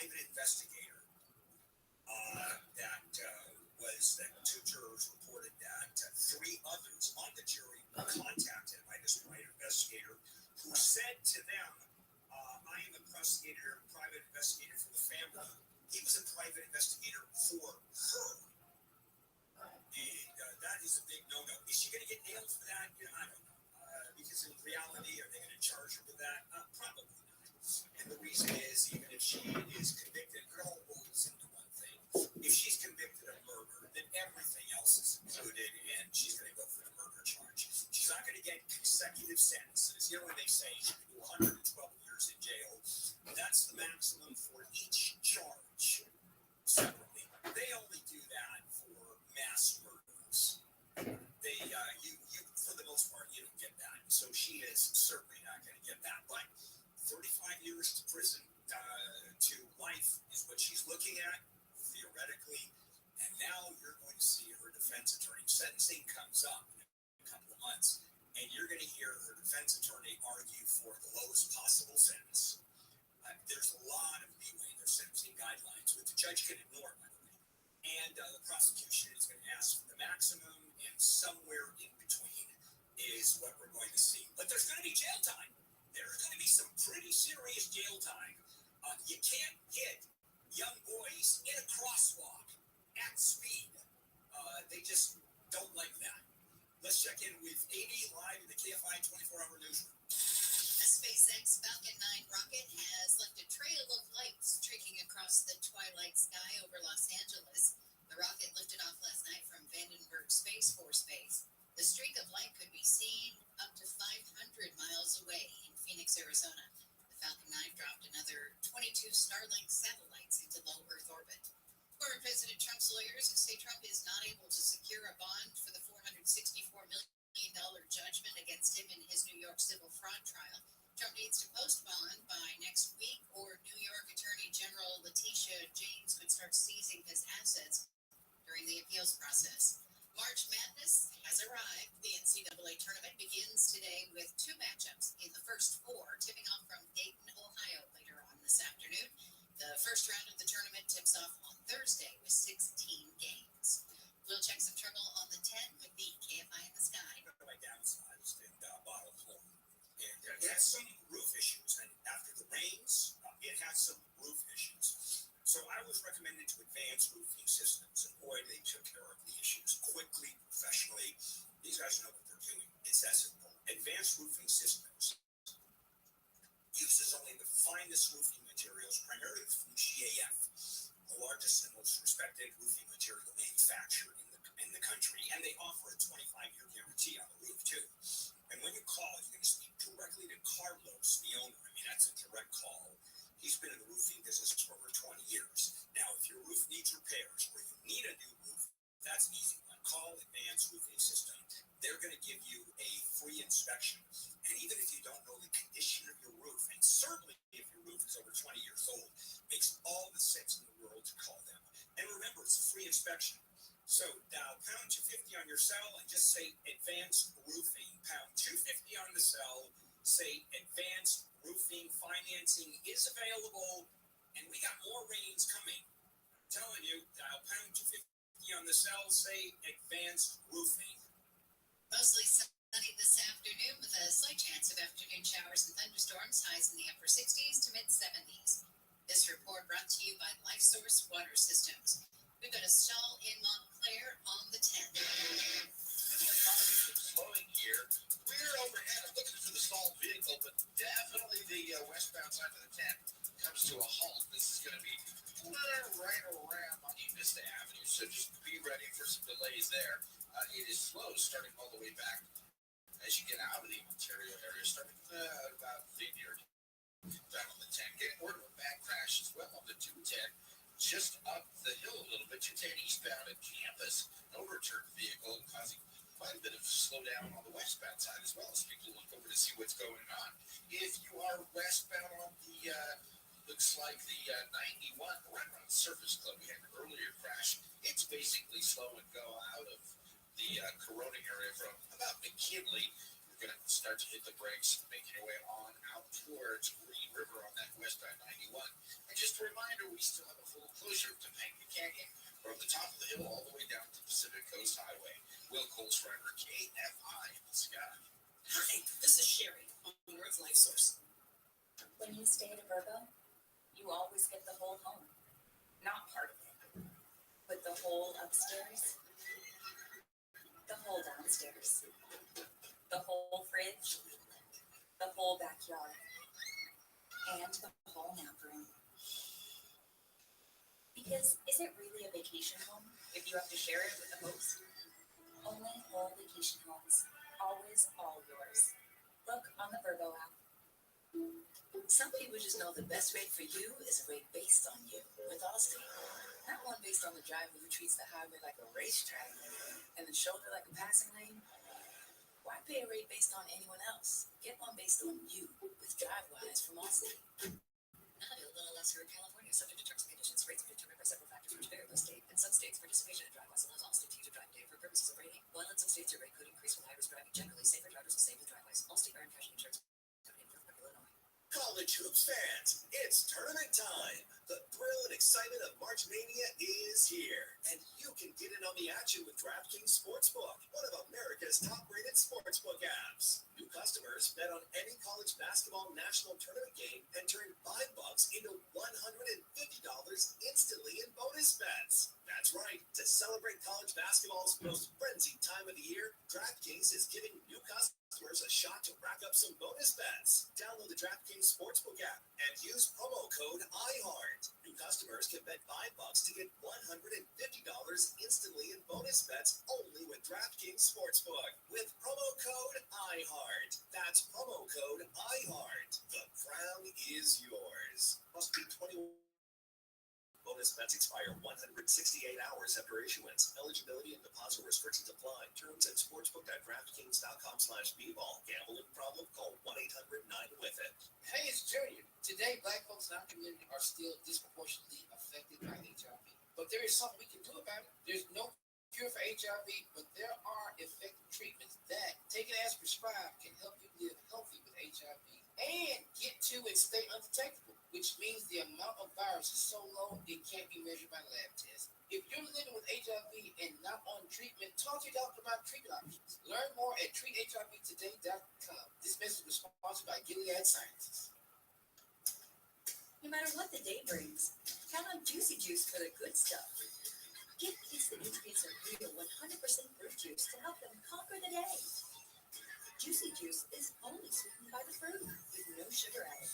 private investigator that two jurors reported that three others on the jury were contacted by this private investigator who said to them, I am a private investigator for the family. He was a private investigator for her. And that is a big no-no. Is she going to get nailed for that? I don't know. Because in reality, are they going to charge her with that? Probably not. And the reason is, even if she is convicted, it all rolls into one thing. If she's convicted of murder, then everything else is included, and she's going to go for the murder charge. She's not going to get consecutive sentences. When they say she can do 112 years in jail, that's the maximum for each charge separately. They only do that for mass murders. For the most part, you don't get that. So she is certainly not going to get that. But 35 years to prison to life is what she's looking at, theoretically. And now you're going to see her defense attorney. Sentencing comes up in a couple of months, and you're going to hear her defense attorney argue for the lowest possible sentence. There's a lot of leeway in their sentencing guidelines, which the judge can ignore, by the way. And the prosecution is going to ask for the maximum, and somewhere in between is what we're going to see. But there's going to be jail time. There's going to be some pretty serious jail time. You can't hit young boys in a crosswalk at speed. They just don't like that. Let's check in with Amy live in the KFI 24-hour newsroom. A SpaceX Falcon 9 rocket has left a trail of lights streaking across the twilight sky over Los Angeles. The rocket lifted off last night from Vandenberg Space Force Base. The streak of light could be seen up to 500 miles away in Phoenix, Arizona. The Falcon 9 dropped another 22 Starlink satellites into low Earth orbit. Former President Trump's lawyers say Trump is not able to secure a bond for the $464 million judgment against him in his New York civil fraud trial. Trump needs to post bond by next week, or New York Attorney General Letitia James could start seizing his assets during the appeals process. March Madness has arrived. The NCAA tournament begins today with two matchups in the first four, tipping off from Dayton, Ohio later on this afternoon. The first round of the tournament tips off on Thursday with 16 games. We'll check some trouble on the 10 with the KFI in the Sky. My downsized and bottled home. And it has some roof issues. And after the rains, it has some roof issues. So I was recommended to Advanced Roofing Systems. And boy, they took care of the issues quickly, professionally. These guys know what they're doing. It's that simple. Advanced Roofing Systems uses only the finest roofing materials, primarily from GAF, the largest and most respected roofing material manufacturer in the country. And they offer a 25-year guarantee on the roof, too. And when you call, you're going to speak directly to Carlos, the owner. I mean, that's a direct call. He's been in the roofing business for over 20 years. Now, if your roof needs repairs or you need a new roof, that's an easy one. Call Advanced Roofing System. They're going to give you a free inspection. And even if you don't know the condition of your roof, and certainly if your roof is over 20 years old, makes all the sense in the world to call them. And remember, it's a free inspection. So dial pound 250 on your cell and just say Advanced Roofing. Pound 250 on the cell, say Advanced Roofing. Financing is available, and we got more rains coming. I'm telling you, dial pound 250 on the cell, say Advanced Roofing. Mostly sunny this afternoon with a slight chance of afternoon showers and thunderstorms, highs in the upper 60s to mid-70s. This report brought to you by LifeSource Water Systems. We've got a stall in Montclair on the 10. Slowing here. We're overhead. I'm looking for the stalled vehicle, but definitely the westbound side of the 10 comes to a halt. This is going to be right around Monte Avenue, so just be ready for some delays there. It is slow starting all the way back as you get out of the Ontario area, starting about Vineyard down on the 10. Getting word of a bad crash as well on the 210, just up the hill a little bit. 210 eastbound at Campus, an overturned vehicle causing quite a bit of slowdown on the westbound side as well as people look over to see what's going on. If you are westbound on the, looks like the 91, right around the Surface Club, we had an earlier crash. It's basically slow and go out of the Corona area from about McKinley You're going to start to hit the brakes, making your way on out towards Green River on that westbound 91. And just a reminder, we still have a full closure to Magna Canyon from the top of the hill all the way down to Pacific Coast Highway. Will Cole Schreiber, KFI in the sky. Hi, this is Sherry on North Life Source. When you stay at a Virgo, you always get the whole home. Not part of it, but the whole upstairs, the whole downstairs, the whole fridge, the whole backyard, and the whole nap room. Because is it really a vacation home if you have to share it with the host? Only whole vacation homes, always all yours. Look on the Virgo app. Some people just know the best rate for you is a rate based on you with Allstate. Not one based on the driver who treats the highway like a racetrack and the shoulder like a passing lane. Why pay a rate based on anyone else? Get one based on you with DriveWise from Allstate. Now available in Lesser California, subject to terms and conditions. Rates are determined by several factors which vary by state. In some states, participation in DriveWise allows Allstate to use your drive data for purposes of rating. While in some states, your rate could increase with high risk driving. Generally, safer drivers will save with DriveWise. Allstate Earned Casualty Insurance Company in North Illinois. College hoops fans, it's tournament time. The thrill and excitement of March Mania is here, and you can get in on the action with DraftKings Sportsbook, one of America's top-rated sportsbook apps. New customers bet on any college basketball national tournament game and turn $5 into $150 instantly in bonus bets. That's right. To celebrate college basketball's most frenzied time of the year, DraftKings is giving new customers a shot to rack up some bonus bets. Download the DraftKings Sportsbook app and use promo code iHeart. New customers can bet $5 to get $150 instantly in bonus bets only with DraftKings Sportsbook with promo code iHeart. That's promo code iHeart. The crown is yours. Must be 21. Bonus bets expire 168 hours after issuance. Eligibility and deposit restrictions apply. Terms at sportsbook.draftkings.com/bball. Gambling problem? Call 1-800-9-WITH-IT. Hey, it's Junior. Today, Black folks in our community are still disproportionately affected by HIV. But there is something we can do about it. There's no cure for HIV, but there are effective treatments that, taken as prescribed, can help you live healthy with HIV and get to and stay undetectable, which means the amount of virus is so low it can't be measured by lab tests. If you're living with HIV and not on treatment, talk to your doctor about treatment options. Learn more at treathivtoday.com. This message was sponsored by Gilead Sciences. No matter what the day brings, count on Juicy Juice for the good stuff. Give kids the nutrients of real 100% fruit juice to help them conquer the day. Juicy Juice is only sweetened by the fruit, with no sugar added,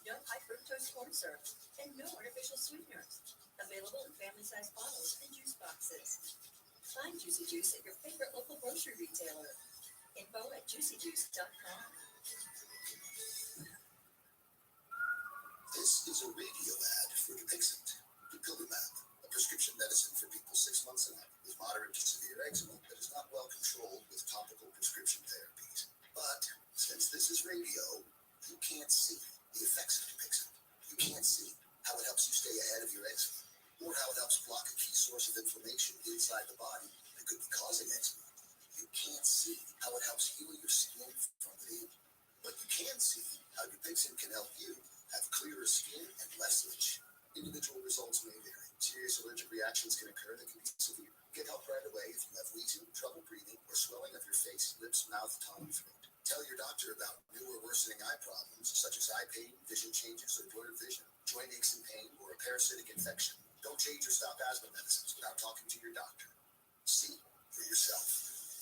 no high fructose corn syrup, and no artificial sweeteners. Available in family-sized bottles and juice boxes. Find Juicy Juice at your favorite local grocery retailer. Info at juicyjuice.com. This is a radio ad for Dupixent, Dupilumab, a prescription medicine for people 6 months and up with moderate to severe eczema that is not well controlled with topical prescription therapies. But since this is radio, you can't see the effects of Dupixent. You can't see how it helps you stay ahead of your eczema, or how it helps block a key source of inflammation inside the body that could be causing eczema. You can't see how it helps heal your skin from within. But you can see how Dupixent can help you have clearer skin and less itch. Individual results may vary. Serious allergic reactions can occur that can be severe. Get help right away if you have wheezing, trouble breathing, or swelling of your face, lips, mouth, tongue, and throat. Tell your doctor about new or worsening eye problems, such as eye pain, vision changes, or blurred vision, joint aches and pain, or a parasitic infection. Don't change or stop asthma medicines without talking to your doctor. See for yourself.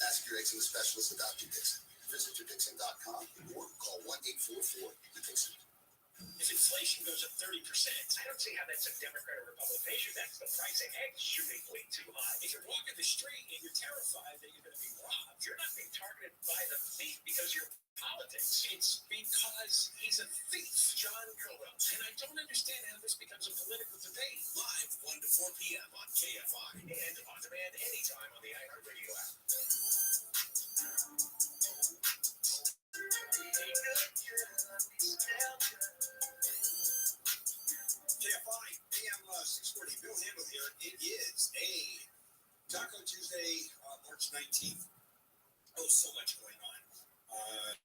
Ask your eczema specialist about Dupixent. Visit Dupixent.com or call 1-844-DUPIXENT. If inflation goes up 30%, I don't see how that's a Democrat or Republican issue. That's the price of eggs shooting way too high. If you're walking the street and you're terrified that you're going to be robbed, you're not being targeted by the thief because you're politics. It's because he's a thief, John Carwell. And I don't understand how this becomes a political debate. Live 1 to 4 p.m. on KFI and on demand anytime on the iHeartRadio app. KFI AM 640. Bill Handel here. It is a Taco Tuesday, March 19th. Oh, so much going on.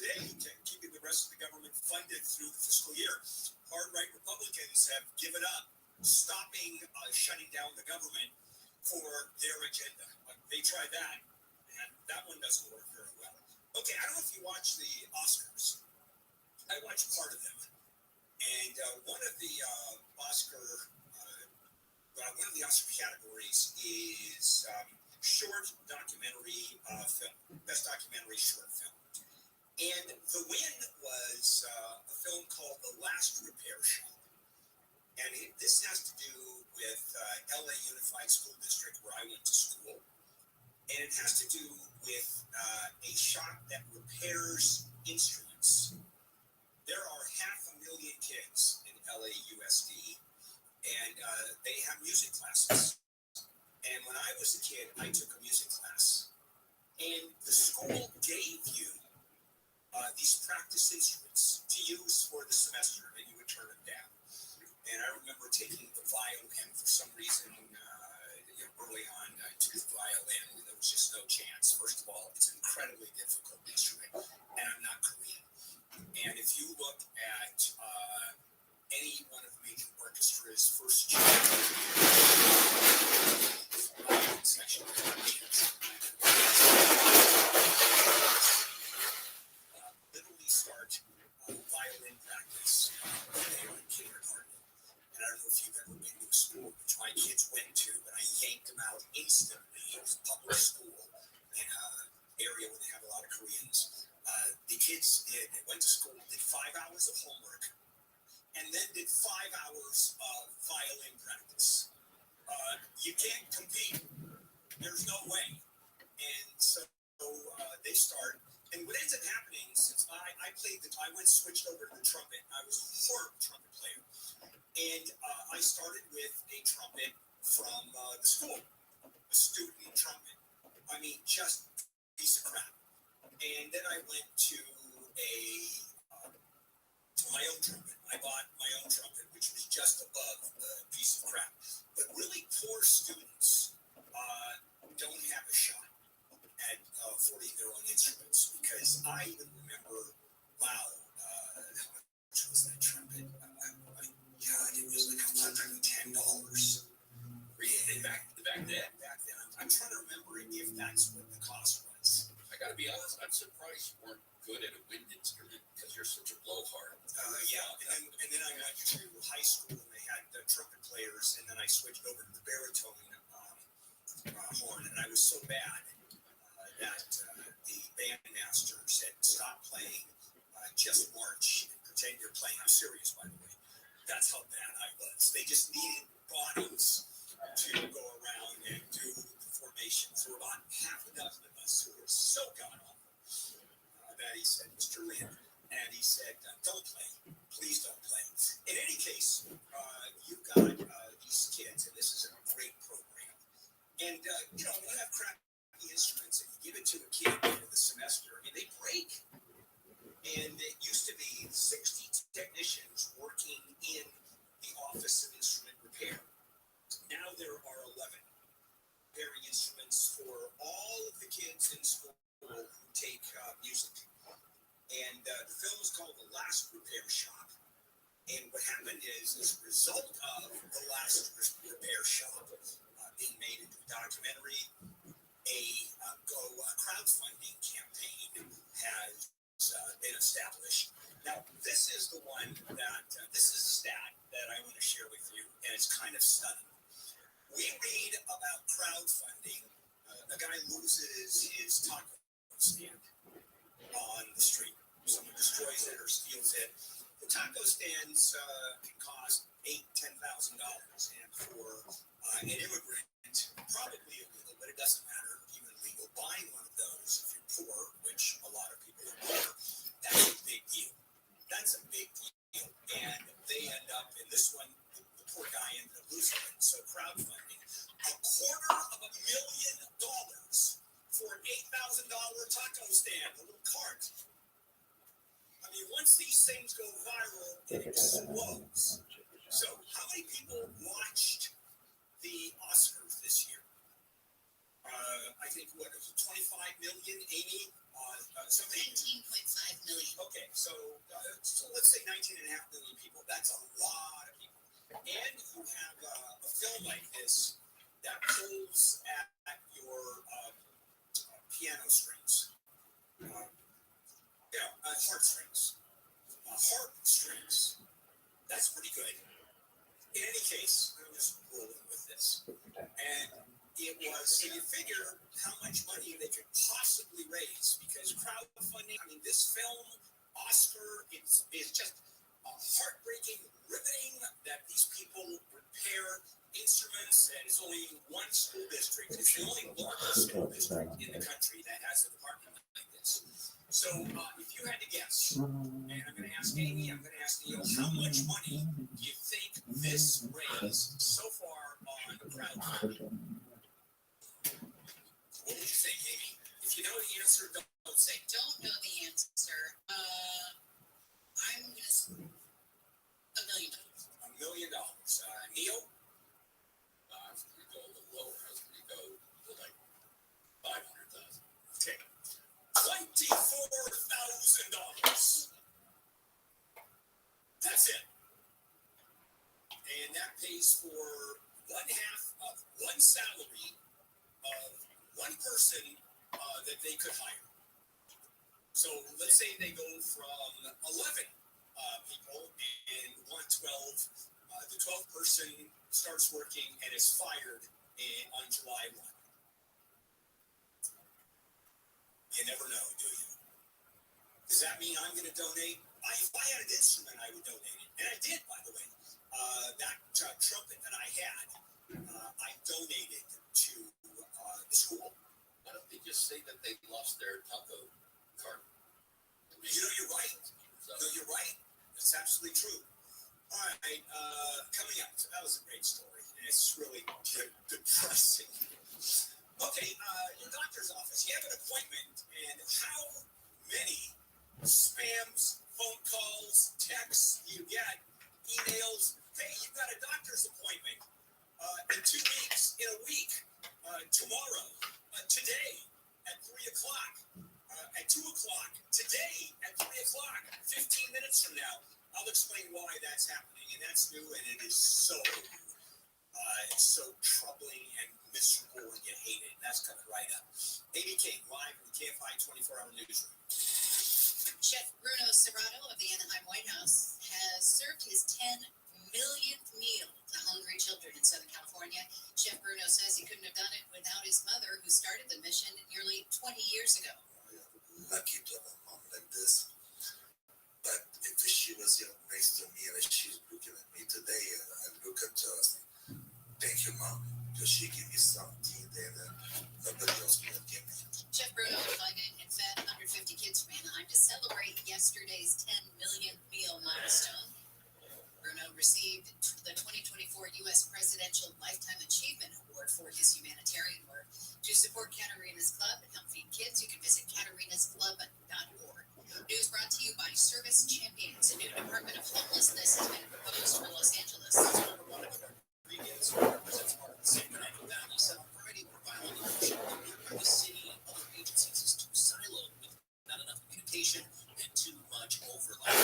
today, keeping the rest of the government funded through the fiscal year. Hard-right Republicans have given up stopping shutting down the government for their agenda. They tried that, and that one doesn't work very well. Okay, I don't know if you watch the Oscars. I watch part of them, and one of the Oscar categories is short documentary film, best documentary short film. And the win was a film called The Last Repair Shop. And this has to do with LA Unified School District, where I went to school. And it has to do with a shop that repairs instruments. There are 500,000 kids in LA USD, and they have music classes. And when I was a kid, I took a music class. And the school gave you these practice instruments to use for the semester, and you would turn them down. And I remember taking the violin for some reason. Early on, I took the violin, and there was just no chance. First of all, it's an incredibly difficult instrument, and I'm not Korean. And if you look at any one of the major orchestras' first section, literally start violin practice when they were in kindergarten. And I don't know if you've ever been to a school which my kids went to, but I yanked them out instantly. It was a public school in an area where they have a lot of Koreans. The kids went to school, did 5 hours of homework, and then did 5 hours of violin practice. You can't compete. There's no way. And so they start. And what ends up happening, since I switched over to the trumpet. I was a horrible trumpet player. And I started with a trumpet from the school, a student trumpet. I mean, just a piece of crap. And then I went to my own trumpet. I bought my own trumpet, which was just above the piece of crap. But really poor students don't have a shot at affording their own instruments, because I even remember, wow, how much was that trumpet? God, it was like $110. Really? Back then. I'm trying to remember if that's what the cost was. I gotta be honest, I'm surprised you weren't good at a wind instrument because you're such a blowhard. Yeah, and then I went to high school and they had trumpet players, and then I switched over to the baritone horn, and I was so bad that the bandmaster said, "Stop playing, just march and pretend you're playing." I'm serious, by the way. That's how bad I was. They just needed bodies to go around and do the formations. There were about half a dozen of us who were so god-awful that he said, "Mr. Lynn," and he said, "Don't play. Please don't play." In any case, you've got these kids, and this is a great program. And, when you have crappy instruments and you give it to a kid for the semester, I mean, they break. And it used to be 60 technicians working in the Office of Instrument Repair. Now there are 11 repairing instruments for all of the kids in school who take music. And the film is called The Last Repair Shop. And what happened is, as a result of The Last Repair Shop being made into a documentary, a crowdfunding campaign has been established. Now, this is the one that, this is a stat that I want to share with you, and it's kind of stunning. We read about crowdfunding. A guy loses his taco stand on the street. Someone destroys it or steals it. The taco stands can cost $8,000-$10,000, and for an immigrant, probably illegal, but it doesn't matter, even legal, buying one of those if you're poor, which a lot of people are poor, that's a big deal. That's a big deal. And they end up, in this one, the poor guy ended up losing it. So crowdfunding, $250,000 for an $8,000 taco stand, a little cart. I mean, once these things go viral, it explodes. So how many people watched the Oscars this year? I think, what, it was 25 million, Amy? Something. 19.5 million. So let's say 19.5 million people. That's a lot of people. And you have a film like this that pulls at your piano strings, heartstrings. Heartstrings. That's pretty good. In any case, I'm just rolling with this. And it was, so you figure how much money they could possibly raise, because crowdfunding, I mean, this film, Oscar, is just heartbreaking, riveting that these people repair instruments, and it's only one school district. It's the only largest school district in the country that has a department like this. So if you had to guess, and I'm going to ask Amy, I'm going to ask Neil, how much money do you think this raised so far on crowdfunding? What would you think, Amy? If you know the answer, don't say. Don't know the answer. I'm going to say $1 million. $1 million. Neil? I was going to go a little lower. I was going to go to like 500,000. Okay. $24,000. That's it. And that pays for one half of one salary of one person that they could hire. So let's say they go from 11 people and want 12. The 12th person starts working and is fired on July 1. You never know, do you? Does that mean I'm going to donate? If I had an instrument, I would donate it. And I did, by the way. That trumpet that I had, I donated to the school. Why don't they just say that they lost their taco card? You know, you're right. No, you're right. That's absolutely true. All right, coming up. So that was a great story. And it's really depressing. Okay, your doctor's office. You have an appointment, and how many spams, phone calls, texts you get, emails? Hey, you've got a doctor's appointment in 2 weeks, in a week, tomorrow, today at 3 o'clock, at 2 o'clock, today at 3 o'clock, 15 minutes from now. I'll explain why that's happening, and that's new, and it is so troubling and miserable, and you hate it. That's coming right up. Amy King, live in the KFI 24-hour newsroom. Chef Bruno Serrato of the Anaheim White House has served his 10 millionth meal to hungry children in Southern California. Chef Bruno says he couldn't have done it without his mother, who started the mission nearly 20 years ago. Lucky to have a mom like this. But if she was next to me and she's looking at me today, and I look at her, thank you, Mom, because she gave me something that nobody else could give me. Chef Bruno invited and fed 150 kids from Anaheim to celebrate yesterday's 10 millionth meal milestone. Bruno received the 2024 U.S. Presidential Lifetime Achievement Award for his humanitarian work. To support Catarina's Club and help feed kids, you can visit catarinasclub.org. News brought to you by Service Champions. A new Department of Homelessness has been proposed for Los Angeles. Regan's represents part of the San Fernando Valley, said on Friday we're filing a motion where the city and other agencies is too siloed with not enough communication and too much overlap.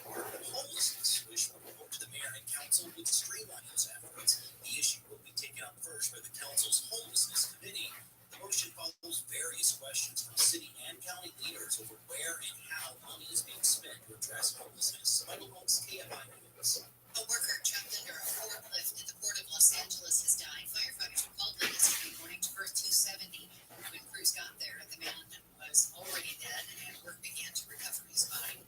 Homelessness, which will report to the mayor and council, would streamline those efforts. The issue will be taken up first by the council's homelessness committee. The motion follows various questions from city and county leaders over where and how money is being spent to address homelessness. Michael Holmes, KFI News. A worker trapped under a forklift at the Port of Los Angeles has died. Firefighters were called late yesterday morning to berth 270. When crews got there, the man was already dead and work began to recover his body.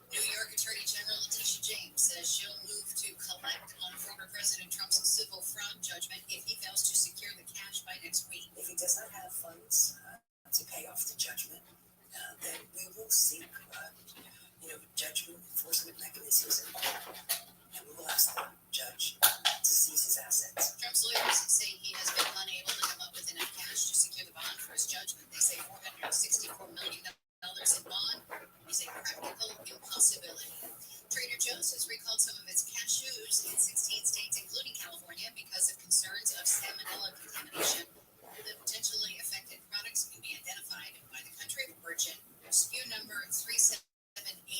New York Attorney General Letitia James says she'll move to collect on former President Trump's civil fraud judgment if he fails to secure the cash by next week. If he does not have funds to pay off the judgment, then we will seek, judgment enforcement mechanisms involved. And we will ask the judge to seize his assets. Trump's lawyers say he has been unable to come up with enough cash to secure the bond for his judgment. They say $464 million in bond is a practical impossibility. Trader Joe's has recalled some of its cashews in 16 states, including California, because of concerns of salmonella contamination. The potentially affected products can be identified by the country of origin, SKU number 3780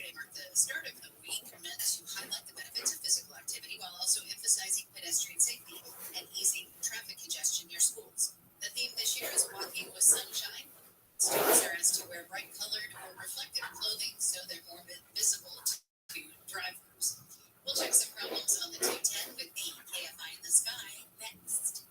Saturday marked the start of the week, meant to highlight the benefits of physical activity while also emphasizing pedestrian safety and easing traffic congestion near schools. The theme this year is Walking with Sunshine. Students are asked to wear bright colored or reflective clothing so they're more visible to drivers. We'll check some problems on the 210 with the KFI in the Sky next.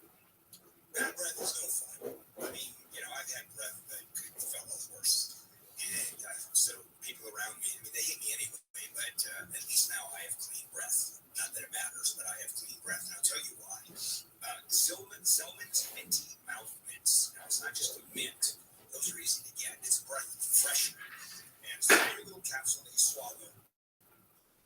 Bad breath is no fun. I mean, I've had breath that could fell off worse. And so people around me, they hate me anyway, but at least now I have clean breath. Not that it matters, but I have clean breath. And I'll tell you why. Zellman's Minty Mouth Mints. Now, it's not just a mint. Those are easy to get. It's a breath freshener. And it's a tiny little capsule that you swallow.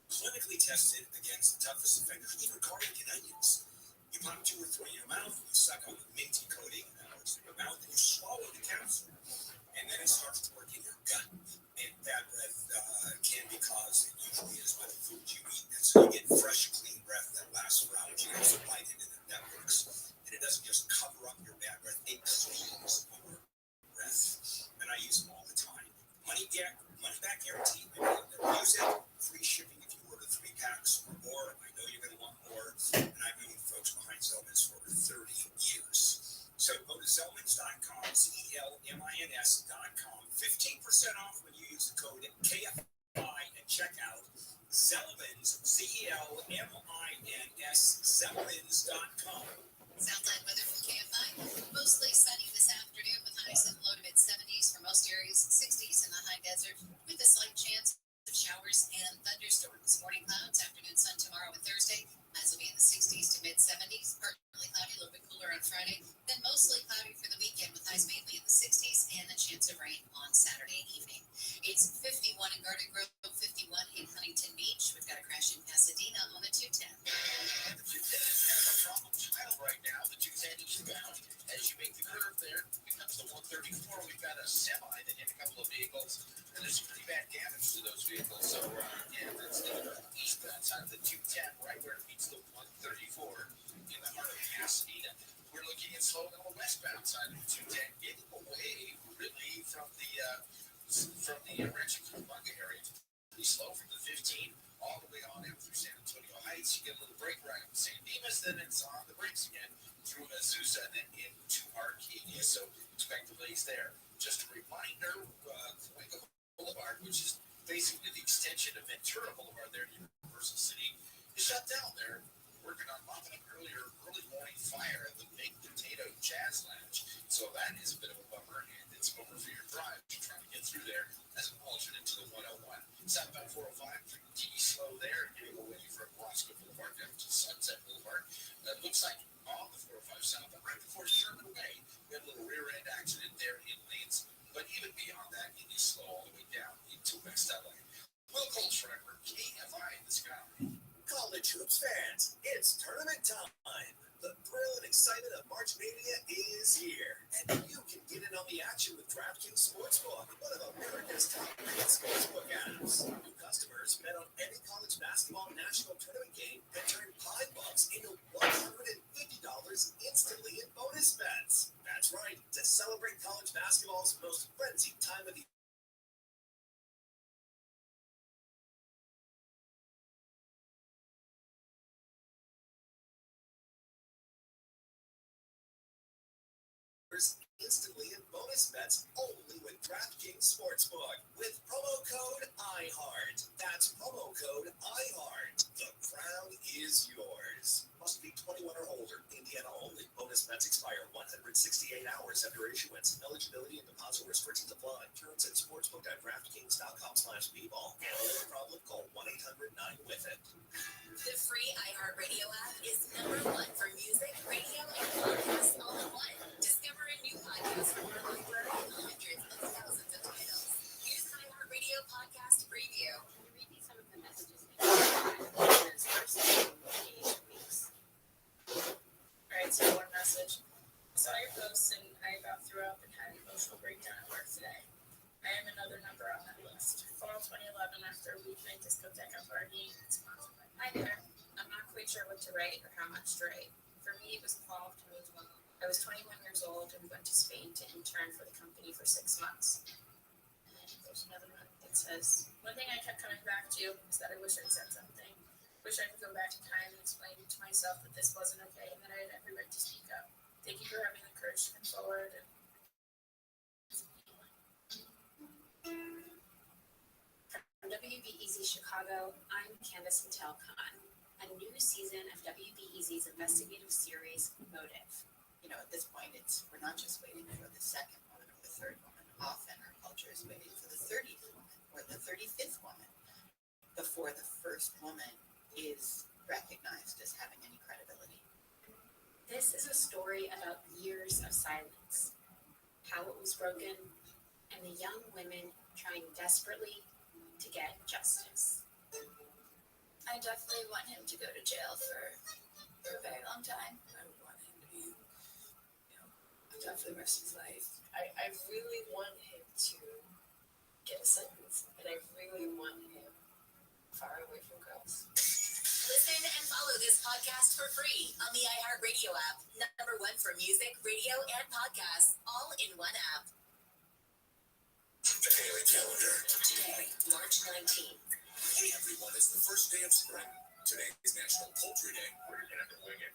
Clinically tested against the toughest offenders, even garlic and onions. You pop 2 or 3 in your mouth, you suck on the minty coating, it's in your mouth, and you swallow the capsule. And then it starts to work in your gut. And bad breath can be caused, it usually is, by the food you eat. And so you get fresh, clean breath that lasts for hours. You also bite into the networks. And it doesn't just cover up your bad breath, it cleans your breath. And I use them all the time. Money back guarantee. Use it. Free shipping if you order 3 packs or more. I know you're going to want more. And I've known folks behind Zellman's for over 30 years. So go to Zellmans.com, Zellmins.com. 15% off when you use the code KFI at checkout. Zellmans, Zellmins, Zellmans.com. Southland weather from KFI. Mostly sunny this afternoon with highs in the low to mid 70s for most areas, 60s in the high desert with a slight chance of showers and thunderstorms. Morning clouds, afternoon sun tomorrow and Thursday. Highs will be in the 60s to mid 70s. Partly cloudy, a little bit cooler on Friday. Then mostly cloudy for the weekend with highs mainly in the 60s and a chance of rain on Saturday evening. It's 51 in Garden Grove, 51 in Huntington Beach. We've got a crash in Pasadena on the 210. The 210 is kind of a problem child right now. The 210 eastbound, as you make the curve there, becomes the 134. We've got a semi that hit a couple of vehicles, and there's some pretty bad damage to those vehicles. So, that's the eastbound side of the 210, right where it meets the 134 in the heart of Pasadena. We're looking at slow on the westbound side of the 210, getting away really from the Rancho Cucamonga area. Pretty slow from the 15 all the way on out through San Antonio Heights. You get a little break right on San Dimas, then it's on the brakes again through Azusa and then into Arcadia. So expect delays there. Just a reminder, Fuego Boulevard, which is basically the extension of Ventura Boulevard there in Universal City, is shut down there. Working on mopping up early morning fire at the Big Potato Jazz Lounge. So that is a bit of a bummer, and it's a bummer for your drive. You're trying to get through there as an alternate to the 101. Southbound 405, pretty slow there, getting away from Roscoe Boulevard down to Sunset Boulevard. It looks like on the 405 southbound, right before Sherman Way, we had a little rear end accident there in lanes. But even beyond that, it is slow all the way down into West LA. Will Coltrane, KFI in the Sky. College hoops fans, it's tournament time. The thrill and excitement of March Mania is here, and you can get in on the action with DraftKings Sportsbook, one of America's top-rated sportsbook apps. New customers bet on any college basketball national tournament game and turn $5 into $150 instantly in bonus bets. That's right, to celebrate college basketball's most frenzied time of the year. Instantly in bonus bets only with DraftKings Sportsbook with promo code iHeart. That's promo code iHeart. The crown is yours. Must be 21 or older. Indiana only. Bonus bets expire 168 hours after issuance. Eligibility and deposit restrictions apply. Terms at sportsbook.draftkings.com/bball. Gambling problem? Call 1-800-9-WITH-IT. The free iHeartRadio app is #1 for music, radio, and podcasts all in one. Discover a new podcast from our library and hundreds of thousands of titles. Here's an iHeartRadio podcast preview. Can you read me some of the messages we got in his first 8 weeks? Alright, so one message. I saw your post and I about threw up and had an emotional breakdown at work today. I am another number on that list. Fall 2011, after a weeknight discotheque party, it's sponsored by. Hi there. I'm not quite sure what to write or how much to write. For me, it was the fall of 2012. I was 21 years old and went to Spain to intern for the company for 6 months. And there's another one. It says, one thing I kept coming back to is that I wish I'd said something. Wish I could go back in time and explain to myself that this wasn't okay and that I had every right to speak up. Thank you for having the courage to come forward. And from WBEZ Chicago, I'm Candace Patel-Khan. A new season of WBEZ's investigative series, Motive. You know, at this point, we're not just waiting for the second woman or the third woman. Often our culture is waiting for the 30th woman or the 35th woman before the first woman is recognized as having any credibility. This is a story about years of silence, how it was broken, and the young women trying desperately to get justice. I definitely want him to go to jail for a very long time. I would want him to be, done for the rest of his life. I really want him to get a sentence, and I really want him far away from girls. Listen and follow this podcast for free on the iHeartRadio app. #1 for music, radio, and podcasts, all in one app. The Daily Calendar. Today, March 19th. Hey everyone, it's the first day of spring. Today is National Poultry Day. We're gonna have to wing it.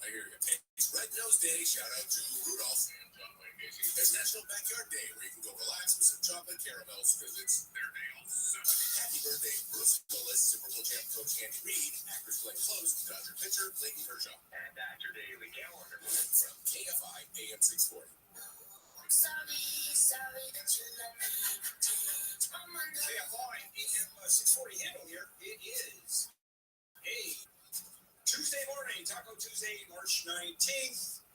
I hear you. It's Red Nose Day. Shout out to Rudolph and John Wayne Gacy. It's National Backyard Day, where you can go relax with some chocolate caramels because it's their day also. Happy birthday, Bruce Willis, Super Bowl champ coach Andy Reid, actors Glenn Close, Dodger pitcher Clayton Kershaw. And that's your Daily Calendar from KFI AM 640. Sorry that you let me KFI AM 640 handle here. It is a Tuesday morning, Taco Tuesday, March 19th.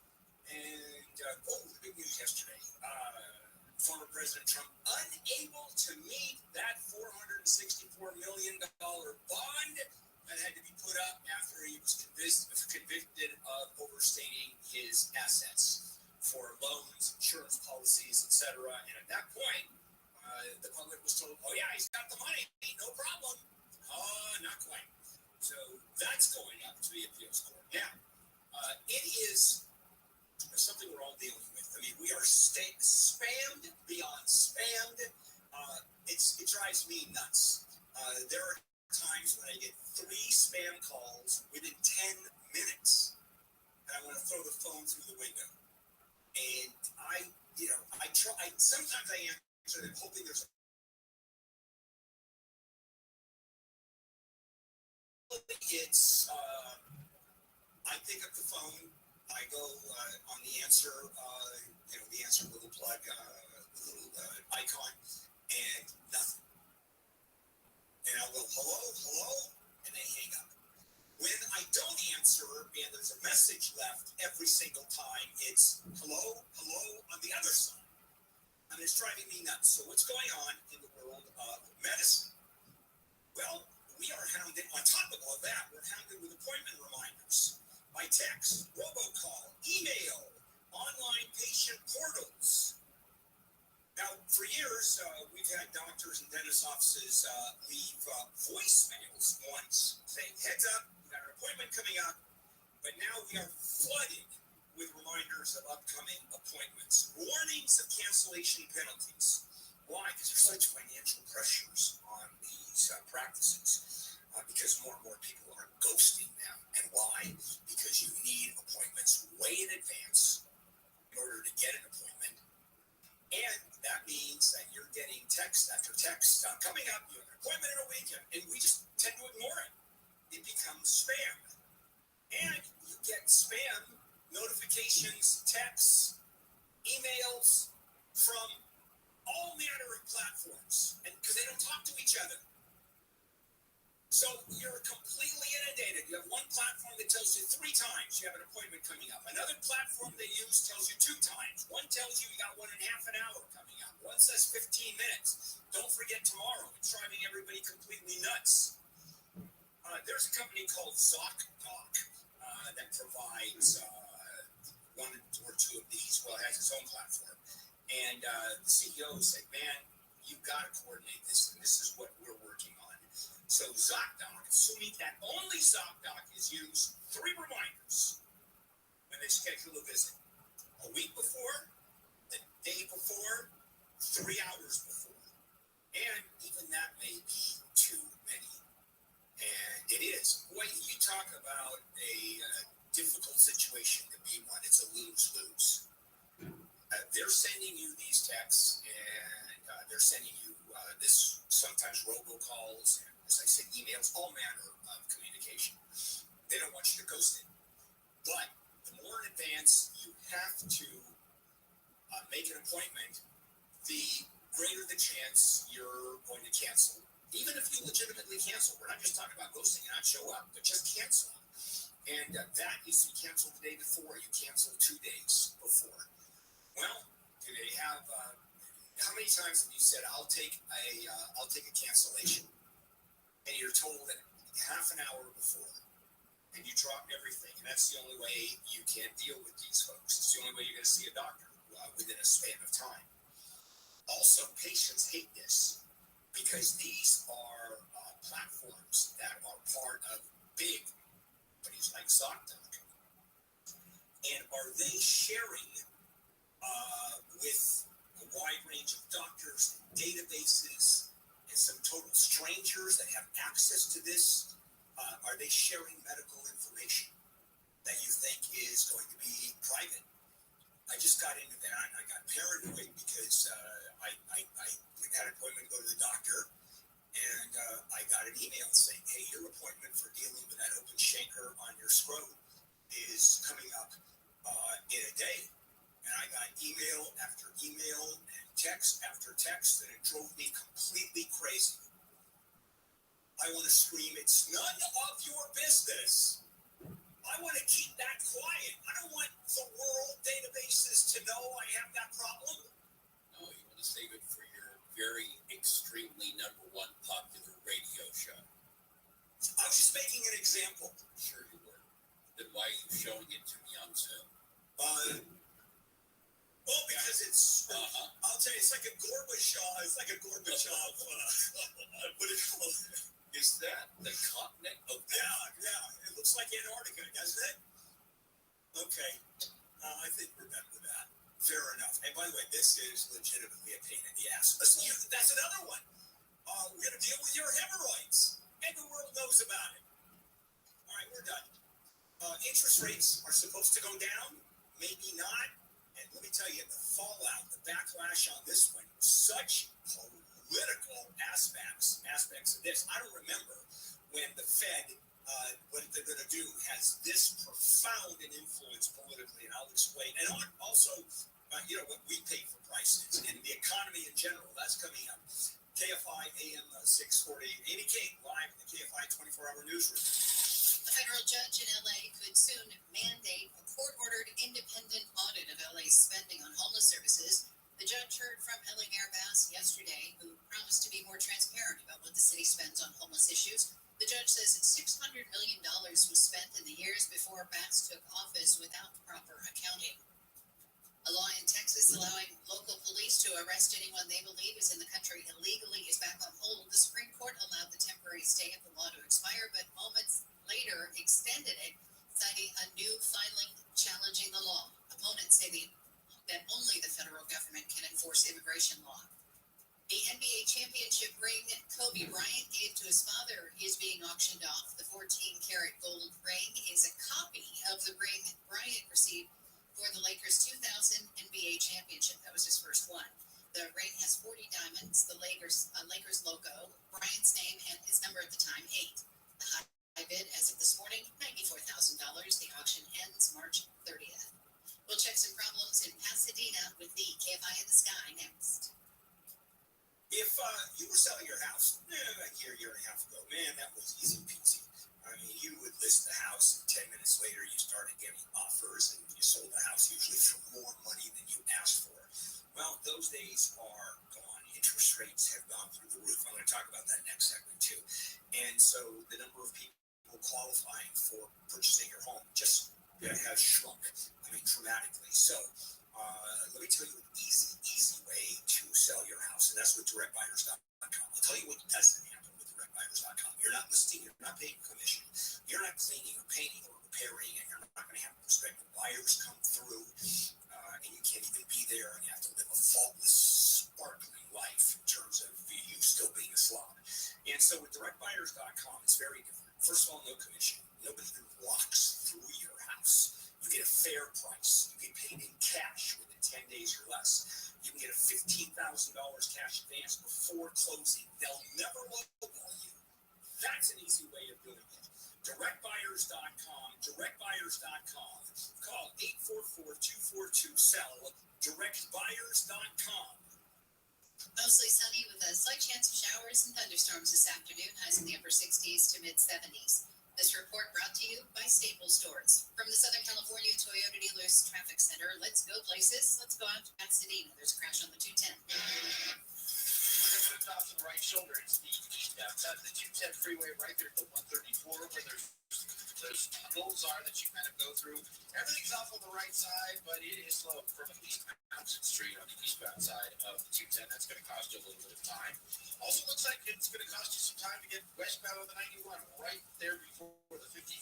And, the big news yesterday. Former President Trump unable to meet that $464 million bond that had to be put up after he was convicted of overstating his assets for loans, insurance policies, etc. And at that point, the public was told, oh yeah, he's got the money, no problem. Not quite. So that's going up to the appeals court. Now, it is something we're all dealing with. I mean, we are spammed beyond spammed. It drives me nuts. There are times when I get 3 spam calls within 10 minutes, and I want to throw the phone through the window. And I try. Sometimes I answer them hoping there's. It's. I pick up the phone. I go on the answer. The answer little plug, little icon, and nothing. And I'll go hello, and they hang up. When I don't answer and there's a message left every single time, it's hello on the other side. And it's driving me nuts. So what's going on in the world of medicine? Well, we are hounded, on top of all that, we're hounded with appointment reminders by text, robocall, email, online patient portals. Now, for years, we've had doctors and dentist offices leave voicemails once saying, heads up, we've got an appointment coming up, but now we are flooded with reminders of upcoming appointments, warnings of cancellation penalties. Why? Because there's such financial pressures on these practices, because more and more people are ghosting them. And why? Because you need appointments way in advance in order to get an appointment. And that means that you're getting text after text. Coming up, you have an appointment in a week, and we just tend to ignore it. It becomes spam. And you get spam notifications, texts, emails from all manner of platforms, and because they don't talk to each other. So you're completely inundated. You have one platform that tells you 3 times you have an appointment coming up. Another platform they use tells you 2 times. One tells you got 1.5 hour coming up. One says 15 minutes. Don't forget tomorrow. It's driving everybody completely nuts. There's a company called ZocDoc that provides 1 or 2 of these. Well, it has its own platform. And the CEO said, man, you've got to coordinate this, and this is what we're working on. So ZocDoc, assuming that only ZocDoc is used, 3 reminders when they schedule a visit. A week before, the day before, 3 hours before. And even that may be too many. And it is. Boy, you talk about a difficult situation to be one. It's a lose-lose. They're sending you these texts, and they're sending you this sometimes robocalls, and as I said, emails, all manner of communication. They don't want you to ghost it. But the more in advance you have to make an appointment, the greater the chance you're going to cancel. Even if you legitimately cancel, we're not just talking about ghosting and not show up, but just cancel. And that is to be canceled the day before. You cancel 2 days before. Well, do they have? How many times have you said, "I'll take a cancellation," and you're told that half an hour before, and you drop everything, and that's the only way you can deal with these folks. It's the only way you're going to see a doctor within a span of time. Also, patients hate this because these are platforms that are part of big companies like ZocDoc. And are they sharing with a wide range of doctors and databases and some total strangers that have access to this? Are they sharing medical information that you think is going to be private? I just got into that and I got paranoid because I had an appointment to go to the doctor, and I got an email saying, "Hey, your appointment for dealing with that open chancre on your scrot is coming up in a day." And I got email after email and text after text, and it drove me completely crazy. I want to scream, "It's none of your business." I want to keep that quiet. I don't want the world databases to know I have that problem. No, you want to save it for your very extremely #1 popular radio show. I was just making an example. Sure you were. Then why are you showing it to me on Zoom? Well, because it's, I'll tell you, it's like a Gorbachev, what do you call it? Is that the continent of Yeah, it looks like Antarctica, doesn't it? Okay, I think we're done with that. Fair enough. And by the way, this is legitimately a pain in the ass. That's another one. We're going to deal with your hemorrhoids, and the world knows about it. All right, we're done. Interest rates are supposed to go down, maybe not. And let me tell you, the fallout, the backlash on this one, such political aspects of this. I don't remember when the Fed, what they're going to do, has this profound an influence politically, and I'll explain. And also, what we pay for prices and the economy in general. That's coming up. KFI AM 640. Amy King live in the KFI 24-hour newsroom. A federal judge in LA could soon mandate a court-ordered independent audit of LA's spending on homeless services. The judge heard from LA Mayor Bass yesterday, who promised to be more transparent about what the city spends on homeless issues. The judge says $600 million was spent in the years before Bass took office without proper accounting. A law in Texas allowing local police to arrest anyone they believe is in the country illegally is back on hold. The Supreme Court allowed the temporary stay of the law to expire, but moments later extended it, citing a new filing challenging the law. Opponents say that only the federal government can enforce immigration law. The NBA championship ring Kobe Bryant gave to his father is being auctioned off. The 14-karat gold ring is a copy of the ring Bryant received for the Lakers' 2000 NBA championship. That was his first one. The ring has 40 diamonds, the Lakers logo, Bryant's name, and his number at the time, 8. The high bid as of this morning, $94,000. The auction ends March 30th. We'll check some problems in Pasadena with the KFI in the Sky next. If you were selling your house a year and a half ago, man, that was easy peasy. I mean, you would list the house, and 10 minutes later, you started getting offers, and you sold the house usually for more money than you asked for. Well, those days are gone. Interest rates have gone through the roof. I'm going to talk about that next segment, too. And so the number of people qualifying for purchasing your home just has shrunk, dramatically. So let me tell you an easy way to sell your house, and that's with directbuyers.com. I'll tell you what doesn't happen with directbuyers.com. You're not listing, you're not paying commission, you're not cleaning or painting or repairing, and you're not going to have prospective buyers come through, and you can't even be there, and you have to live a faultless sparkling life in terms of you still being a slob. And so with directbuyers.com, it's very different. First of all, no commission. Nobody walks through your house. You get a fair price. You get paid in cash within 10 days or less. You can get a $15,000 cash advance before closing. They'll never lowball you. That's an easy way of doing it. Directbuyers.com, directbuyers.com. Call 844-242-SELL, directbuyers.com. Mostly sunny with a slight chance of showers and thunderstorms this afternoon, highs in the upper 60s to mid 70s. This report brought to you by Staples Stores. From the Southern California Toyota Dealers Traffic Center, let's go places. Let's go out to Pasadena. There's a crash on the 210. Top to the right shoulder, it's the eastbound side of the 210 freeway right there at the 134 where those tunnels are that you kind of go through. Everything's off on the right side, but it is slow from at least Mountain Street on the eastbound side of the 210. That's going to cost you a little bit of time. Also looks like it's going to cost you some time to get westbound on the 91 right there before the 55.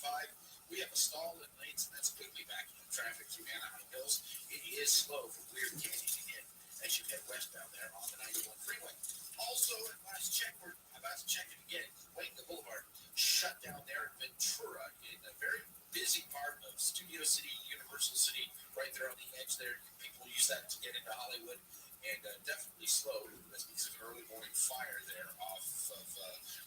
We have a stall in lanes, and that's quickly backing up traffic through Anaheim Hills. It is slow from Weird Canyon to get as you head westbound there on the 91 freeway. Also, at last check, we're about to check it again. Wayne Boulevard shut down there in Ventura in a very busy part of Studio City, Universal City, right there on the edge there. People use that to get into Hollywood, and definitely slow. That's because of an early morning fire there off of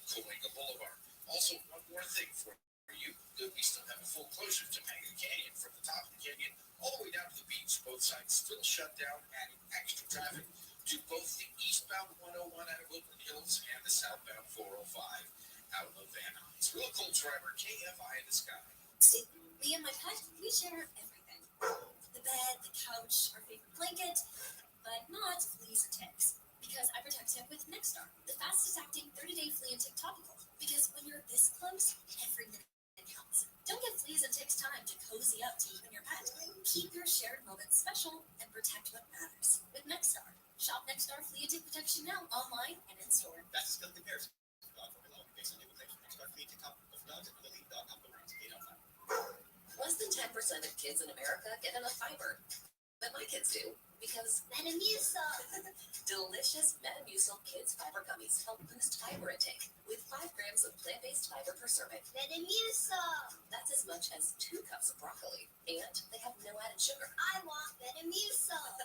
Cahuenga Boulevard. Also, one more thing for you. We still have a full closure to Manga Canyon from the top of the canyon all the way down to the beach. Both sides still shut down, adding extra traffic to both the eastbound 101 out of Woodland Hills and the southbound 405 out of Van Nuys. Real cool driver, KFI in the sky. See, me and my pet, we share everything. The bed, the couch, our favorite blanket, but not fleas and ticks. Because I protect him with Nexstar, the fastest acting 30-day flea and tick topical. Because when you're this close, every minute counts. Don't give fleas and ticks time to cozy up to you and your pet. Keep your shared moments special and protect what matters with Nexstar. Shop Nexstar Flea and Tick Protection now, online and in store. That's still comparison. Dog formula based on new protection. Nexstar Flea Tick Top for dogs and other lead dog combo brands. 8 out of 5. Less than 10% of kids in America get enough fiber. But my kids do, because Metamucil. delicious Metamucil Kids Fiber Gummies help boost fiber intake with 5 grams of plant-based fiber per serving. Metamucil. That's as much as 2 cups of broccoli, and they have no added sugar. I want Metamucil.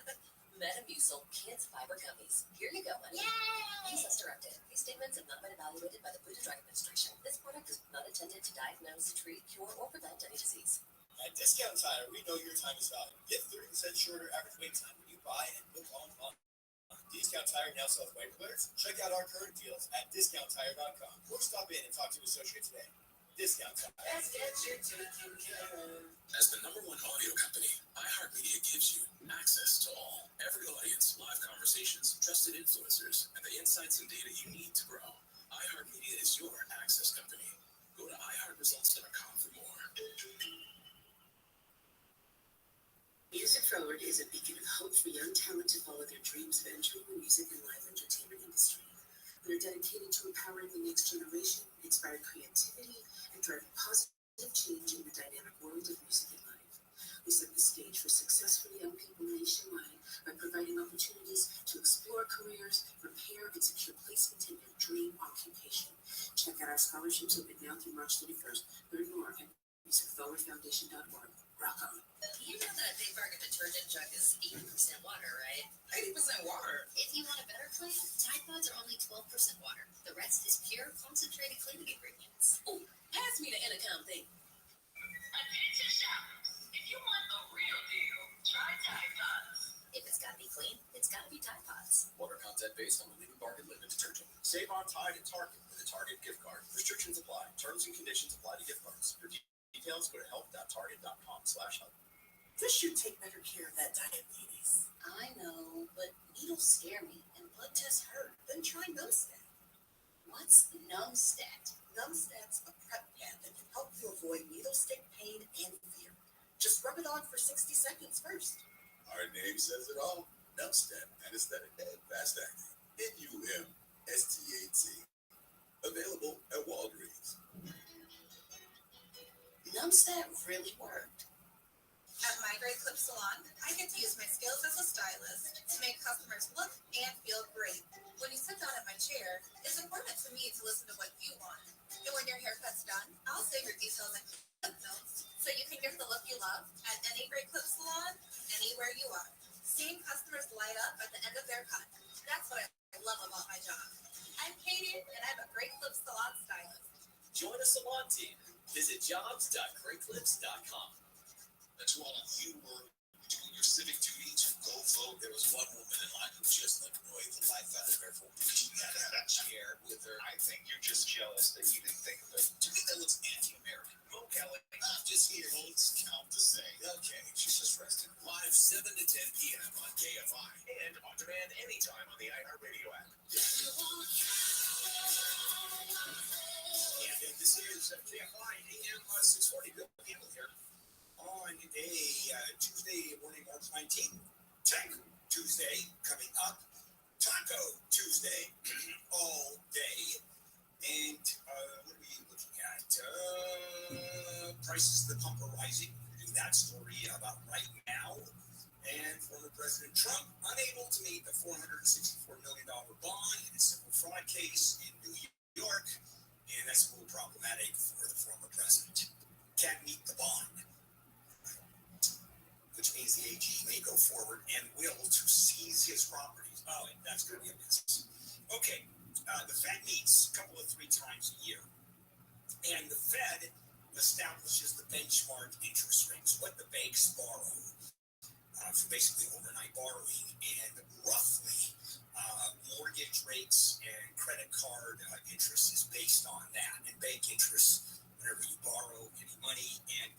Metamucil Kids Fiber Gummies. Here you go, honey. Yay! Use as directed. These statements have not been evaluated by the Food and Drug Administration. This product is not intended to diagnose, treat, cure, or prevent any disease. At Discount Tire, we know your time is valuable. Get 30% shorter average wait time when you buy and book online. Discount Tire now sells white clears. Check out our current deals at discounttire.com or stop in and talk to an associate today. Discount Tire. Let's get you taken care of. As the #1 audio company, iHeartMedia gives you access to all, every audience, live conversations, trusted influencers, and the insights and data you need to grow. iHeartMedia is your access company. Go to iHeartResults.com for more. Music Forward is a beacon of hope for young talent to follow their dreams of entering the music and live entertainment industry. We are dedicated to empowering the next generation, inspiring creativity, and driving positive change in the dynamic world of music and life. We set the stage for success for young people nationwide by providing opportunities to explore careers, prepare, and secure placement in their dream occupation. Check out our scholarships open now through March 31st. Learn more at musicforwardfoundation.org. Rock on. You know that Big Bargain detergent jug is 80% water, right? 80% water. If you want a better clean, Tide Pods are only 12% water. The rest is pure, concentrated cleaning ingredients. Oh, pass me the intercom thing. Attention shoppers, if you want a real deal, try Tide Pods. If it's gotta be clean, it's gotta be Tide Pods. Water content based on the leading bargain liquid detergent. Save on Tide at Target with a Target gift card. Restrictions apply. Terms and conditions apply to gift cards. For details, go to help.target.com/help. This should take better care of that diabetes. I know, but needles scare me and blood tests hurt. Then try Numbstat. What's Numbstat? Numbstat's a prep pad that can help you avoid needle stick pain and fear. Just rub it on for 60 seconds first. Our name says it all. Numbstat, anesthetic and fast acting. NUMSTAT. Available at Walgreens. Numbstat really worked. At my my Great Clip Salon, I get to use my skills as a stylist to make customers look and feel great. When you sit down in my chair, it's important to me to listen to what you want. And when your haircut's done, I'll save your details and clip notes so you can get the look you love at any Great Clip Salon, anywhere you are. Seeing customers light up at the end of their cut, that's what I love about my job. I'm Katie, and I'm a Great Clip Salon stylist. Join a salon team. Visit jobs.greatclips.com. That's while you were doing your civic duty to go vote, there was one woman in line who just annoyed the life out of everyone because she had to have a chair with her. I think you're just jealous that you didn't think of it. To me, that looks anti-American. Mo Kelly, I'm just here. Votes count the same. Okay, she's just resting. Live 7 to 10 p.m. on KFI and on demand anytime on the iHeartRadio app. And this is KFI AM 640. Bill Campbell here on a Tuesday morning, March 19th. Tech Tuesday coming up. Taco Tuesday all day. And what are we looking at? Prices of the pump are rising. We're doing that story about right now. And former President Trump unable to meet the $464 million bond in a civil fraud case in New York. And that's a little problematic for the former president. Can't meet the bond, which means the AG may go forward and will to seize his properties. Oh, and that's going to be a mess. Okay, the Fed meets a couple of 3 times a year. And the Fed establishes the benchmark interest rates, what the banks borrow for basically overnight borrowing, and roughly mortgage rates and credit card interest is based on that, and bank interest whenever you borrow any money, and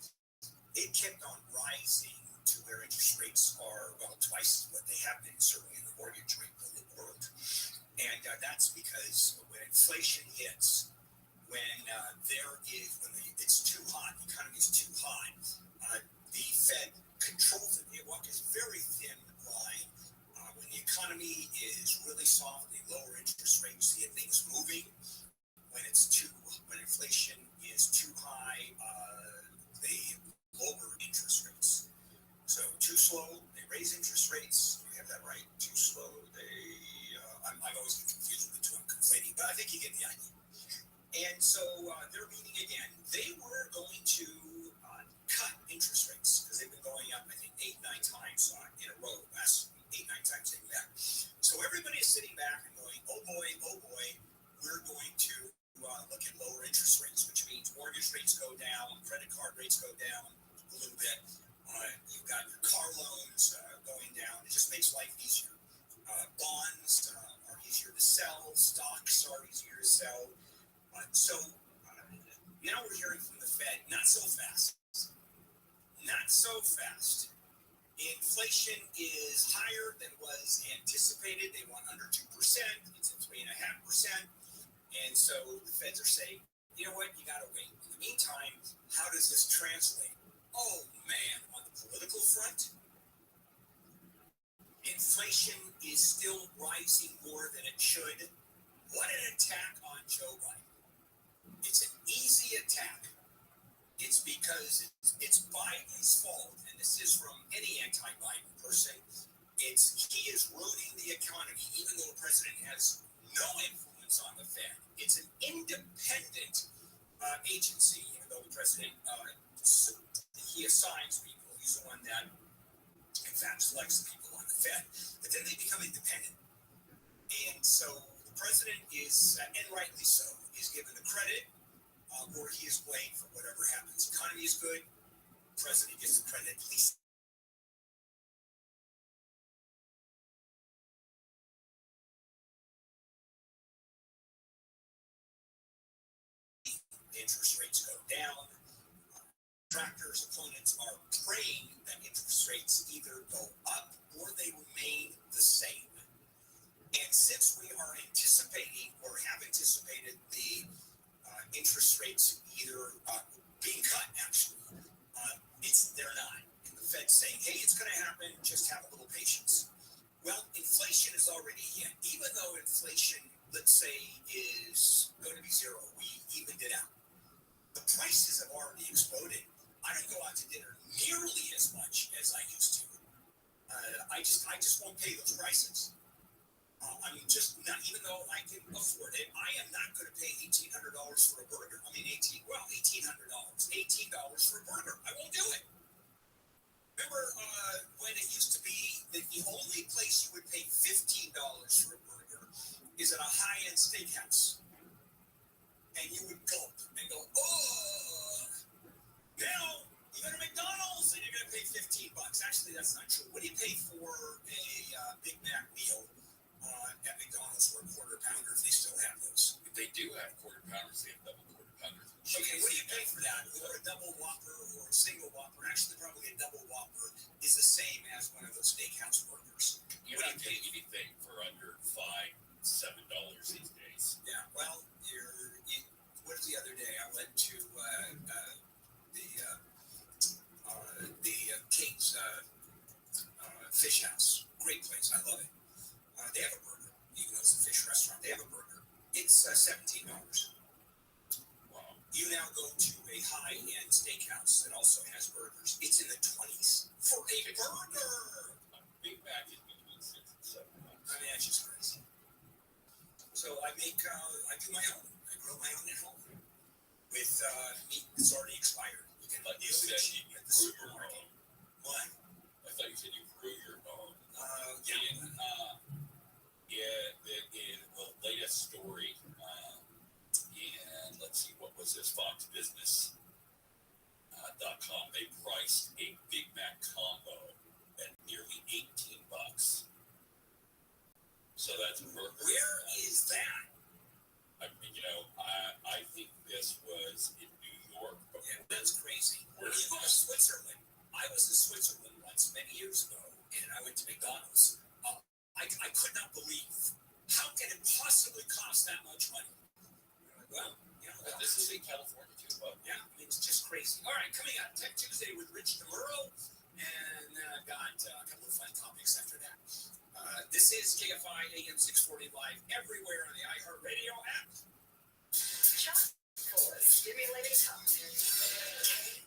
it kept on rising to where interest rates are, well, twice what they have been, certainly in the mortgage rate of the world. And that's because when inflation hits, when it's too hot, the economy is too hot, the Fed controls it. They walk this very thin line. When the economy is really soft, they lower interest rates, see things moving. When inflation is too high, they lower interest rates. So too slow, they raise interest rates. We have that right. Too slow, I'm always confused with the two. I'm conflating, but I think you get the idea. And so they're meeting again. They were going to cut interest rates because they've been going up, I think, 8-9 times in a row. Last 8-9 times they've been back. So everybody is sitting back and going, oh boy, we're going to look at lower interest rates, which means mortgage rates go down, credit card rates go down a little bit. You've got your car loans going down. It just makes life easier. Bonds are easier to sell. Stocks are easier to sell. So now we're hearing from the Fed, not so fast. Not so fast. Inflation is higher than was anticipated. They want under 2%. It's at 3.5%. And so the Feds are saying, you know what, you got to wait. In the meantime, how does this translate? Oh, man, on the political front, inflation is still rising more than it should. What an attack on Joe Biden. It's an easy attack. It's because it's Biden's fault, and this is from any anti-Biden person. He is ruining the economy, even though the president has no influence on the Fed. It's an independent agency, even though the president, he assigns people. He's the one that, in fact, selects the people on the Fed. But then they become independent. And so the president is, and rightly so, is given the credit, or he is blamed for whatever happens. The economy is good, the president gets the credit, at least. Interest rates go down. Tractors' opponents are praying that interest rates either go up or they remain the same. And since we are anticipating or have anticipated the interest rates either being cut, actually, they're not. And the Fed's saying, hey, it's going to happen, just have a little patience. Well, inflation is already hit. Even though inflation, let's say, is going to be zero, we evened it out. The prices have already exploded. I don't go out to dinner nearly as much as I used to. I just won't pay those prices. I'm just not, even though I can afford it, I am not going to pay $1,800 for a burger. I mean, $1,800, $18 for a burger. I won't do it. Remember when it used to be that the only place you would pay $15 for a burger is at a high-end steakhouse, and you would gulp and go, oh. Now you go to McDonald's and you're going to pay $15. Actually, that's not true. What do you pay for a Big Mac meal at McDonald's or a quarter pounder if they still have those? If they do have quarter pounders, they have double quarter pounders. Okay, what do you pay for that? Or a double Whopper or a single Whopper? Actually, probably a double Whopper is the same as one of those steakhouse burgers. You're not getting anything for under $5, $7 these days. Yeah, well, what was the other day? I went to the King's Fish House. Great place. I love it. They have a burger. Even though it's a fish restaurant, they have a burger. It's $17. Wow. You now go to a high-end steakhouse that also has burgers. It's in the 20s for a burger. A Big Mac is between $6 and $7. I mean, that's just crazy. So I do my own. I grow my own at home with meat that's already expired. You can Like you said, you at the grew your supermarket. own. What? I thought you said you grew your own. Yeah. In the latest story, and let's see, what was this? Fox Business .com. They priced a Big Mac combo at nearly $18. So that's a burger. Where is that? I mean, I think this was in New York. Yeah, that's crazy. Where's You go to Switzerland. I was in Switzerland once, many years ago, and I went to McDonald's. I could not believe, how can it possibly cost that much money? Well, This is in California too, but yeah, I mean, it's just crazy. All right, coming up, Tech Tuesday with Rich DeMuro, and then I've got a couple of fun topics after that. This is KFI AM 640 live everywhere on the iHeartRadio app. Chocolate stimulating talk. KFI.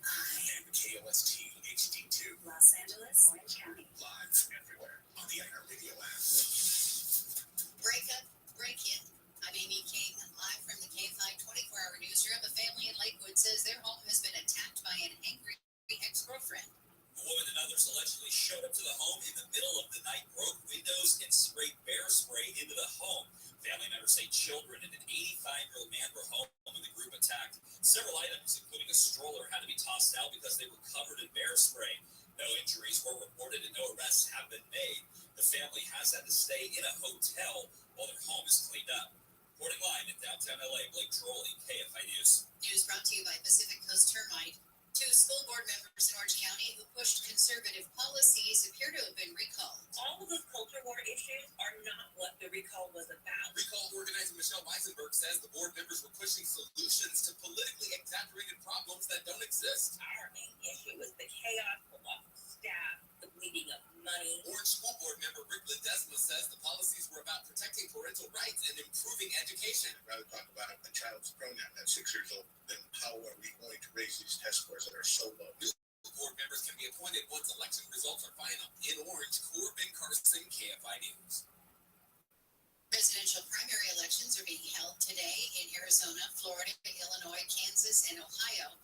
And KOST HD2. Los Angeles, Orange County. Live everywhere on the iHeartRadio app. Break up, break in. I'm Amy King, live from the KFI 24-hour newsroom. A family in Lakewood says their home has been attacked by an angry ex-girlfriend. A woman and others allegedly showed up to the home in the middle of the night, broke windows, and sprayed bear spray into the home. Family members say children and an 85-year-old man were home when the group attacked. Several items, including a stroller, had to be tossed out because they were covered in bear spray. No injuries were reported and no arrests have been made. The family has had to stay in a hotel while their home is cleaned up. Reporting live in downtown LA, Blake Trolley, KFI News. News brought to you by Pacific Coast Termite. Two school board members in Orange County who pushed conservative policies appear to have been recalled. All of those culture war issues are not what the recall was about. Recall organizer Michelle Weisenberg says the board members were pushing solutions to politically exaggerated problems that don't exist. Our main issue was the chaos, the loss of staff, the bleeding of money. Orange School Board member Rick Ledesma says the policies were about protecting parental rights and improving education. I'd rather talk about a child's pronoun at 6 years old than how are we going to raise these test scores that are so low. Board members can be appointed once election results are final. In Orange, Corbin Carson, KFI News. Presidential primary elections are being held today in Arizona, Florida, Illinois, Kansas, and Ohio.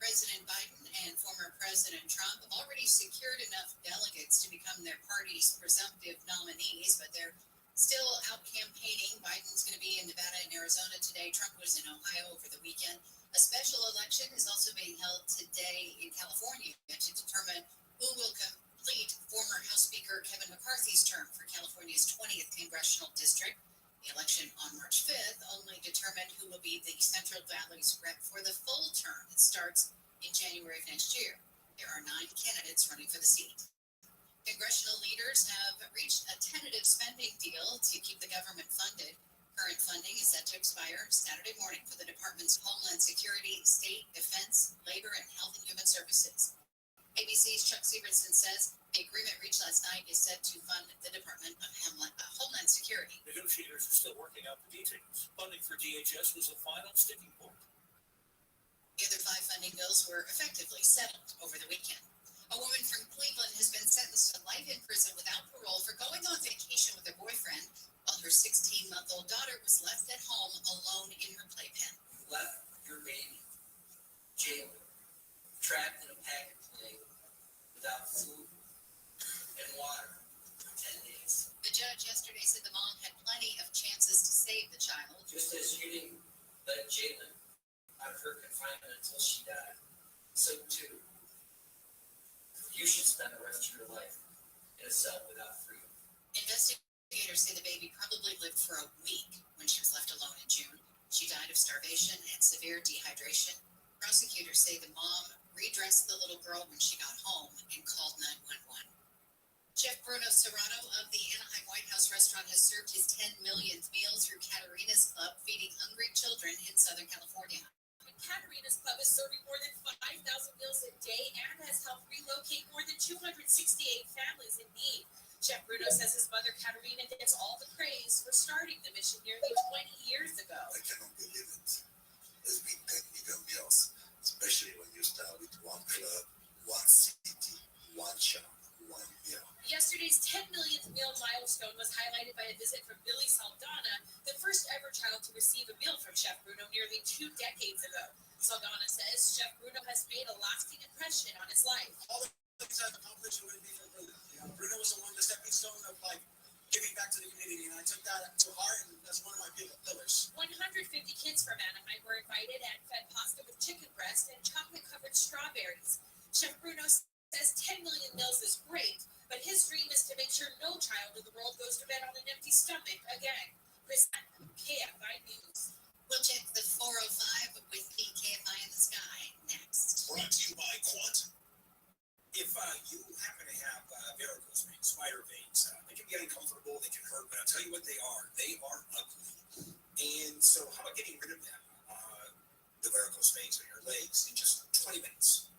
President Biden and former President Trump have already secured enough delegates to become their party's presumptive nominees, but they're still out campaigning. Biden's going to be in Nevada and Arizona today. Trump was in Ohio over the weekend. A special election is also being held today in California to determine who will complete former House Speaker Kevin McCarthy's term for California's 20th congressional district. The election on March 5th only determined who will be the Central Valley's rep for the full term. It starts in January of next year. There are 9 candidates running for the seat. Congressional leaders have reached a tentative spending deal to keep the government funded. Current funding is set to expire Saturday morning for the Department's Homeland Security, State, Defense, Labor, and Health and Human Services. ABC's Chuck Severson says the agreement reached last night is set to fund the Department of Homeland Security. Negotiators are still working out the details. Funding for DHS was a final sticking point. The other 5 funding bills bills were effectively settled over the weekend. A woman from Cleveland has been sentenced to life in prison without parole for going on vacation with her boyfriend while her 16-month-old daughter was left at home alone in her playpen. You left your baby jailed, trapped in a packing plane without food and water for 10 days. The judge yesterday said the mom had plenty of chances to save the child. Just as you didn't let Jalen out of her confinement until she died, so too, you should spend the rest of your life in a cell without freedom. Investigators say the baby probably lived for a week when she was left alone in June. She died of starvation and severe dehydration. Prosecutors say the mom redressed the little girl when she got home and called 911. Chef Bruno Serrano of the Anaheim White House restaurant has served his 10 millionth meal through Caterina's Club, feeding hungry children in Southern California. Caterina's Club is serving more than 5,000 meals a day and has helped relocate more than 268 families in need. Chef Bruno says his mother Caterina gets all the praise for starting the mission nearly 20 years ago. I cannot believe it. It's been 10 million meals, especially when you start with one club, one city, one shop, one meal. Yesterday's 10 millionth meal milestone was highlighted by a visit from Billy Saldana, the first ever child to receive a meal from Chef Bruno nearly 2 decades ago. Saldana says Chef Bruno has made a lasting impression on his life. All the things I've accomplished would be for Bruno. Bruno was along the stepping stone of giving back to the community, and I took that to heart, and that's one of my big pillars. 150 kids from Anaheim were invited and fed pasta with chicken breast and chocolate-covered strawberries. Chef Bruno says 10 million meals is great, but his dream is to make sure no child in the world goes to bed on an empty stomach again. Chris, KFI News. We'll check the 405 with the KFI in the sky next. Brought to you by Quantum. If you happen to have varicose veins, spider veins, they can be uncomfortable, they can hurt, but I'll tell you what they are. They are ugly. And so how about getting rid of them? The varicose veins on your legs in just 20 minutes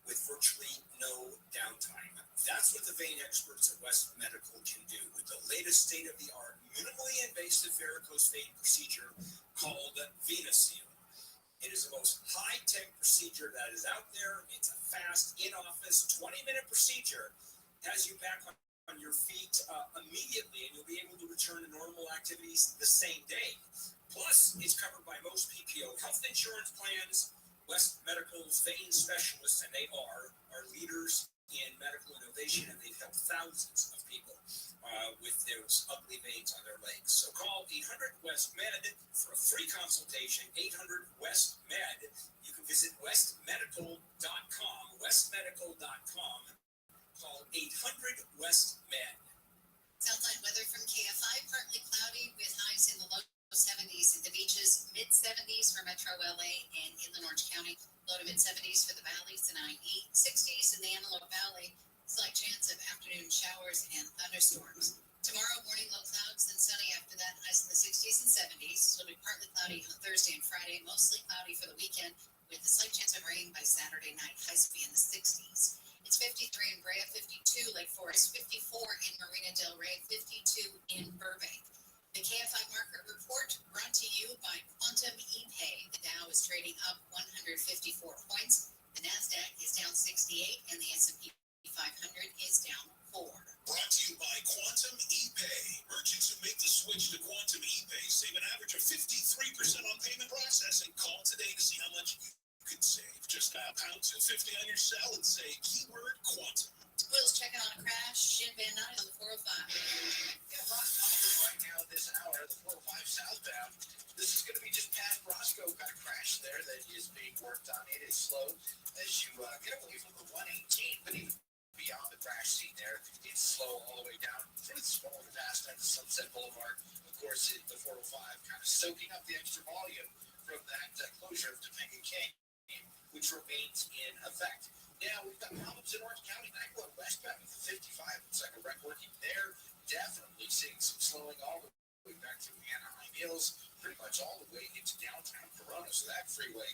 with virtually no downtime. That's what the vein experts at West Medical can do with the latest state-of-the-art, minimally invasive varicose vein procedure called VenaSeal. It is the most high-tech procedure that is out there. It's a fast, in-office, 20-minute procedure. Has you back on your feet immediately, and you'll be able to return to normal activities the same day. Plus, it's covered by most PPO health insurance plans. West Medical's vein specialists, and they are leaders in medical innovation, and they've helped thousands of people with those ugly veins on their legs. So call 800-WEST-MED for a free consultation, 800-WEST-MED. You can visit westmedical.com, westmedical.com. Call 800-WEST-MED. Southline weather from KFI, partly cloudy with highs in the low 70s at the beaches, mid-70s for Metro LA and Inland Orange County, low to mid-70s for the valleys and IE, 60s in the Antelope Valley, slight chance of afternoon showers and thunderstorms. Tomorrow morning, low clouds, then sunny after that, highs in the 60s and 70s. It'll be partly cloudy on Thursday and Friday, mostly cloudy for the weekend, with a slight chance of rain by Saturday night, highs will be in the 60s. It's 53 in Brea, 52 Lake Forest, 54 in Marina Del Rey, 52 in Burbank. The KFI Market Report brought to you by Quantum ePay. The Dow is trading up 154 points. The NASDAQ is down 68 and the S&P 500 is down 4. Brought to you by Quantum ePay. Merchants who make the switch to Quantum ePay save an average of 53% on payment processing. Call today to see how much you could save. Just dial #250 on your cell and say keyword Quantum. Will's checking on a crash. Shin Van Nuys on the 405. Yeah, Roscoe right now this hour, the 405 southbound. This is going to be just past Roscoe. Got a crash there that is being worked on. It is slow as you get away from the 118, but even beyond the crash scene there, it's slow all the way down through the smaller past and Sunset Boulevard. Of course, the 405 kind of soaking up the extra volume from that closure of Topanga Canyon, which remains in effect. Now, we've got problems in Orange County, 91 westbound with 55. It's like a wreck working there. Definitely seeing some slowing all the way back to the Anaheim Hills, pretty much all the way into downtown Corona. So that freeway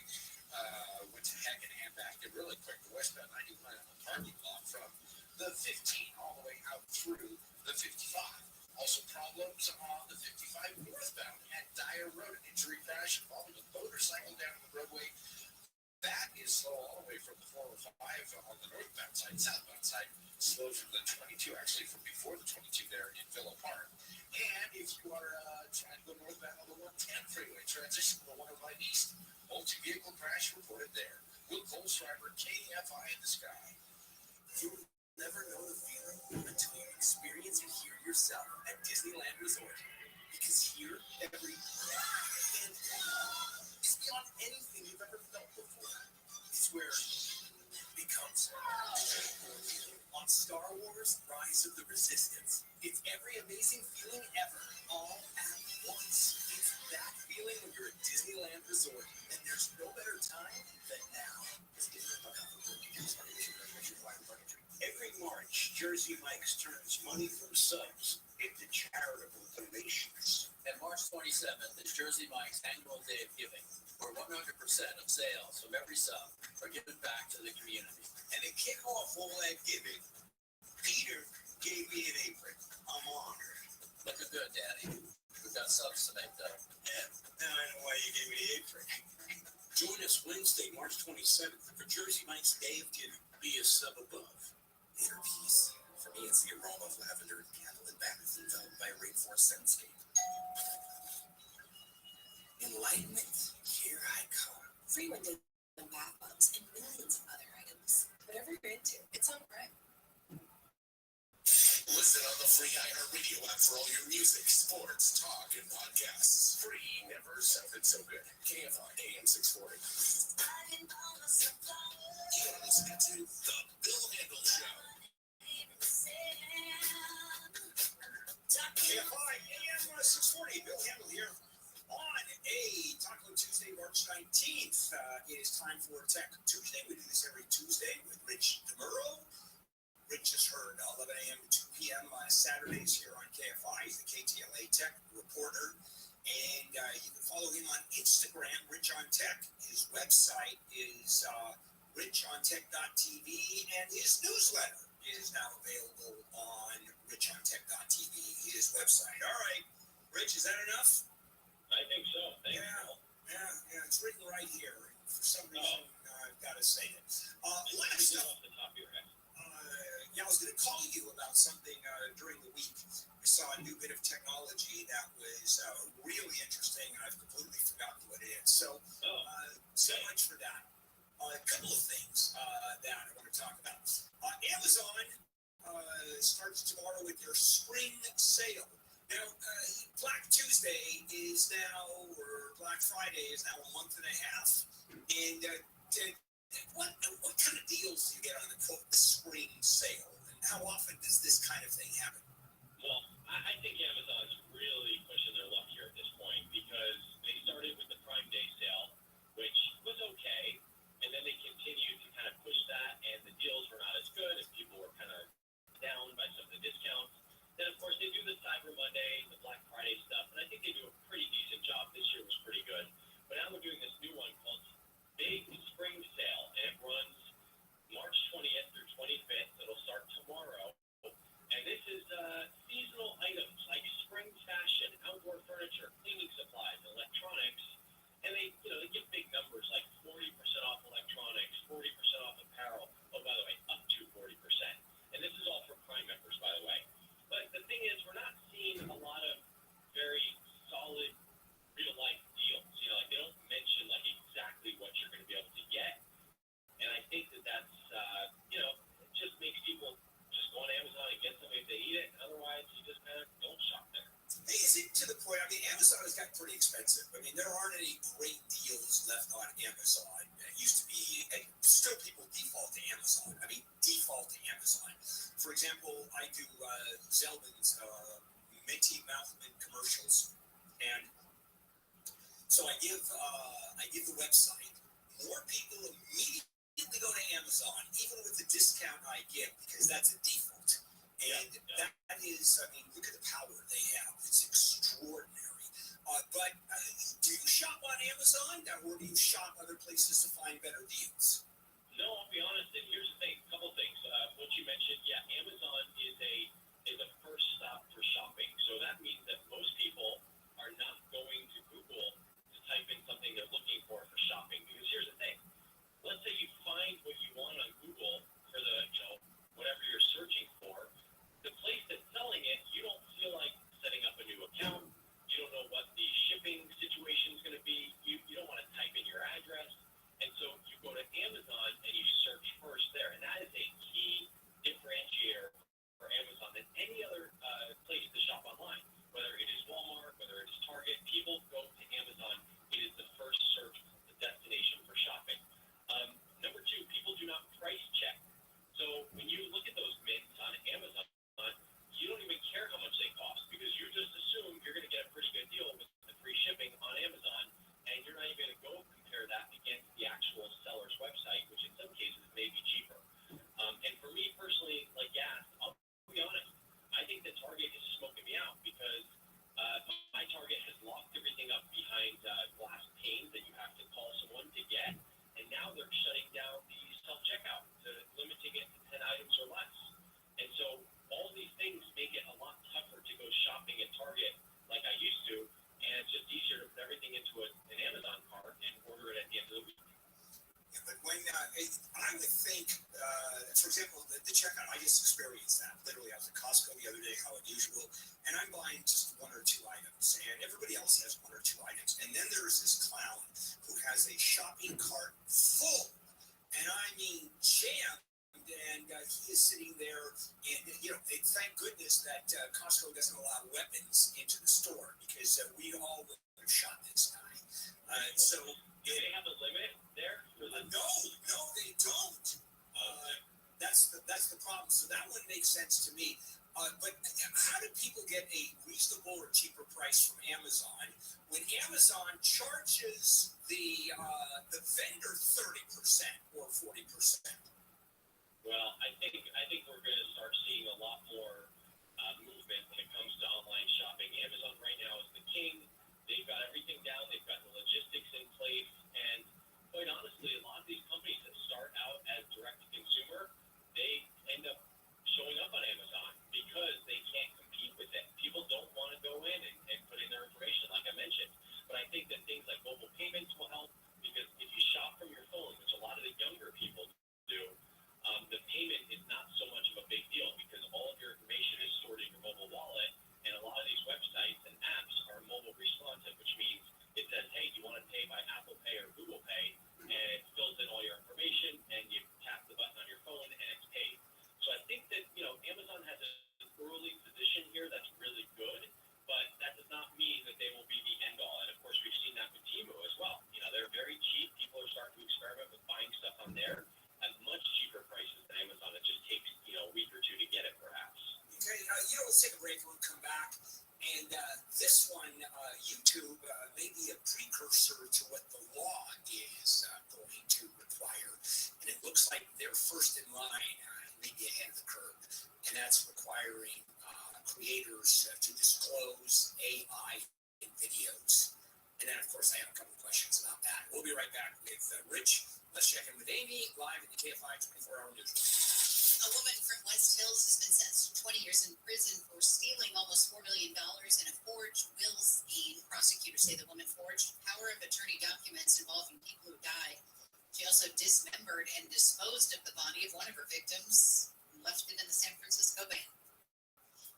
went to heck and back and really quick. The westbound 91 on the parking lot from the 15 all the way out through the 55. Also problems on the 55 northbound at Dyer Road, an injury crash involving a motorcycle down the roadway. That is slow all the way Freeway from the 405 on the northbound side, southbound side, slow from the 22, actually from before the 22 there in Villa Park. And if you are trying to go northbound on the 110 freeway, transition to the 105 east, multi-vehicle crash reported there. Will Colescriber, KFI in the sky. You'll never know the feeling until you experience it here yourself at Disneyland Resort. Because here, every and is beyond anything you've ever felt before. It's where it becomes. On Star Wars, Rise of the Resistance, it's every amazing feeling ever, all at once. It's that feeling when you're at Disneyland Resort, and there's no better time than now. Every March, Jersey Mike's turns money from subs into charitable donations. And March 27th is Jersey Mike's annual day of giving, where 100% of sales from every sub are given back to the community. And to kick off all that giving, Peter gave me an apron. I'm honored. Looking good, Daddy. We've got subs to make, though. Yeah, now I know why you gave me the apron. Join us Wednesday, March 27th for Jersey Mike's Day of Giving. Be a sub above. Inner peace. For me, it's the aroma of lavender and candlelit bath enveloped by a rainforest soundscape. Enlightenment. Here I come. Free windows and bath bombs and millions of other items. Whatever you're into, it's on Prime. Listen on the free iHeartRadio app for all your music, sports, talk, and podcasts. Free never sounded so good. KFI AM 640. You're listening to The Bill Handle Show. KFI AM 640, Bill Handle here on a Taco Tuesday, March 19th. It is time for Tech Tuesday. We do this every Tuesday with Rich DeMuro. Rich is heard 11 a.m. to 2 p.m. Saturdays here on KFI. He's the KTLA Tech reporter. And you can follow him on Instagram, Rich on Tech. His website is richontech.tv. And his newsletter is now available on richontech.tv, his website. All right, Rich, is that enough? I think so. Thank you. Yeah, it's written right here. For some reason, I've got to say it. Last stuff. Off the top of your head. I was going to call you about something during the week. I saw a new bit of technology that was really interesting, and I've completely forgotten what it is. So much for that. A couple of things that I want to talk about. Amazon starts tomorrow with their spring sale. Now, Black Tuesday is now, or Black Friday is now a month and a half. And what kind of deals do you get on the spring sale? And how often does this kind of thing happen? Well, I think Amazon's really pushing their luck here at this point because they started with the Prime Day sale, which was okay, and then they continued to kind of push that, and the deals were not as good, and people were kind of down by some of the discounts. Then, of course, they do the Cyber Monday, the Black Friday stuff, and I think they do a pretty decent job. This year was pretty good. But now they're doing this new one called Big Spring Sale, and it runs March 20th through 25th. It'll start tomorrow. And this is seasonal items like spring fashion, outdoor furniture, cleaning supplies, electronics. And they give big numbers like 40% off electronics, 40% off apparel. Oh, by the way, up to 40%. And this is all for Prime members, by the way. But the thing is, we're not seeing a lot of very solid real-life deals. Like they don't mention like exactly what you're going to be able to get. And I think that's, it just makes people just go on Amazon and get something if they need it. Otherwise, you just kind of don't shop there. Hey, is it to the point? I mean, Amazon has got pretty expensive. I mean, there aren't any great deals left on Amazon. It used to be, and still people default to Amazon. I mean, default to Amazon. For example, I do Zeldin's Minty Mouthman commercials, and so I give the website. More people immediately go to Amazon, even with the discount I give, because that's a default. And that is, I mean, look at the power they have. It's extraordinary. But do you shop on Amazon, or do you shop other places to find better deals? No, I'll be honest. And here's the thing: a couple things. What you mentioned, Amazon is a first stop for shopping. So that means that most people are not going to Google to type in something they're looking for shopping. Because here's the thing: let's say you find what I would think, for example, the checkout, I just experienced that. Literally, I was at Costco the other day, how unusual, and I'm buying just one or two items, and everybody else has one or two items. And then there's this clown who has a shopping cart full, and I mean jammed, and he is sitting there, and thank goodness that Costco doesn't allow weapons into the store, because we all would have shot this guy. So do they have a limit there? No, they don't. That's the problem. So that one makes sense to me. But how do people get a reasonable or cheaper price from Amazon when Amazon charges the vendor 30% or 40%? Well, I think we're going to start seeing a lot more movement when it comes to online shopping. Amazon right now is the king. They've got everything down. They've got the logistics in place. And quite honestly, a lot of these companies that start out as direct-to-consumer, they end up showing up on Amazon because they can't compete with it. People don't want to go in and put in their information, like I mentioned. But I think that things like mobile payments will help, because if you shop from your phone, which a lot of the younger people do, the payment is not so much of a big deal, because all of your information is stored in your mobile wallet. And a lot of these websites and apps are mobile responsive, which means it says, hey, do you want to pay by Apple Pay or Google Pay? And it fills in all your information, and you tap the button on your phone, and it's paid. So I think that, Amazon has an early position here that's really good, but that does not mean that they will be the end all. And of course, we've seen that with Temu as well. They're very cheap. People are starting to experiment with buying stuff on there at much cheaper prices than Amazon. It just takes, a week or two to get it, perhaps. Okay, let's take a break and we'll come back. And this one, YouTube, may be a precursor to what the law is going to require. And it looks like they're first in line, maybe ahead of the curve. And that's requiring creators to disclose AI in videos. And then, of course, I have a couple of questions about that. We'll be right back with Rich. Let's check in with Amy, live at the KFI 24-hour news. A woman from West Hills has been sentenced to 20 years in prison for stealing almost $4 million in a forged will scheme. Prosecutors say the woman forged power of attorney documents involving people who died. She also dismembered and disposed of the body of one of her victims and left it in the San Francisco Bay.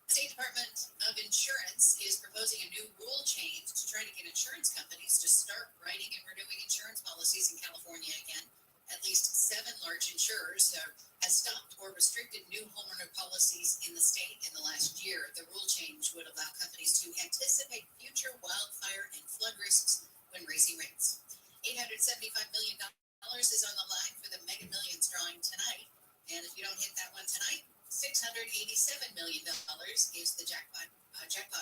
The State Department of Insurance is proposing a new rule change to try to get insurance companies to start writing and renewing insurance policies in California again. At least 7 large insurers have stopped or restricted new homeowner policies in the state in the last year. The rule change would allow companies to anticipate future wildfire and flood risks when raising rates. $875 million is on the line for the Mega Millions drawing tonight. And if you don't hit that one tonight, $687 million is the jackpot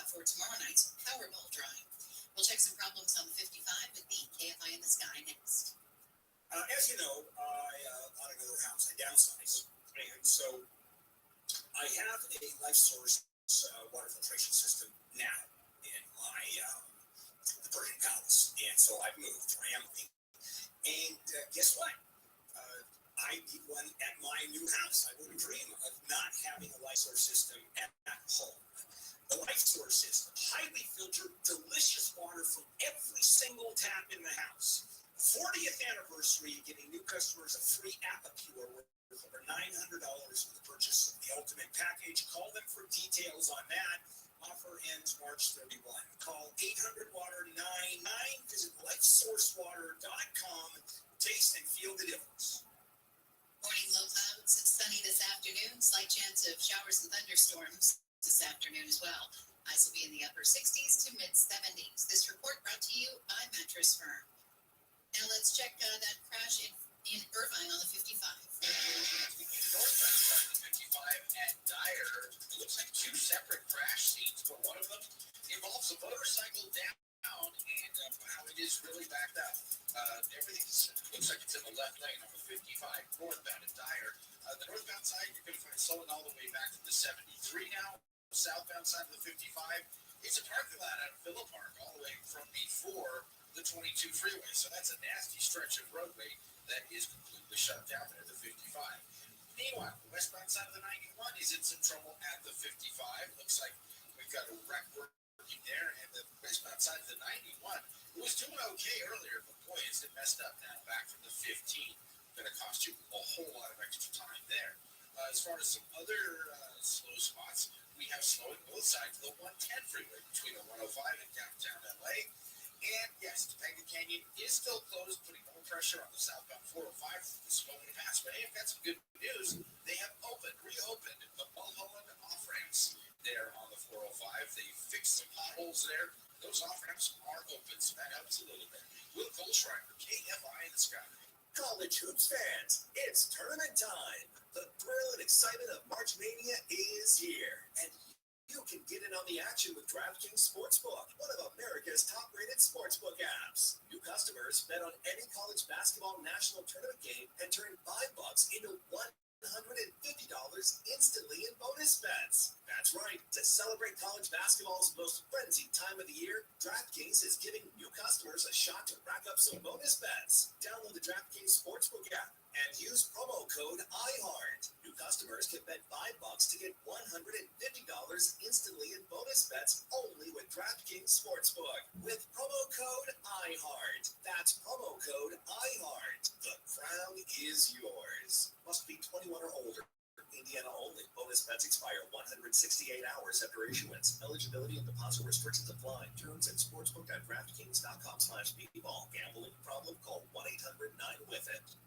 for tomorrow night's Powerball drawing. We'll check some problems on the 55 with the KFI in the Sky next. As you know, I bought another house. I downsized. And so I have a life source water filtration system now in my the Persian Palace. And so I've moved. I am moving. And guess what? I need one at my new house. I wouldn't dream of not having a life source system at home. The life source system, highly filtered, delicious water from every single tap in the house. 40th anniversary, giving new customers a free Apapure worth over $900 for the purchase of the ultimate package. Call them for details on that. Offer ends March 31. Call 800-WATER-99. Visit lifesourcewater.com. Taste and feel the difference. Morning low clouds. It's sunny this afternoon. Slight chance of showers and thunderstorms this afternoon as well. Highs will be in the upper 60s to mid 70s. This report brought to you by Mattress Firm. Now let's check that crash in Irvine on the 55. Northbound side of the 55 at Dyer. It looks like 2 separate crash scenes, but one of them involves a motorcycle down, and wow, it is really backed up. Everything looks like it's in the left lane on the 55 northbound at Dyer. The northbound side, you're going to find slowing all the way back to the 73 now. Southbound side of the 55, it's a parking lot out of Phillip Park all the way from before the 22 freeway. So that's a nasty stretch of roadway that is completely shut down there at the 55. Meanwhile, the westbound side of the 91 is in some trouble at the 55. Looks like we've got a wreck working there, and the westbound side of the 91, it was doing okay earlier, but boy, is it messed up now back from the 15 going to cost you a whole lot of extra time there. As far as some other slow spots, we have slow on both sides of the 110 freeway between the 105 and downtown LA. And yes, Topanga Canyon is still closed, putting more pressure on the southbound 405 for the slowing pass. But hey, I've got some good news. They have reopened the Mulholland off-ramps there on the 405. They fixed some potholes there. Those off-ramps are open, so that helps a little bit. Will Goldschreiber, KFI in the sky. College hoops fans, it's tournament time. The thrill and excitement of March Mania is here, and you can get in on the action with DraftKings Sportsbook, one of America's top-rated sportsbook apps. New customers bet on any college basketball national tournament game and turn $5 into $150 instantly in bonus bets. That's right. To celebrate college basketball's most frenzied time of the year, DraftKings is giving new customers a shot to rack up some bonus bets. Download the DraftKings Sportsbook app and use promo code IHEART. New customers can bet $5 to get $150 instantly in bonus bets only with DraftKings Sportsbook. With promo code IHEART. That's promo code IHEART. The crown is yours. Must be 21 or older. Indiana only. Bonus bets expire 168 hours after issuance. Eligibility and deposit restrictions apply. Terms at sportsbook.draftkings.com/bball. Gambling problem? Call 1-800-9-WITH-IT.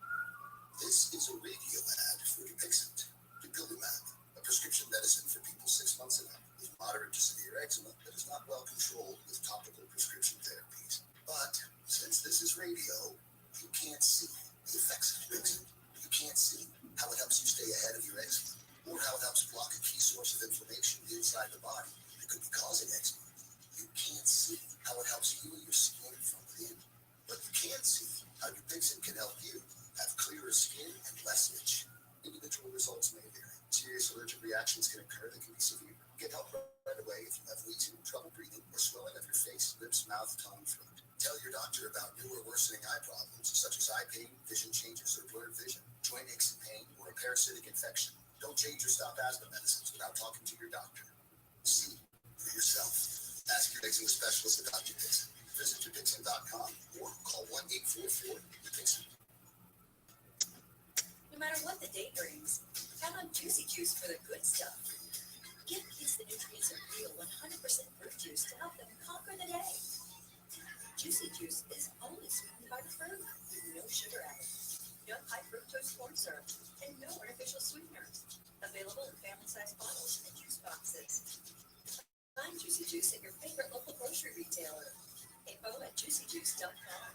This is a radio ad for Dupixent, dupilumab, a prescription medicine for people 6 months and up with moderate to severe eczema that is not well controlled with topical prescription therapies. But since this is radio, you can't see the effects of Dupixent. You can't see how it helps you stay ahead of your eczema, or how it helps block a key source of inflammation inside the body that could be causing eczema. You can't see how it helps heal your skin from within, but you can see how Dupixent can help you have clearer skin and less itch. Individual results may vary. Serious allergic reactions can occur that can be severe. Get help right away if you have wheezing, trouble breathing, or swelling of your face, lips, mouth, tongue, throat. Tell your doctor about new or worsening eye problems such as eye pain, vision changes, or blurred vision, joint aches and pain, or a parasitic infection. Don't change or stop asthma medicines without talking to your doctor. See for yourself. Ask your eczema specialist about Dupixent. Visit Dupixent.com or call 1-844-DUPIXENT. No matter what the day brings, count on Juicy Juice for the good stuff. Give kids the nutrients of real 100% fruit juice to help them conquer the day. Juicy Juice is only sweetened by the fruit, with no sugar added, no high fructose corn syrup, and no artificial sweeteners. Available in family-sized bottles and juice boxes. Find Juicy Juice at your favorite local grocery retailer. Info at juicyjuice.com.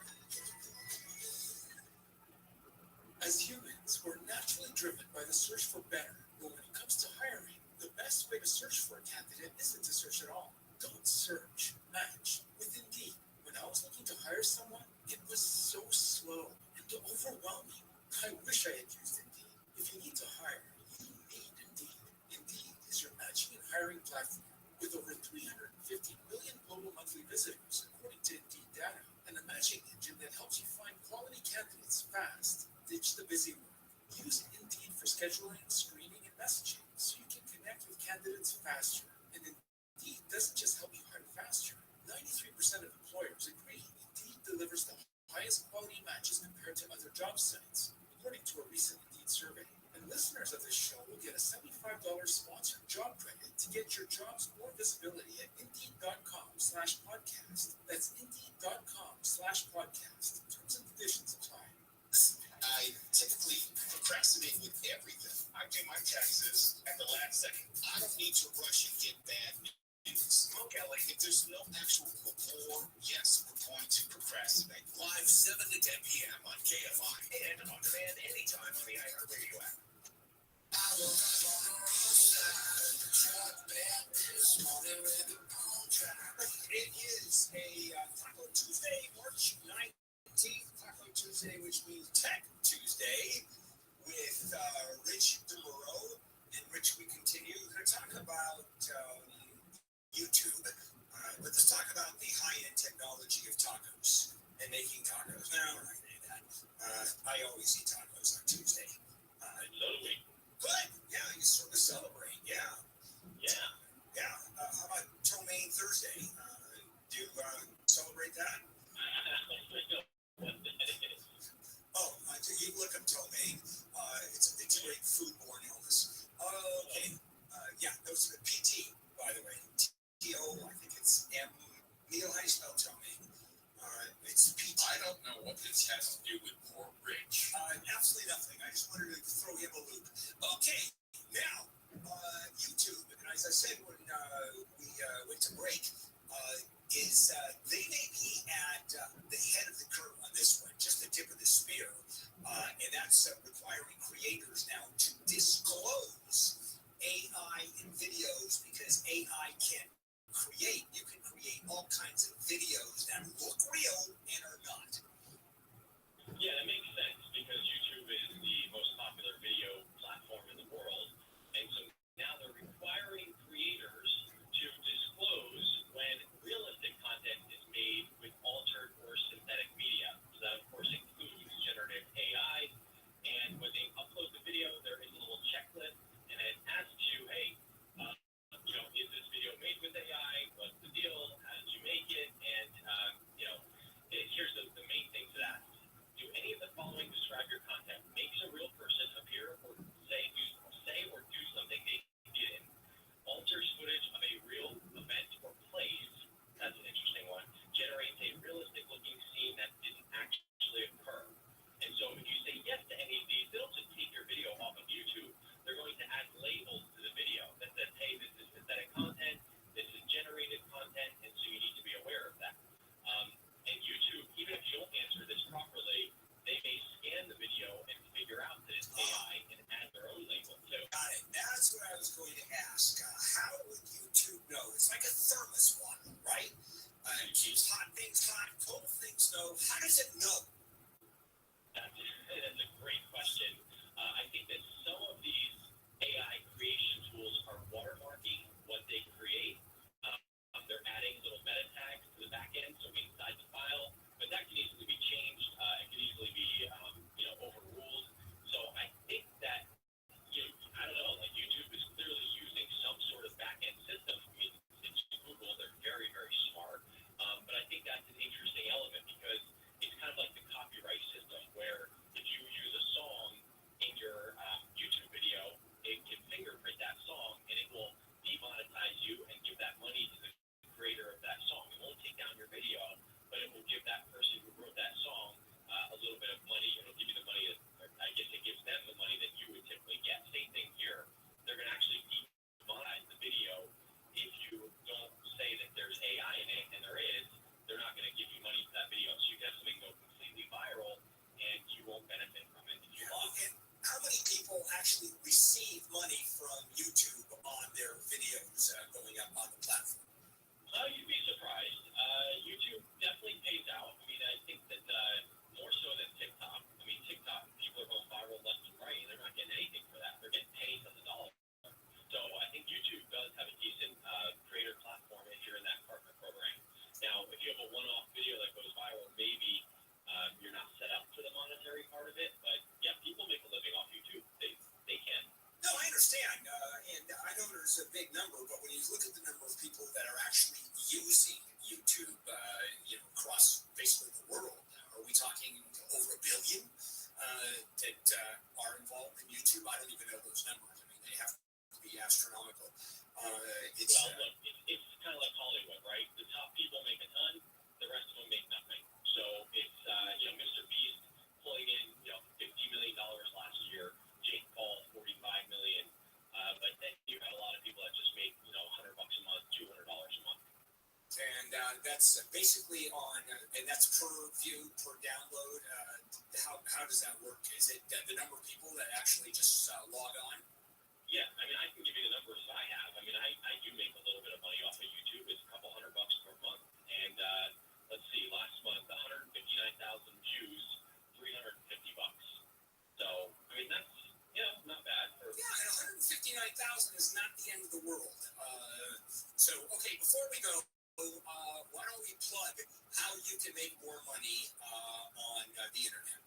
As humans, we're naturally driven by the search for better. But when it comes to hiring, the best way to search for a candidate isn't to search at all. Don't search, match with Indeed. When I was looking to hire someone, it was so slow and overwhelming. I wish I had used Indeed. If you need to hire, you need Indeed. Indeed is your matching and hiring platform with over 350 million global monthly visitors, according to Indeed data, and a matching engine that helps you find quality candidates fast. Ditch the busy work. Use Indeed for scheduling, screening, and messaging so you can connect with candidates faster. And Indeed doesn't just help you hire faster. 93% of employers agree Indeed delivers the highest quality matches compared to other job sites, according to a recent Indeed survey. And listeners of this show will get a $75 sponsored job credit to get your jobs more visibility at Indeed.com/podcast. That's Indeed.com/podcast. Terms and conditions apply. I typically procrastinate with everything. I do my taxes at the last second. I don't need to rush and get bad news. Okay, like if there's no actual rapport, yes, we're going to procrastinate. Live 7 to 10 p.m. on KFI and on demand anytime on the iHeartRadio app. It is a Taco Tuesday, March 19th, Taco Tuesday, which means Tech Tuesday, with Rich DeMoreau. And Rich, we continue. We're going to talk about YouTube, but let's talk about the high-end technology of tacos and making tacos. Now, I always eat tacos on Tuesday. So do we. Good. Yeah, you sort of celebrate. Yeah. How about Ptomaine Thursday? Do you celebrate that? What that is. Oh, you look up Ptomaine. goes to the PT, by the way. TO, I think it's M. Neil, how do you spell it? Tell me. It's PT. I don't know what this has to do with poor Rich. Absolutely nothing. I just wanted to throw him a loop. Okay, now, YouTube, and as I said when we went to break, is they may be at the head of the curve on this one, just the tip of the spear, and that's requiring creators now to disclose AI in videos because AI can create. You can create all kinds of videos that look real and are not. Yeah, that makes sense because YouTube is the most popular video platform in the world. And so now they're requiring creators to disclose when realistic content is made with altered or synthetic media. So that, of course, includes generative AI. And when they upload the video, there is a little checklist, and it asks you, hey, is this video made with AI? What's the deal? How did you make it? And, here's the main things it asks. Do any of the following describe your content? Makes a real person appear or say or do something they didn't. Alters footage of a real event or place. That's an interesting one. Generates a realistic looking scene that didn't actually occur. And so if you say yes to any of these, they'll just take your video off of YouTube. They're going to add labels to the video that says, hey, this is synthetic content, this is generated content, and so you need to be aware of that. And YouTube, even if you don't answer this properly, they may scan the video and figure out that it's AI and add their own label too. Got it. That's what I was going to ask. How would YouTube know? It's like a thermos one, right? It keeps hot things hot, cold things no. How does it know? That's a great question. I think that some of these AI creation tools are watermarking what they create. They're adding little meta tags to the back end, so inside the file, but that can easily be changed. It can easily be, overruled. So I think that, I don't know, like YouTube is clearly using some sort of back end system. I mean, it's Google, they're very, very smart. But I think that's an interesting element because it's kind of like the copyright system where if you use a song in your YouTube video, it can fingerprint that song and it will demonetize you and give that money to the creator of that song. It won't take down your video, but it will give that person who wrote that song a little bit of money. It'll give you the money that, I guess it gives them the money that you would typically get. Same thing here. They're going to actually demonetize the video if you don't say that there's AI in it, and there is. They're not going to give you money for that video. So you can have something go completely viral, and you won't benefit from it if you lost. And how many people actually receive money from YouTube on their videos going up on the platform? You'd be surprised. YouTube definitely pays out. I mean, I think that more so than TikTok. I mean, TikTok, people are going viral left and right, and they're not getting anything for that. They're getting pennies on the dollar. So I think YouTube does have a decent creator platform if you're in that partner program. Now, if you have a one-off video that goes viral, maybe you're not set up for the monetary part of it. But yeah, people make a living off YouTube. They can. No, I understand, and I know there's a big number, but when you look at the number of people that are actually using YouTube, across basically the world, are we talking over 1 billion that are involved in YouTube? I don't even know those numbers. I mean, they have to be astronomical. It's kind of like Hollywood, right? The top people make a ton, the rest of them make nothing. So it's Mr. Beast pulling in $50 million last year. Jake Paul, $45 million. But then you have a lot of people that just make, $100 a month, $200 a month. And that's basically on, and that's per view, per download. How does that work? Is it the number of people that actually just log on? Yeah, I mean, I can give you the numbers that I have. I mean, I do make a little bit of money off of YouTube. It's a couple $100 per month. And let's see, last month, 159,000 views, $350. So, I mean, that's, not bad. And 159,000 is not the end of the world. So, okay, before we go, why don't we plug how you can make more money on the internet?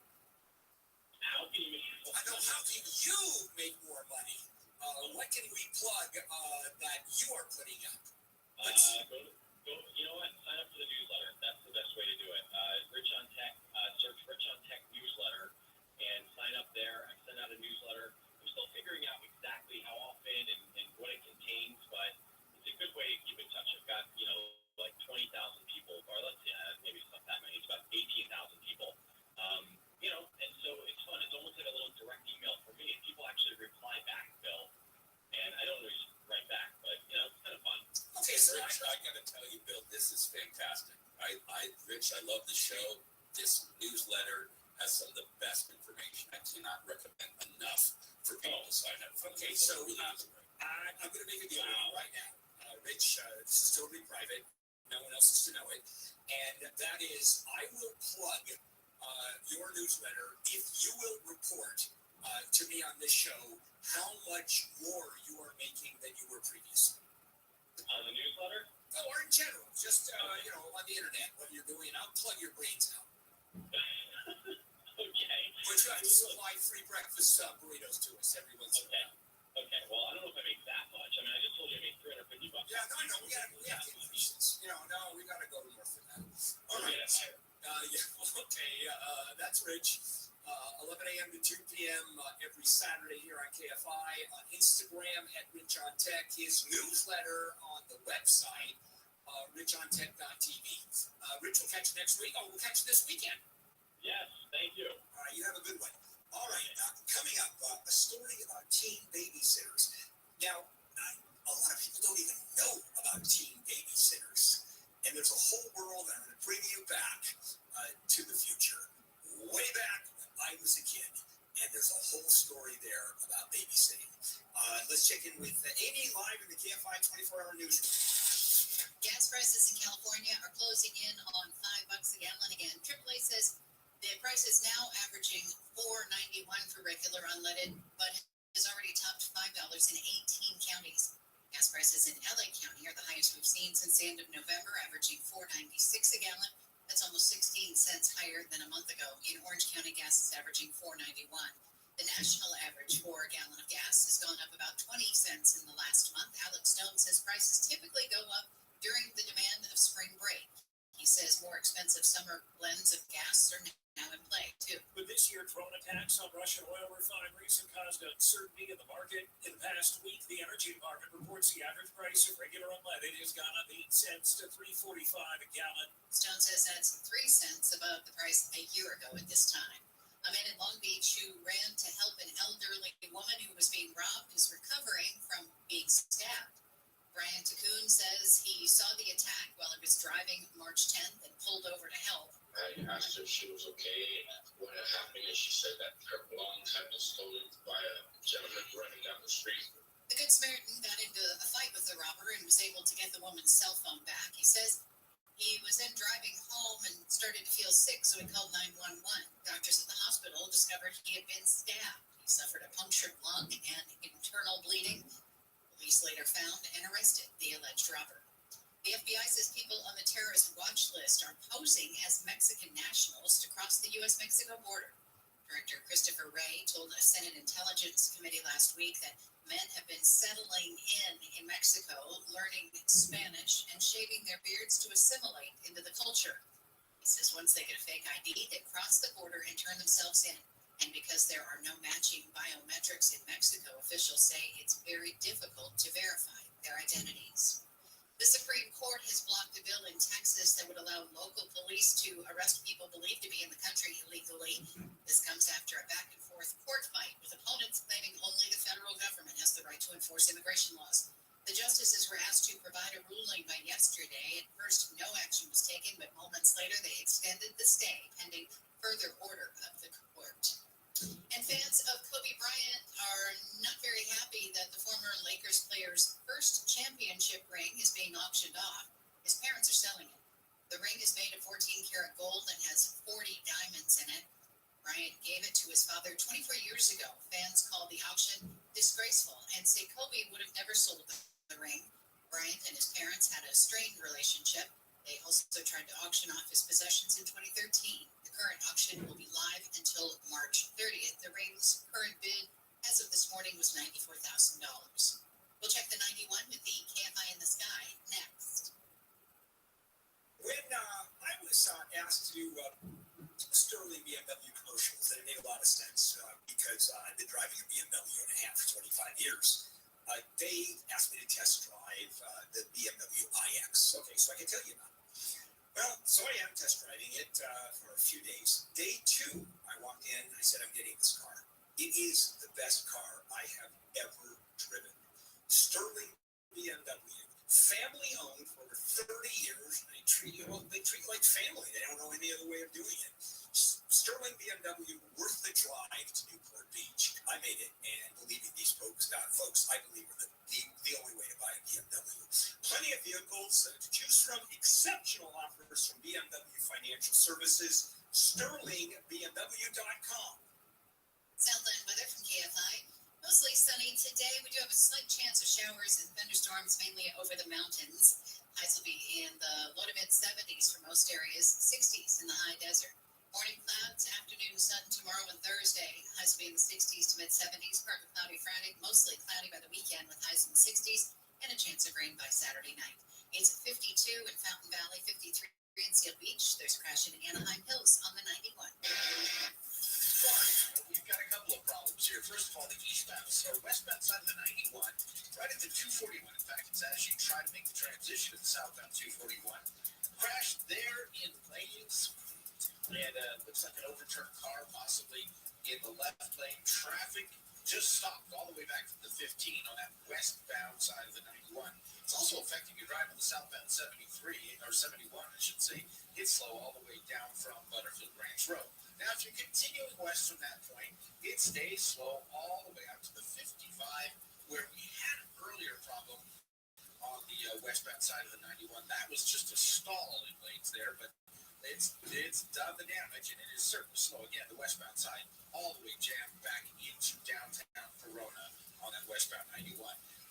How can you make more money? How can you make more money? What can we plug that you are putting up? Go, you know what? Sign up for the newsletter. That's the best way to do it. Rich on Tech, search Rich on Tech newsletter and sign up there. I send out a newsletter. I'm still figuring out exactly how often and what it contains. this is fantastic. Rich, I love the show. This newsletter has some of the best information. I cannot recommend enough for people to sign up. Okay, so I'm going to make a deal right now. Rich, this is totally private. No one else is to know it. And that is, I will plug your newsletter if you will report to me on this show how much more you are making than you were previously. On the newsletter? Oh, or in general, just, on the internet, what you're doing. I'll plug your brains out. Okay. But you have to supply free breakfast burritos to us every once in a while. Okay, well, I don't know if I make that much. I mean, I just told you I make $350. Yeah, no, we have to increase this. No, we got to go north of that. All right. Okay, that's Rich. 11 a.m. to 2 p.m. Every Saturday here on KFI. On Instagram at Rich on Tech. His newsletter on the website, richontech.tv. Rich will catch you next week. Oh, we'll catch you this weekend. Yes, thank you. All right, you have a good one. All right, coming up, a story about teen babysitters. Now, a lot of people don't even know about teen babysitters. And there's a whole world, and I'm going to bring you back to the future. Way back when I was a kid, and there's a whole story there about babysitting. Let's check in with Amy live in the KFI 24-hour newsroom. Gas prices in California are closing in on $5 a gallon again. AAA says the price is now averaging $4.91 for regular unleaded, but has already topped $5 in 18 counties. Gas prices in LA County are the highest we've seen since the end of November, averaging $4.96 a gallon. That's almost 16 cents higher than a month ago. In Orange County, gas is averaging $4.91. The national average for a gallon of gas has gone up about 20 cents in the last month. Alex Stone says prices typically go up during the demand of spring break. He says more expensive summer blends of gas are now in play, too. With this year, drone attacks on Russian oil refineries have caused uncertainty in the market. In the past week, the Energy Department reports the average price of regular unleaded has gone up 8 cents to $3.45 a gallon. Stone says that's 3 cents above the price a year ago at this time. A man in Long Beach who ran to help an elderly woman who was being robbed is recovering from being stabbed. Brian Tacoon says he saw the attack while he was driving March 10th and pulled over to help. I asked her if she was okay, and what had happened, and she said that her belongings had been stolen by a gentleman running down the street. The Good Samaritan got into a fight with the robber and was able to get the woman's cell phone back. He says he was then driving home and started to feel sick, so he called 911. Doctors at the hospital discovered he had been stabbed. He suffered a punctured lung and internal bleeding. Police later found and arrested the alleged robber. The FBI says people on the terrorist watch list are posing as Mexican nationals to cross the U.S.-Mexico border. Director Christopher Wray told a Senate Intelligence Committee last week that men have been settling in Mexico, learning Spanish, and shaving their beards to assimilate into the culture. He says once they get a fake ID, they cross the border and turn themselves in. And because there are no matching biometrics in Mexico, officials say it's very difficult to verify their identities. The Supreme Court has blocked a bill in Texas that would allow local police to arrest people believed to be in the country illegally. This comes after a back-and-forth court fight with opponents claiming only the federal government has the right to enforce immigration laws. The justices were asked to provide a ruling by yesterday. At first, no action was taken, but moments later, they extended the stay pending further order of the court. And fans of Kobe Bryant are not very happy that the former Lakers player's first championship ring is being auctioned off. His parents are selling it. The ring is made of 14-karat gold and has 40 diamonds in it. Bryant gave it to his father 24 years ago. Fans call the auction disgraceful and say Kobe would have never sold the ring. Bryant and his parents had a strained relationship. They also tried to auction off his possessions in 2013. The current auction will be live until March 30th. The ring's current bid as of this morning was $94,000. We'll check the 91 with the KFI in the Sky next. When I was asked to do Sterling BMW commercials, that made a lot of sense because I've been driving a BMW and a half for 25 years. They asked me to test drive the BMW iX. Okay, so I can tell you about it. Well, so I am test driving it for a few days. Day 2, I walked in and I said, I'm getting this car. It is the best car I have ever driven. Sterling BMW family owned for over 30 years. And they treat you like family. They don't know any other way of doing it. Sterling BMW, worth the drive to Newport Beach. I made it, and believe me, these folks, I believe are the only way to buy a BMW. Plenty of vehicles to choose from, exceptional offers from BMW Financial Services, sterlingbmw.com. Southland weather from KFI. Mostly sunny today. We do have a slight chance of showers and thunderstorms, mainly over the mountains. Highs will be in the low to mid 70s for most areas, 60s in the high desert. Morning clouds, afternoon sun tomorrow and Thursday. Highs will be in the 60s to mid 70s. Partly cloudy Friday, mostly cloudy by the weekend with highs in the 60s and a chance of rain by Saturday night. It's 52 in Fountain Valley, 53 in Seal Beach. There's a crash in Anaheim Hills on the 91. We've got a couple of problems here. First of all, the eastbound or westbound side of the 91, right at the 241. In fact, it's as you try to make the transition to the southbound 241. Crashed there in lanes, and looks like an overturned car, possibly in the left lane. Traffic just stopped all the way back to the 15 on that westbound side of the 91. It's also affecting your drive on the southbound 73 or 71, I should say. It's slow all the way down from Butterfield Ranch Road. Now, if you're continuing west from that point, it stays slow all the way up to the 55, where we had an earlier problem on the westbound side of the 91. That was just a stall in lanes there, but it's done the damage, and it is certainly slow. Again, the westbound side all the way jammed back into downtown Corona on that westbound 91.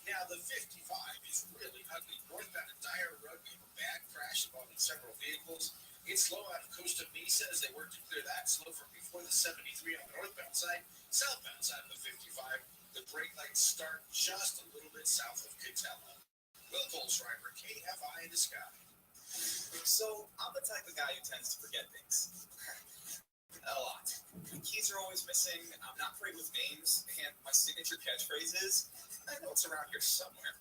Now, the 55 is really ugly. Northbound at Dyer Road, we have a bad crash involving several vehicles. It's slow out of Costa Mesa as they work to clear that. Slow from before the 73 on the northbound side. Southbound side of the 55, the brake lights start just a little bit south of Catella. Will Goldschreiber, KFI in the sky. So, I'm the type of guy who tends to forget things. A lot. My keys are always missing. I'm not great with names, and my signature catchphrase is, I know it's around here somewhere.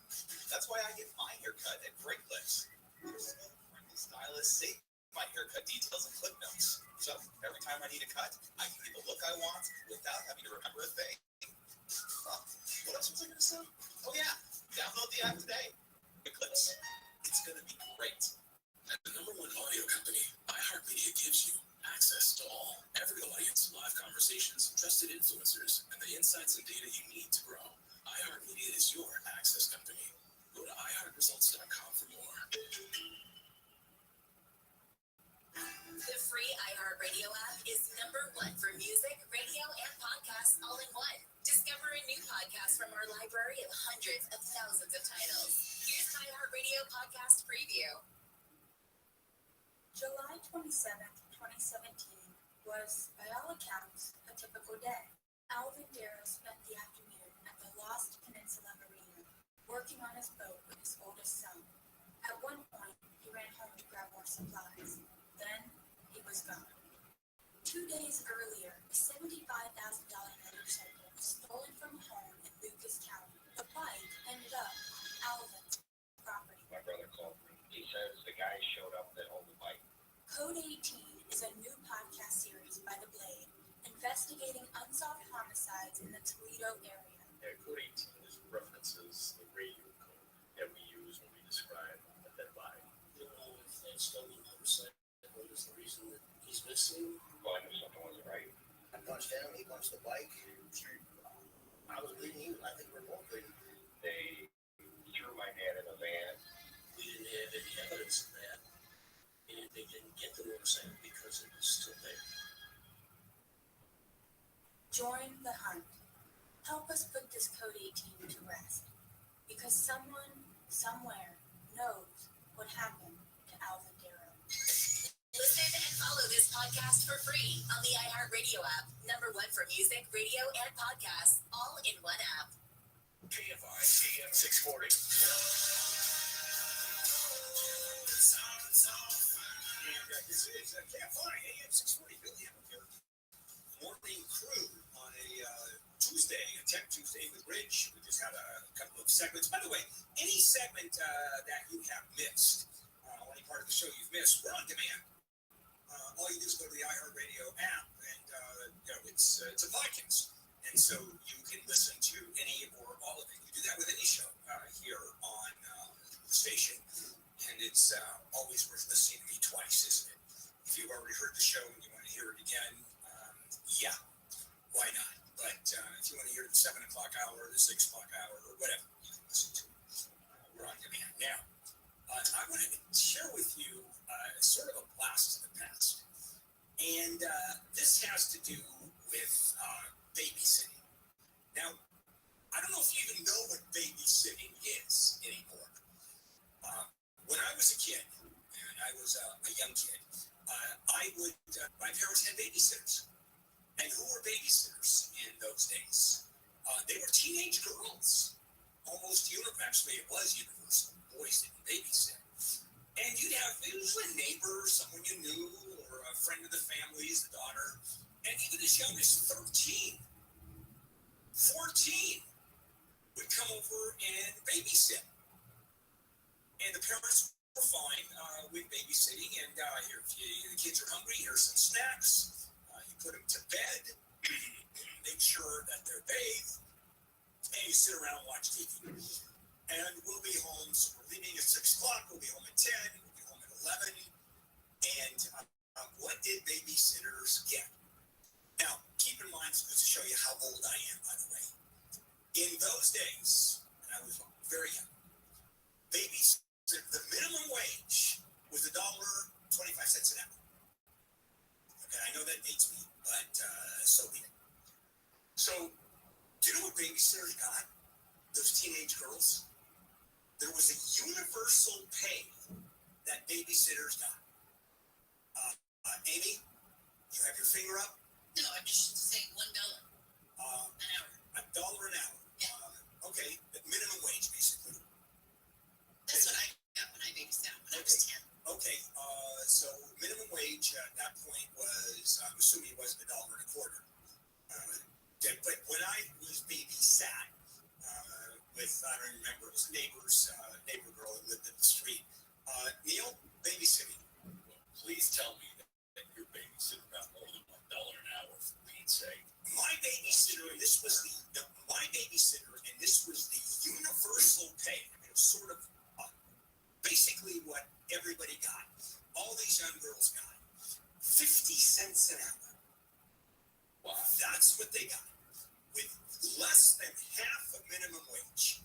That's why I get my haircut at Break Clips. Friendly stylist saved my haircut details and clip notes. So, every time I need a cut, I can get the look I want without having to remember a thing. What else was I going to say? Oh yeah, download the app today. Break Clips. It's going to be great. At the #1 audio company, iHeartMedia gives you access to all, every audience, live conversations, trusted influencers, and the insights and data you need to grow. iHeartMedia is your access company. Go to iHeartResults.com for more. The free iHeartRadio app is #1 for music, radio, and podcasts all in one. Discover a new podcast from our library of hundreds of thousands of titles. Here's an iHeartRadio podcast preview. July 27th, 2017 was, by all accounts, a typical day. Alvin Darrow spent the afternoon at the Lost Peninsula Marina, working on his boat with his oldest son. At one point, he ran home to grab more supplies. Then, he was gone. 2 days earlier, a $75,000 motorcycle was stolen from home in Lucas County. The bike ended up Alvin's property. My brother called me. He says the guy showed up that owned the bike. Code 18 is a new podcast series by The Blade, investigating unsolved homicides in the Toledo area. Yeah, Code 18 references the radio code that we use when we describe a dead body. You don't know if that stolen motorcycle is the reason that he's missing. Well, I knew something wasn't right. I punched him, he punched the bike. I was bleeding, I think we're both bleeding. They threw my dad in a van. We didn't have any evidence of that. And they didn't get the motorcycle because it was still there. Join the hunt. Help us put this Code 18 to rest. Because someone, somewhere, knows what happened to Alvin Darrow. Listen and follow this podcast for free on the iHeartRadio app. #1 for music, radio, and podcasts, all in one app. KFI AM 640. And this is KFI AM 640. Billy Hamilton here. Morning crew on a Tuesday, a Tech Tuesday with Rich. We just had a couple of segments. By the way, any segment that you have missed, any part of the show you've missed, we're on demand. All you do is go to the iHeartRadio app, and it's a podcast, and so you can listen to any or all of it. You do that with any show here on station, and it's always worth listening to me twice, isn't it? If you've already heard the show and you want to hear it again, yeah, why not? But if you want to hear the 7 o'clock hour, the 6 o'clock hour, or whatever, you can listen to it. We're on demand. Now, I wanted to share with you sort of a blast to the past. And this has to do with babysitting. Now, I don't know if you even know what babysitting is anymore. When I was a kid, and I was a young kid, my parents had babysitters. And who were babysitters in those days? They were teenage girls. Almost universal. Actually, it was universal. Boys didn't babysit. And you'd have, it was a neighbor, someone you knew, or a friend of the family's, the daughter. And even as young as 13, 14 would come over and babysit. And the parents were fine with babysitting. And here, if the kids are hungry, here's some snacks. You put them to bed, make sure that they're bathed, and you sit around and watch TV. And we'll be home, so we're leaving at 6 o'clock, we'll be home at 10, we'll be home at 11. And what did babysitters get? Now, keep in mind, it's to show you how old I am, by the way. In those days, and I was very young, the minimum wage was $1.25 an hour. Okay, I know that dates me, but so be it. So, do you know what babysitters got? Those teenage girls? There was a universal pay that babysitters got. Amy, you have your finger up? No, I'm just saying $1 an hour. $1 an hour. Yeah. Okay, the minimum wage, basically. That's what I got when I babysat when I was 10. Okay, so minimum wage at that point was, I'm assuming it wasn't $1.25. But when I was babysat with, I don't remember, it was neighbor girl that lived in the street. Neil, babysitting. Well, please tell me that your babysitter got more than $1 an hour, for Pete's sake. My babysitter, and this was the universal pay. I mean, it was sort of basically what everybody got. All these young girls got 50 cents an hour. Wow. That's what they got. With less than half of minimum wage.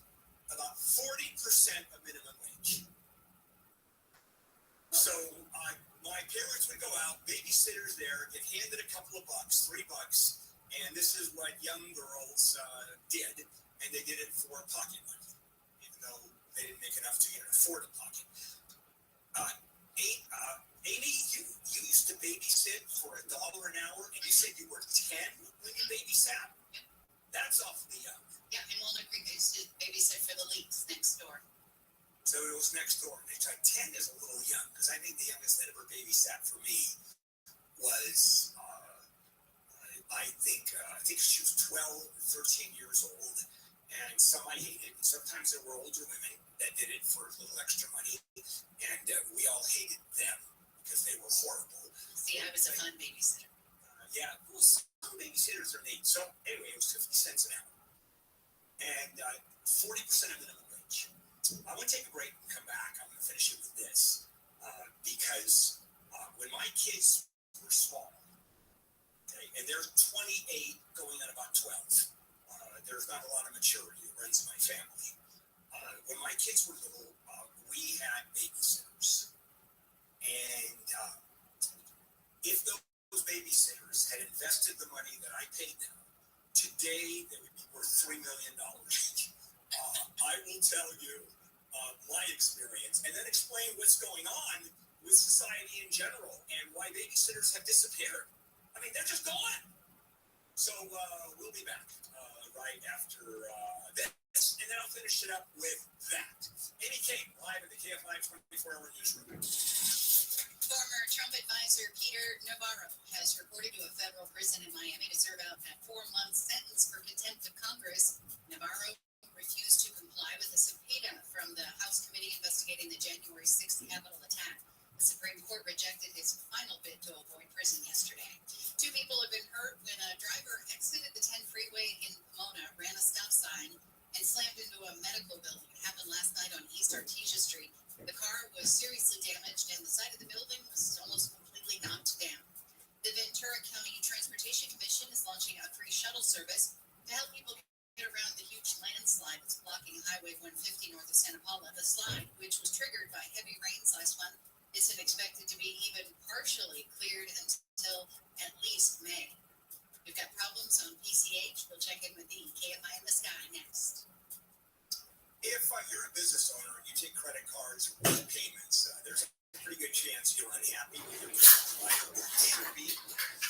About 40% of minimum wage. So my parents would go out, babysitters there, get handed a couple of bucks, $3, and this is what young girls did, and they did it for pocket money, even though they didn't make enough to even afford a pocket. Amy, you used to babysit for $1 an hour, and you said you were 10 when you babysat? That's awfully young. Yeah, in Walnut Creek, I used to babysit for the Leaks next door. So it was next door. And 10 is a little young, because I think the youngest that ever babysat for me was, I think she was 12, 13 years old. And some I hated. Sometimes there were older women that did it for a little extra money. And we all hated them because they were horrible. See, I was a fun babysitter. Yeah, well, some babysitters are neat. So anyway, it was 50 cents an hour. And 40% of minimum wage. I want to take a break and come back. I'm going to finish it with this. Because when my kids were small, okay, and they're 28 going on about 12, there's not a lot of maturity that runs in my family. When my kids were little, we had babysitters. And if those babysitters had invested the money that I paid them, today they would be worth $3 million each. I will tell you my experience and then explain what's going on with society in general and why babysitters have disappeared. I mean, they're just gone. So we'll be back right after this, and then I'll finish it up with that. Amy King, live at the KFI 24-hour newsroom. Former Trump advisor Peter Navarro has reported to a federal prison in Miami to serve out a 4-month sentence for contempt of Congress. Navarro refused to comply with a subpoena from the House committee investigating the January 6th Capitol attack. The Supreme Court rejected his final bid to avoid prison yesterday. 2 people have been hurt when a driver exited the 10 freeway in Pomona, ran a stop sign, and slammed into a medical building. happened last night on East Artesia Street. The car was seriously damaged and the side of the building was almost completely knocked down. The Ventura County Transportation Commission is launching a free shuttle service to help people get around the huge landslide that's blocking Highway 150 north of Santa Paula. The slide, which was triggered by heavy rains last month, isn't expected to be even partially cleared until at least May. We've got problems on PCH. We'll check in with the KFI in the Sky next. If you're a business owner and you take credit cards or payments, there's a pretty good chance you're unhappy with your provider. It could be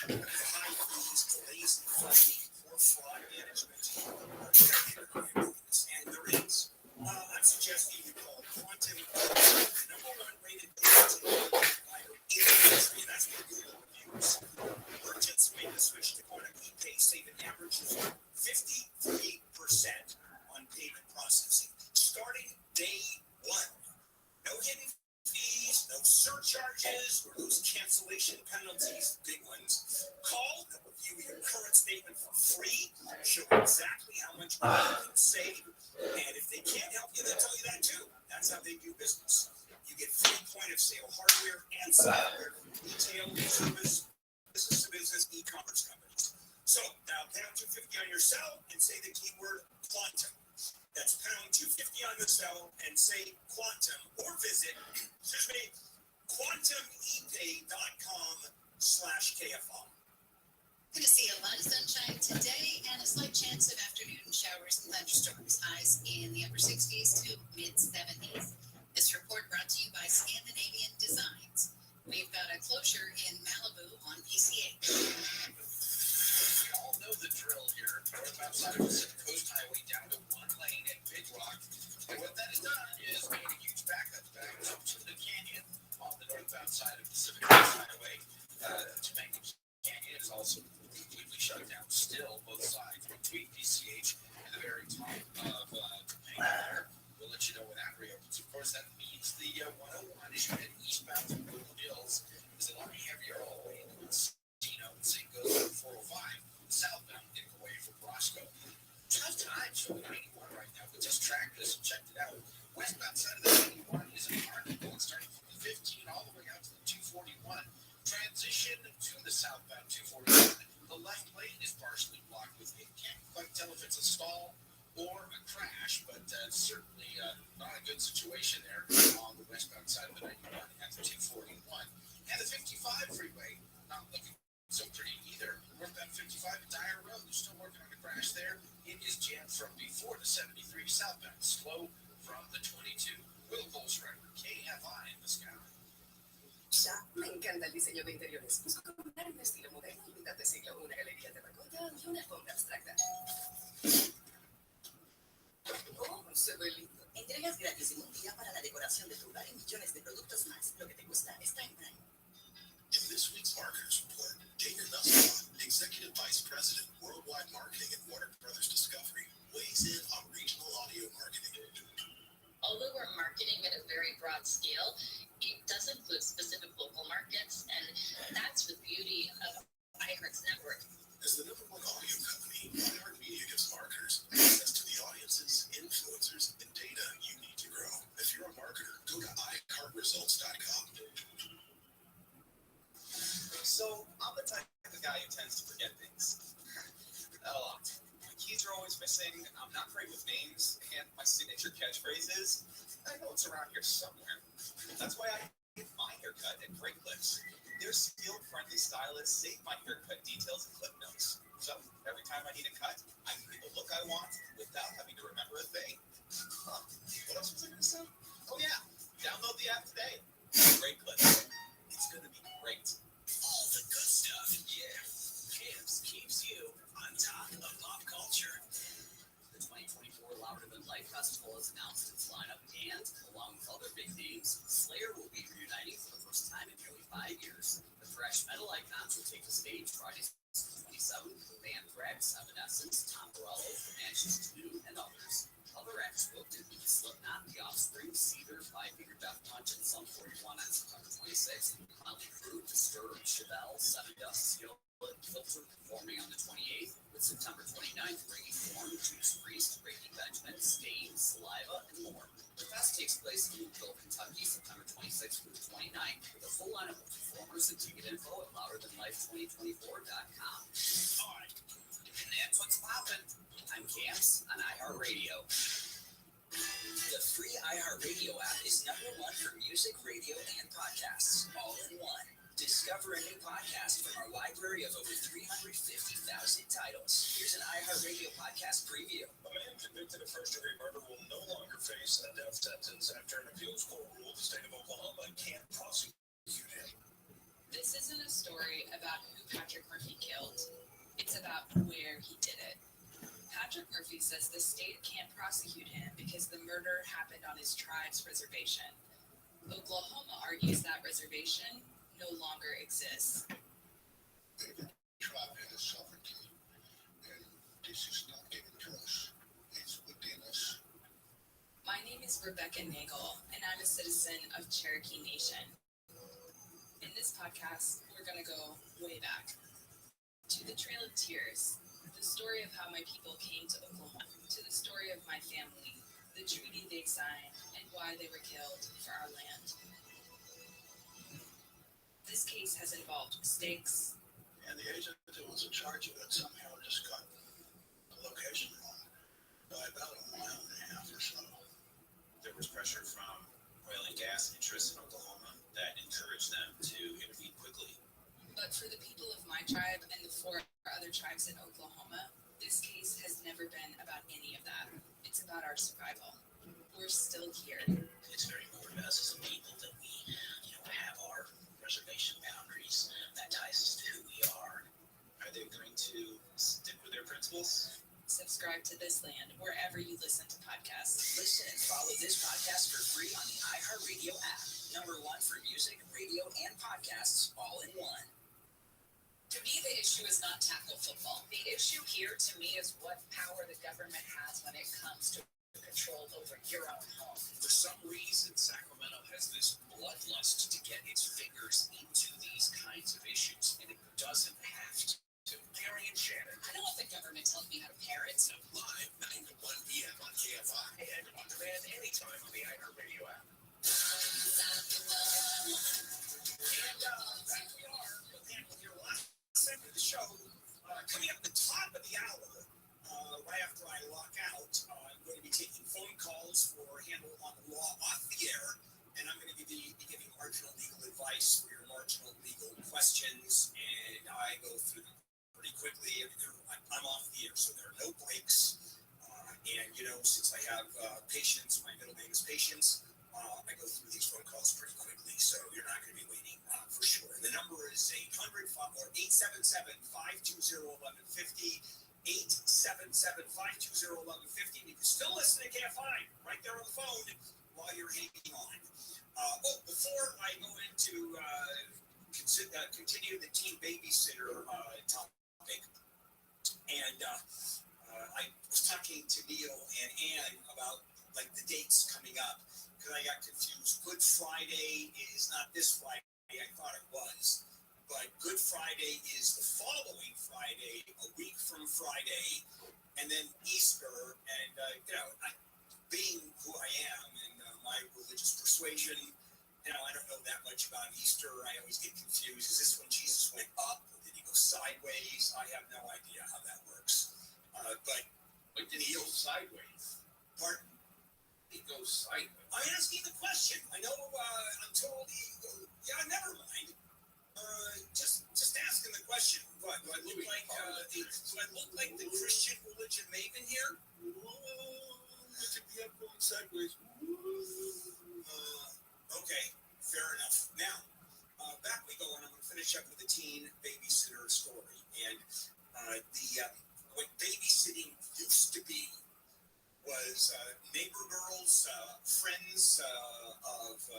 high fees, delays in funding, or fraud management. And there is. I'm suggesting you call Quantum, the #1 rated payment provider in the country, and that's what Google reviews. Merchants make the switch to Quantum ePay, save an average of 53% on payment processing, starting day one. No hidden fees, no surcharges, or those cancellation penalties, big ones. Call and review your current statement for free. Show exactly how much money you can save. And if they can't help you, they'll tell you that too. That's how they do business. You get free point-of-sale hardware and software from retail, service, business-to-business, e-commerce companies. So now pound 250 on your cell and say the keyword quantum. That's pound 250 on the cell and say quantum, or visit, quantumepay.com/KFR. Going to see a lot of sunshine today and a slight chance of afternoon showers and thunderstorms. Highs in the upper 60s to mid 70s. This report brought to you by Scandinavian Designs. We've got a closure in Malibu on PCH. We all know the drill here. Northbound side of Pacific Coast Highway down to one lane at Big Rock. And what that has done is made a huge backup back to the canyon on the northbound side of Pacific Coast Highway. Topanga Canyon is also completely shut down still, both sides between PCH and the very top of Topanga there. We'll let you know when that reopens. Of course, that means the 101 as you head eastbound to Blue Hills is a lot heavier all the way into Encino. The same goes for 405 southbound getting away from Roscoe. Tough times for the 91 right now, but just tracked this and checked it out. Westbound side of the 91 is a hard one, starting from the 15 all the way out to the 241. Transition to the southbound 241. The left lane is partially blocked with it. Can't quite tell if it's a stall or a crash, but certainly not a good situation there on the westbound side of the 91 at the 241. And the 55 freeway, not looking so pretty either. Northbound 55 at Dyer Road, they're still working on the crash there. It is jammed from before the 73 southbound, slow from the 22. Will Bolshreiber, KFI in the Sky. Ya, me encanta el diseño de interiores. Busco combinar un estilo moderno y mitad de siglo, una galería de terracota y una alfombra abstracta. Oh, se ve lindo. Entregas gratis en un día para la decoración de tu hogar y millones de productos más. Lo que te gusta está en Prime. In this week's Marketers Report, Dana Nussbaum, Executive Vice President, Worldwide Marketing at Warner Brothers Discovery, weighs in on regional audio marketing. Although we're marketing at a very broad scale, it does include specific local markets, and that's the beauty of iHeart's network. As the #1 audio company, iHeartMedia gives marketers access to the audiences, influencers, and data you need to grow. If you're a marketer, go to iHeartResults.com. So, I'm the type of guy who tends to forget things. A lot. My keys are always missing, I'm not great with names, and my signature catchphrase is, I know it's around here somewhere. That's why I get my haircut at Great Clips. Their skilled, friendly stylists save my haircut details and clip notes. So, every time I need a cut, I can get the look I want without having to remember a thing. What else was I going to say? Oh yeah, download the app today. Great Clips. It's going to be great. All the good stuff, yeah. Camps keeps you on top of pop culture. The 2024 Louderman Life Festival has announced its lineup, and along with other big names, Slayer will be reuniting for the first time in nearly 5 years. The thrash metal icons will take the stage Friday, 27th with Anthrax, Evanescence, Tom Morello, Ashes 2, and others. Other acts booked include Slipknot, The Offspring, Seether, Five Finger Death Punch, and Sum 41 on September 26th. Motley Crue, Disturbed, Chevelle, Seven Dust, Skillet, Filter performing on the 28th, with September 29th bringing Form, Judas Priest, Breaking Benjamin, Stain, Saliva, and more. camps on iHeartRadio. The free iHeartRadio app is #1 for music, radio, and podcasts, all in one. Discover a new podcast from our library of over 350,000 titles. Here's an iHeartRadio podcast preview. A man convicted of first-degree murder will no longer face a death sentence after an appeals court ruled the state of Oklahoma can't prosecute him. This isn't a story about who Patrick Murphy killed. It's about where he did it. Patrick Murphy says the state can't prosecute him because the murder happened on his tribe's reservation. Oklahoma argues that reservation no longer exists. The tribe has sovereignty, and this is not given to us. It's within us. My name is Rebecca Nagel, and I'm a citizen of Cherokee Nation. In this podcast, we're going to go way back to the Trail of Tears, the story of how my people came to Oklahoma, to the story of my family, the treaty they signed, and why they were killed for our land. This case has involved mistakes. And the agent that was in charge of it somehow just got the location wrong by about a mile and a half or so. There was pressure from oil and gas interests in Oklahoma that encouraged them to intervene quickly. But for the people of my tribe and the 4 other tribes in Oklahoma, this case has never been about any of that. It's about our survival. We're still here. It's very important to us as a people that we, have our reservation boundaries. That ties us to who we are. Are they going to stick with their principles? Subscribe to This Land wherever you listen to podcasts. Listen and follow this podcast for free on the iHeartRadio app. #1 for music, radio, and podcasts, all in one. To me, the issue is not tackle football. The issue here, to me, is what power the government has when it comes to control over your own home. For some reason, Sacramento has this bloodlust to get its fingers into these kinds of issues, and it doesn't have to. Gary and Shannon. I don't want the government telling me how to parent. Live 9 to 1 p.m. on KFI and on demand anytime on the iHeartRadio app. And back we are. With your last segment of the show, coming up at the top of the hour, right after I lock out, I'm going to be taking phone calls for Handle on the Law off the air, and I'm going to be giving marginal legal advice for your marginal legal questions, and I go through them pretty quickly. I'm off the air, so there are no breaks. And, since I have Patience, my middle name is Patience, I go through these phone calls pretty quickly, so you're not going to be waiting for sure. And the number is 877-520-1150, 877-520-1150. You can still listen to KFI right there on the phone while you're hanging on. Before I go into continue the teen babysitter topic, and I was talking to Neil and Ann about the dates coming up, because I got confused. Good Friday is not this Friday. I thought it was, but Good Friday is the following Friday, a week from Friday, and then Easter. And being who I am and my religious persuasion, I don't know that much about Easter. I always get confused. Is this when Jesus went up, or did he go sideways? I have no idea how that works. But did he go sideways? Pardon? He goes sideways. I'm asking the question. I know I'm told never mind. Just asking the question. What, do I look like the Christian religion maven here? Going sideways. Okay, fair enough. Now, back we go, and I'm going to finish up with the teen babysitter story. And what babysitting used to be was neighbor girls, friends of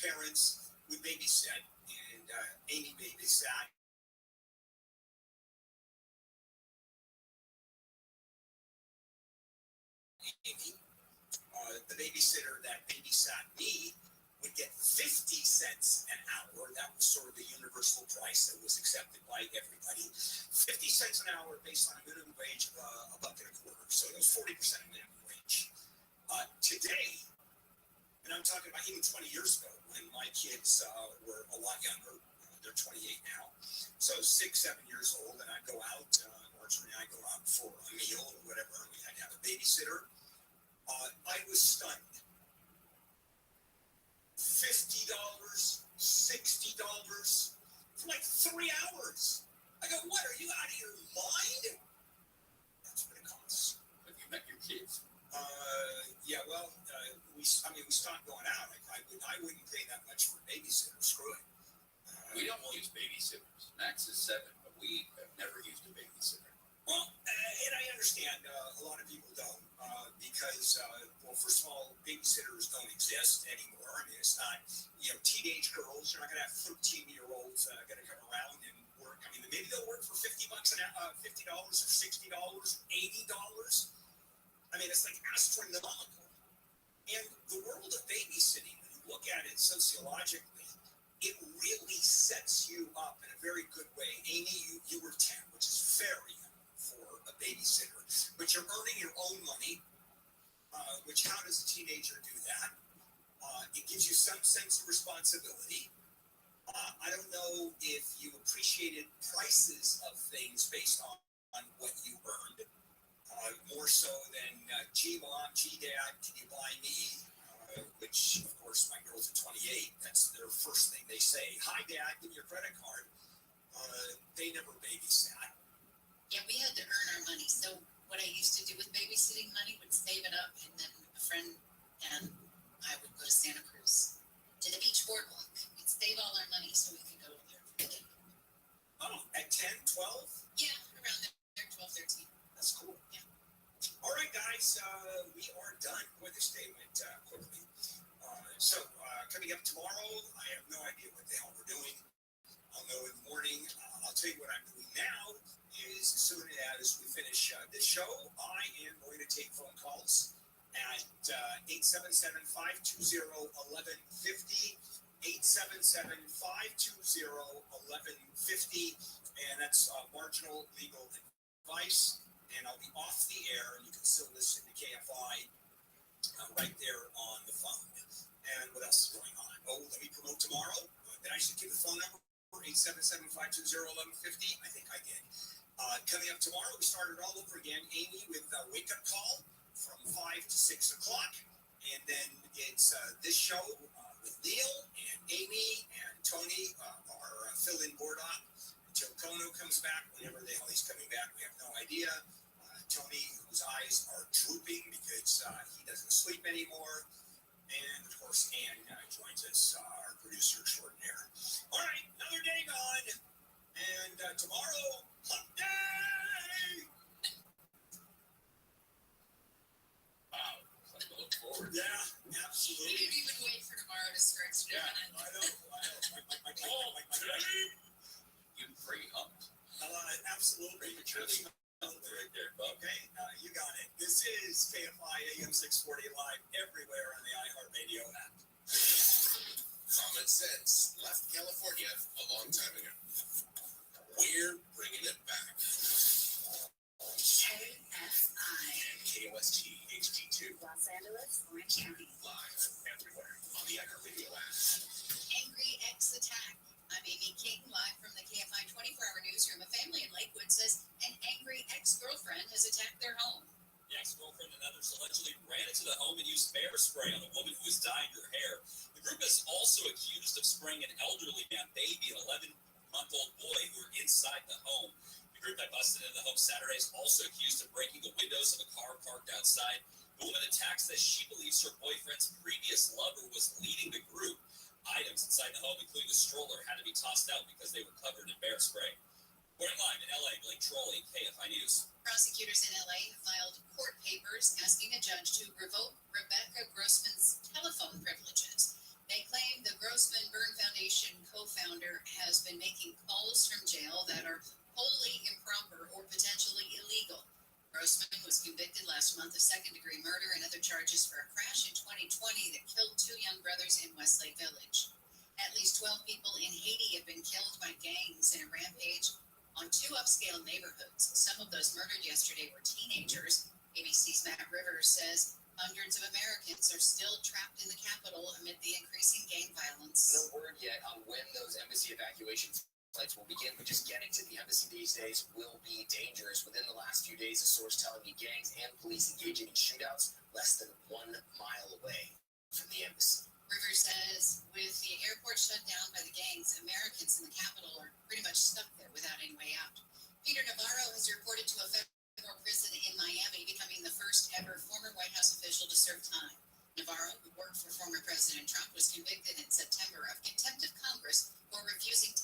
parents would babysit, and Amy babysat. Amy, the babysitter that babysat me would get 50 cents an hour. That was sort of the universal price that was accepted by everybody. 50 cents an hour based on a minimum wage of $1.25. So it was 40% of minimum wage. Today, and I'm talking about even 20 years ago when my kids were a lot younger. They're 28 now. So 6, 7 years old, and I'd go out, Marjorie and I go out for a meal or whatever, and we had to have babysitter. I was stunned. $50, $60 for like 3 hours. I go, what, are you out of your mind? That's what it costs. Have you met your kids? Yeah, well, we stopped going out. I wouldn't pay that much for a babysitter. Screw it. We don't use babysitters. Max is 7, but we have never used a babysitter. Well, and I understand a lot of people don't because, well, first of all, babysitters don't exist anymore. I mean, it's not, teenage girls. You're not going to have 13-year-olds going to come around and work. I mean, maybe they'll work for $50 or $60, $80. I mean, it's like astronomical. And the world of babysitting, when you look at it sociologically, it really sets you up in a very good way. Amy, you were 10, which is very young for a babysitter, but you're earning your own money, which how does a teenager do that? It gives you some sense of responsibility. I don't know if you appreciated prices of things based on what you earned, more so than, gee, mom, gee, dad, can you buy me? Which, of course, my girls are 28. That's their first thing they say. Hi, Dad, give me your credit card. They never babysat. Yeah, we had to earn our money. So what I used to do with babysitting money would save it up, and then a friend and I would go to Santa Cruz to the beach boardwalk. We'd save all our money so we could go there. Oh, at 10, 12? Yeah, around there, 12, 13. That's cool. Yeah. All right, guys, we are done. Boy, this day went quickly. So coming up tomorrow, I have no idea what the hell we're doing. I'll know in the morning. I'll tell you what I'm doing now is as soon as we finish this show, I am going to take phone calls at 877-520-1150, 877-520-1150, and that's marginal legal advice. And I'll be off the air, and you can still listen to KFI right there on the phone. And what else is going on? Oh, let me promote tomorrow. Did I should give the phone number? 877-520-1150. I think I did. Coming up tomorrow, we started all over again. Amy with a wake-up call from 5 to 6 o'clock. And then it's this show with Neil and Amy and Tony, our fill-in board op. Until Kono comes back, whenever the hell he's coming back, we have no idea. Tony, whose eyes are drooping because he doesn't sleep anymore. And, of course, Ann joins us, our producer extraordinaire. All right, another day gone. And tomorrow, hump day! Wow, something to look forward to. Yeah, absolutely. We didn't even wait for tomorrow to stretch. Yeah, I know. You free humped. Absolutely. Right there, Bob. Okay, you got it. This is KFI AM 640 live everywhere on the iHeartRadio app. Common sense left California a long time ago. We're bringing it back. KFI. And KOST HD2. Los Angeles, Orange County. Live everywhere on the iHeartRadio app. Angry ex attack. I'm Amy King, live from the KFI 24-hour newsroom. A family in Lakewood says an angry ex-girlfriend has attacked their home. The ex-girlfriend and others allegedly ran into the home and used bear spray on a woman who was dyeing her hair. The group is also accused of spraying an elderly man, baby, and 11-month-old boy who were inside the home. The group that busted into the home Saturday is also accused of breaking the windows of a car parked outside. The woman attacks that she believes her boyfriend's previous lover was leading the group. Items inside the home, including a stroller, had to be tossed out because they were covered in bear spray. Reporting live in LA, Blake Trolley, KFI News. Prosecutors in LA have filed court papers asking a judge to revoke Rebecca Grossman's telephone privileges. They claim the Grossman Burn Foundation co-founder has been making calls from jail that are wholly improper or potentially illegal. Grossman was convicted last month of second-degree murder and other charges for a crash in 2020 that killed 2 young brothers in Westlake Village. At least 12 people in Haiti have been killed by gangs in a rampage on 2 upscale neighborhoods. Some of those murdered yesterday were teenagers. ABC's Matt Rivers says hundreds of Americans are still trapped in the capital amid the increasing gang violence. No word yet on when those embassy evacuations flights will begin, but just getting to the embassy these days will be dangerous. Within the last few days, a source telling me gangs and police engaging in shootouts less than 1 mile away from the embassy. Rivers says with the airport shut down by the gangs, Americans in the capital are pretty much stuck there without any way out. Peter Navarro has reported to a federal prison in Miami, becoming the first ever former White House official to serve time. Navarro, who worked for former President Trump, was convicted in September of contempt of Congress for refusing to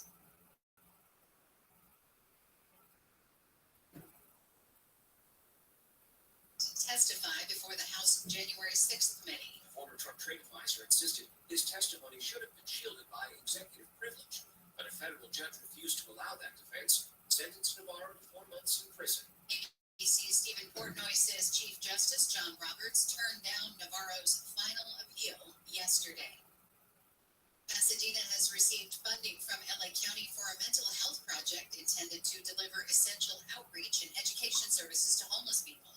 testify before the House January 6th committee. The former Trump trade advisor insisted his testimony should have been shielded by executive privilege, but a federal judge refused to allow that defense, sentenced Navarro to 4 months in prison. ABC's Stephen Portnoy says Chief Justice John Roberts turned down Navarro's final appeal yesterday. Pasadena has received funding from LA County for a mental health project intended to deliver essential outreach and education services to homeless people.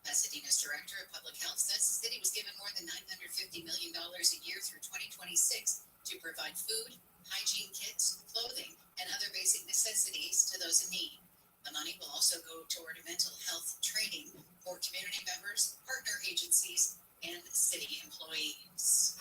Pasadena's Director of Public Health says the city was given more than $950 million a year through 2026 to provide food, hygiene kits, clothing, and other basic necessities to those in need. The money will also go toward mental health training for community members, partner agencies, and city employees.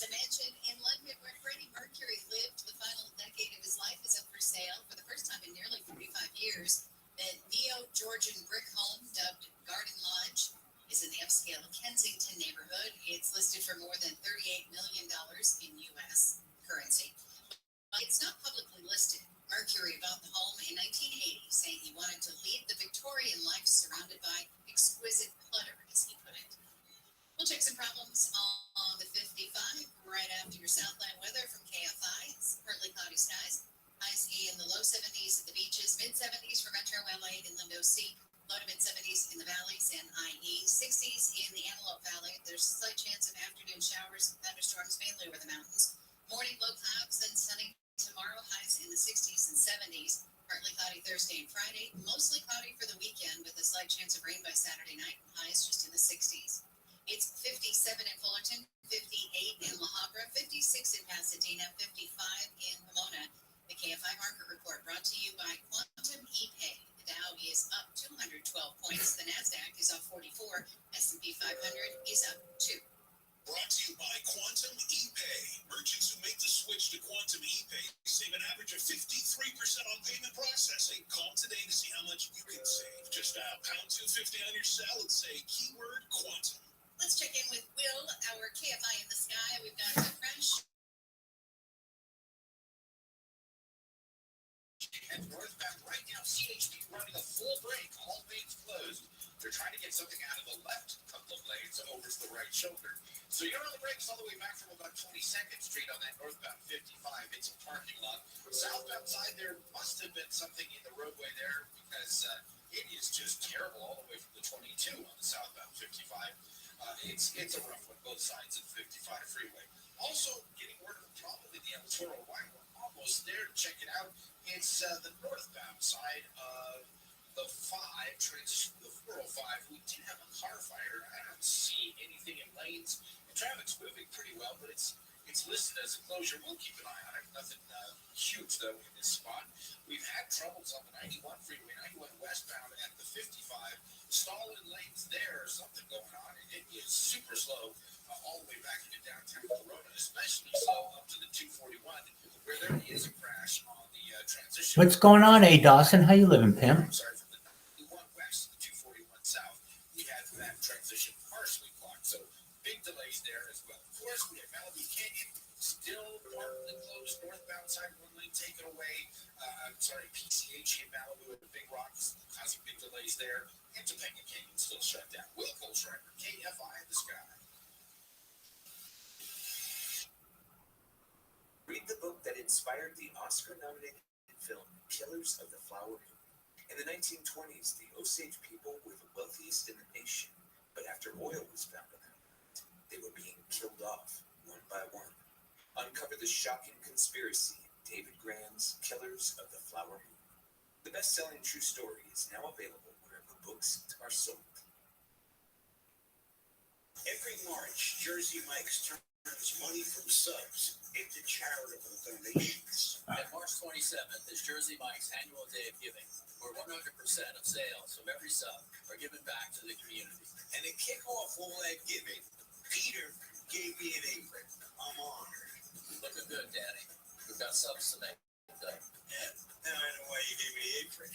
The mansion in London where Freddie Mercury lived the final decade of his life is up for sale for the first time in nearly 45 years. The neo-Georgian brick home, dubbed Garden Lodge, is in the upscale Kensington neighborhood. It's listed for more than $38 million in U.S. currency. But it's not publicly listed. Mercury bought the home in 1980, saying he wanted to lead the Victorian life surrounded by exquisite clutter, as he put it. We'll check some problems on the 55 right after your Southland weather from KFI. It's partly cloudy skies. Highs in the low 70s at the beaches, mid 70s for Metro LA and Inland OC, low to mid 70s in the valleys and IE, 60s in the Antelope Valley. There's a slight chance of afternoon showers and thunderstorms mainly over the mountains. Morning low clouds, then sunny tomorrow, highs in the 60s and 70s. Partly cloudy Thursday and Friday, mostly cloudy for the weekend with a slight chance of rain by Saturday night, highs just in the 60s. It's 57 in Fullerton, 58 in La Habra, 56 in Pasadena, 55 in Pomona. The KFI Market Report brought to you by Quantum ePay. The Dow is up 212 points. The NASDAQ is up 44. S&P 500 is up 2. Brought to you by Quantum ePay. Merchants who make the switch to Quantum ePay save an average of 53% on payment processing. Call today to see how much you can save. Just dial #250 on your cell and say keyword Quantum. Let's check in with Will, our KFI in the sky. We've got a crash. And northbound right now, CHP running a full brake, all lanes closed. They're trying to get something out of the left couple of lanes over to the right shoulder. So you're on the brakes all the way back from about 22nd Street on that northbound 55. It's a parking lot. Southbound side, there must have been something in the roadway there because it is just terrible all the way from the 22 on the southbound 55. It's a rough one, both sides of the 55 freeway. Also, getting word of a problem in the El Toro Line. We're almost there. Check it out. It's the northbound side of the 405. We did have a car fire. I don't see anything in lanes. The traffic's moving pretty well, but it's listed as a closure. We'll keep an eye on it. Nothing huge, though, in this spot. We've had troubles on the 91 freeway, 91 westbound at the 55. Stalling lanes there, something going on. It is super slow all the way back into downtown Corona, especially slow up to the 241, where there is a crash on the transition. What's going on, A. Dawson? How you living, Pim? I'm sorry, from the 91 west to the 241 south, we had that transition partially blocked, so big delays there as well. Of course, we have Malibu Canyon still partly closed, northbound side, one lane taken away. PCH in Malibu and the Big Rocks causing big delays there. And Topanga Canyon still shut down. Will Colschreiber, KFI in the sky. Read the book that inspired the Oscar-nominated film Killers of the Flower Moon. In the 1920s, the Osage people were the wealthiest in the nation, but after oil was found on them, they were being killed off one by one. Uncover the shocking conspiracy in David Graham's Killers of the Flower Moon. The best-selling true story is now available wherever books are sold. Every March, Jersey Mike's turns money from subs into charitable donations. And March 27th is Jersey Mike's annual day of giving, where 100% of sales from every sub are given back to the community. And to kick off all that giving, Peter gave me an apron. I'm honored. Looking good, Danny. We've got subs to make. Yeah, now I know why you gave me the apron.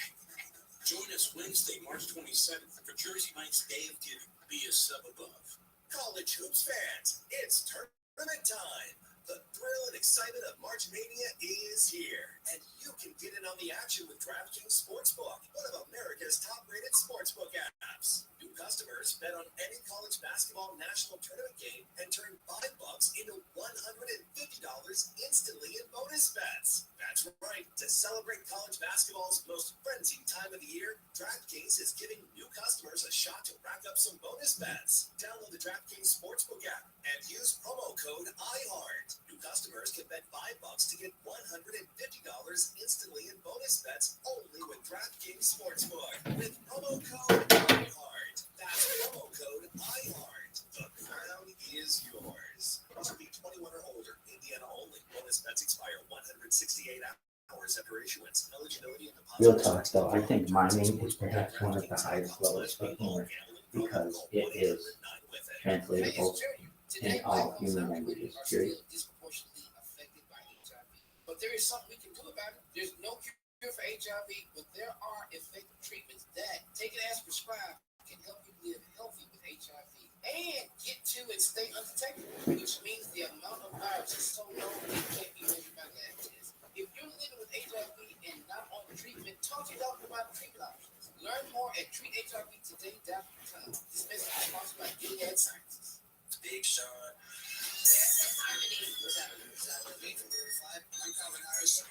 Join us Wednesday, March 27th for Jersey Mike's Day of Giving. Be a sub above. College hoops fans, it's tournament time. The thrill and excitement of March Mania is here, and you can get in on the action with DraftKings Sportsbook, one of America's top-rated sportsbook apps. New customers bet on any college basketball national tournament game and turn $5 into $150 instantly in bonus bets. That's right. To celebrate college basketball's most frenzied time of the year, DraftKings is giving new customers a shot to rack up some bonus bets. Download the DraftKings Sportsbook app and use promo code IHEART. New customers can bet $5 to get $150 instantly in bonus bets only with DraftKings Sportsbook. With promo code IHEART. That's promo code IHEART. The crown is yours. Must be 21 or older. Indiana only. Bonus bets expire 168 hours after issuance. Eligibility and deposit. Real talk though, I think mining is perhaps one of the highest levels of English because it is translatable in all human languages, period. Disproportionately affected by HIV. But there is something we can do about it. There's no cure for HIV, but there are effective treatments that, taken as prescribed, can help you live healthy with HIV and get to and stay undetected, which means the amount of virus is so low it can't be measured by lab tests. If you're living with HIV and not on treatment, talk to your doctor about treatment options. Learn more at treathivtoday.com. This message is sponsored by Gilead Sciences. Big Sean. This is Harmony. I'm Calvin Harris. Hi,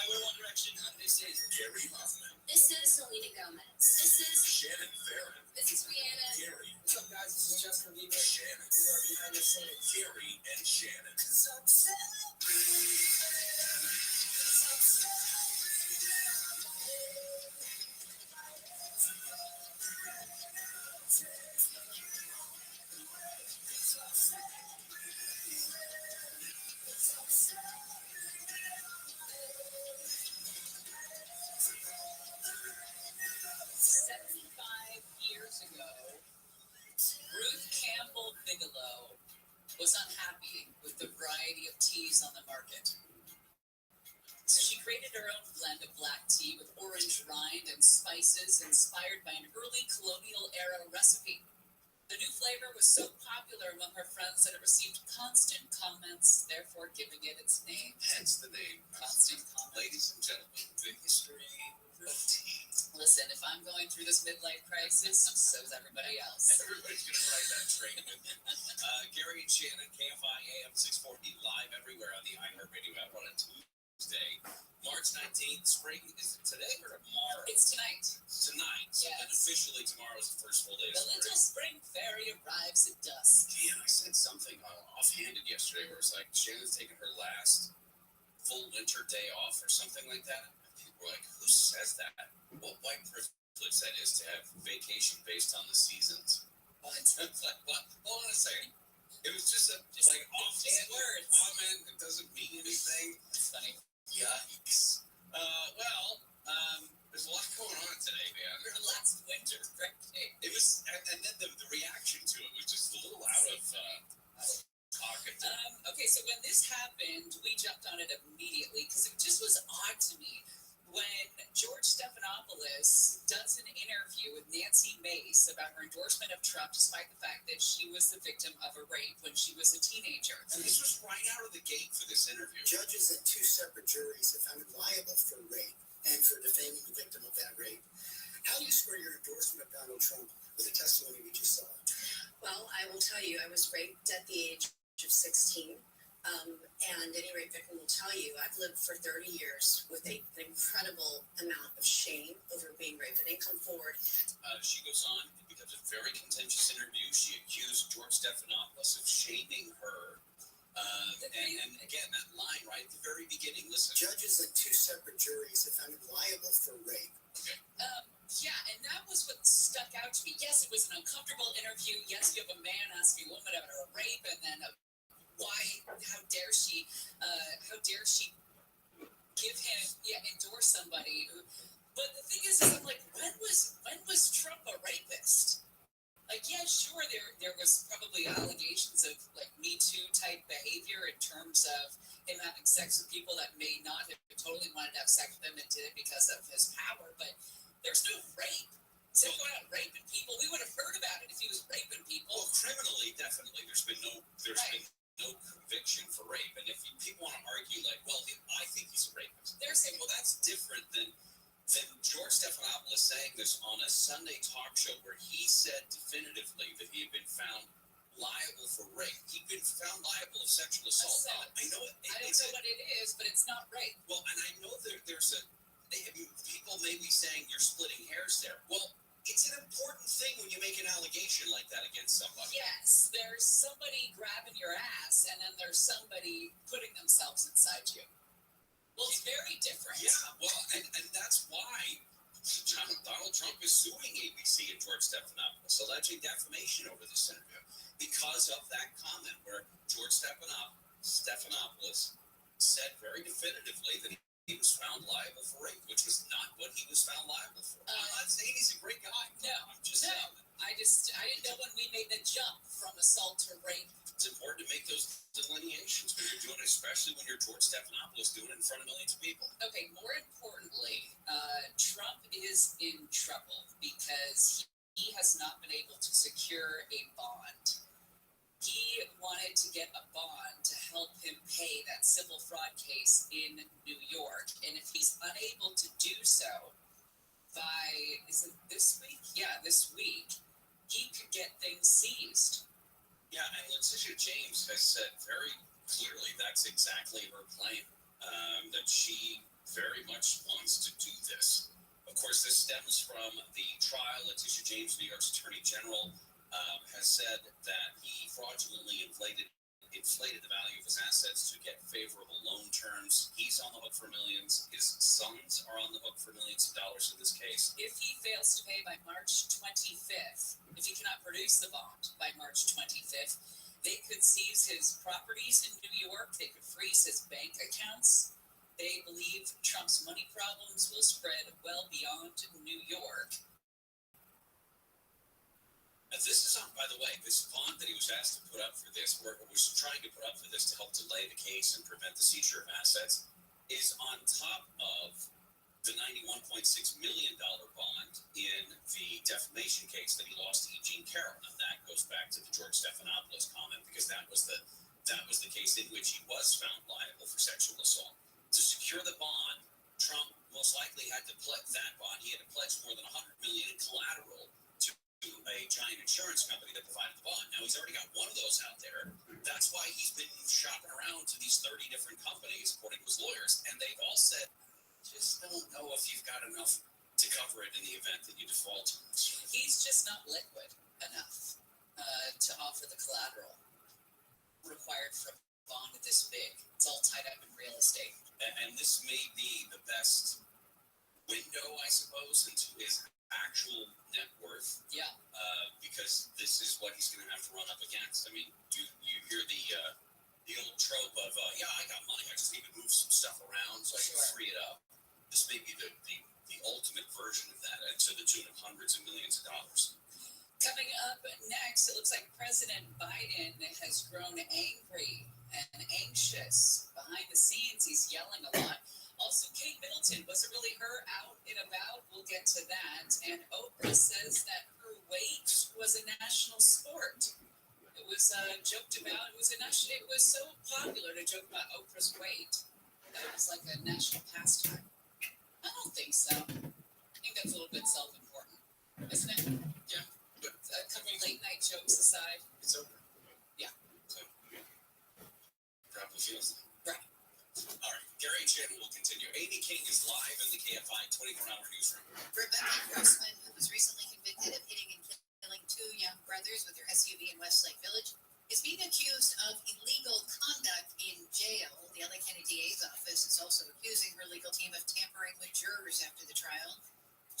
we're One Direction, and this is Gary Hoffman. This is Selena Gomez. This is Shannon Farron. This is Rihanna. Gary. What's up, guys? This is Justin Bieber. Shannon. We are behind the scenes. Gary and Shannon. Ruth Campbell Bigelow was unhappy with the variety of teas on the market. So she created her own blend of black tea with orange rind and spices inspired by an early colonial era recipe. The new flavor was so popular among her friends that it received constant comments, therefore giving it its name. Hence the name. Constant comments. Ladies and gentlemen, the history of tea. Listen, if I'm going through this midlife crisis, so is everybody else. Everybody's going to ride that train with me. Gary and Shannon, KFI AM 640, live everywhere on the iHeartRadio app on a Tuesday. March 19th, spring, is it today or tomorrow? It's tonight. Tonight. So Yes. then officially tomorrow is the first full day of The spring. little spring fairy arrives at dusk. Man, I said something offhanded yesterday where it's like Shannon's taking her last full winter day off or something like that. People were like, who says that? What white privilege that is to have vacation based on the seasons. What? It's like, what? Hold on a second. It was just like offhand words. comment. It doesn't mean anything. It's funny. Yikes. There's a lot going on today, man. Last winter, frankly. It was, and then the reaction to it was just a little out of pocket. Okay, so when this happened, we jumped on it immediately because it just was odd to me. When George Stephanopoulos does an interview with Nancy Mace about her endorsement of Trump, despite the fact that she was the victim of a rape when she was a teenager. And this was right out of the gate for this interview. Judges and two separate juries have found him liable for rape and for defaming the victim of that rape. How do you square your endorsement of Donald Trump with the testimony we just saw? Well, I will tell you, I was raped at the age of 16. And any rape victim will tell you, I've lived for 30 years with an incredible amount of shame over being raped. It didn't come forward. She goes on, it becomes a very contentious interview. She accused George Stephanopoulos of shaming her. And again, that line right at the very beginning, listen. Judges and two separate juries have found him liable for rape. Okay. Yeah, and that was what stuck out to me. Yes, it was an uncomfortable interview. Yes, you have a man asking a woman about her rape, and then how dare she endorse somebody who, but the thing is I'm like, when was Trump a rapist? Like, yeah, sure, there was probably allegations of like Me Too type behavior in terms of him having sex with people that may not have totally wanted to have sex with him and did it because of his power, but there's no rape. So if going out raping people, we would have heard about it if he was raping people. Well, criminally, definitely, there's been no conviction for rape. And if people want to argue, like, well, I think he's a rapist, they're saying, well, that's different than George Stephanopoulos saying this on a Sunday talk show where he said definitively that he had been found liable for rape. He'd been found liable of sexual assault. I know it. I don't know what it is, but it's not rape. Well, and I know there's people may be saying you're splitting hairs there. Well, it's an important thing when you make an allegation like that against somebody. Yes, there's somebody grabbing your ass, and then there's somebody putting themselves inside you. Well, it's very different. Yeah, well, and that's why Donald Trump is suing ABC and George Stephanopoulos, alleging defamation over this interview because of that comment where George Stephanopoulos said very definitively that he was found liable for rape, which was not what he was found liable for. I'm not saying he's a great guy. No, I'm just saying that. I didn't know when we made the jump from assault to rape. It's important to make those delineations when you're doing it, especially when you're George Stephanopoulos doing it in front of millions of people. Okay, more importantly, Trump is in trouble because he has not been able to secure a bond. He wanted to get a bond to help him pay that civil fraud case in New York. And if he's unable to do so by, is it this week? Yeah, this week, he could get things seized. Yeah, and Letitia James has said very clearly that's exactly her claim, that she very much wants to do this. Of course, this stems from the trial. Letitia James, New York's Attorney General, has said that he fraudulently inflated the value of his assets to get favorable loan terms. He's on the hook for millions. His sons are on the hook for millions of dollars in this case. If he fails to pay by March 25th, if he cannot produce the bond by March 25th, they could seize his properties in New York. They could freeze his bank accounts. They believe Trump's money problems will spread well beyond New York. And this is on, by the way, this bond that he was asked to put up for this, or was trying to put up for this to help delay the case and prevent the seizure of assets, is on top of the $91.6 million bond in the defamation case that he lost to Eugene Carroll. And that goes back to the George Stephanopoulos comment, because that was the case in which he was found liable for sexual assault. To secure the bond, Trump most likely had to pledge that bond. He had to pledge more than $100 million in collateral to a giant insurance company that provided the bond. Now, he's already got one of those out there. That's why he's been shopping around to these 30 different companies, according to his lawyers, and they've all said, just don't know if you've got enough to cover it in the event that you default. He's just not liquid enough to offer the collateral required for a bond this big. It's all tied up in real estate. And this may be the best window, I suppose, into his actual net worth. Yeah. Because this is what he's going to have to run up against. I mean, you hear the old trope of, yeah, I got money, I just need to move some stuff around so I can free it up. This may be the ultimate version of that, and to the tune of hundreds of millions of dollars. Coming up next, it looks like President Biden has grown angry and anxious. Behind the scenes, he's yelling a lot. Also, Kate Middleton, was it really her out and about? We'll get to that. And Oprah says that her weight was a national sport. It was joked about. It was so popular to joke about Oprah's weight that it was like a national pastime. I don't think so. I think that's a little bit self-important, isn't it? Yeah. A couple late night jokes aside. It's Oprah. Yeah. So, probably feels right. All right, Gary Chin will continue. Amy King is live in the KFI 24-hour newsroom. Rebecca Grossman, who was recently convicted of hitting and killing two young brothers with her SUV in Westlake Village, is being accused of illegal conduct in jail. The LA County DA's office is also accusing her legal team of tampering with jurors after the trial.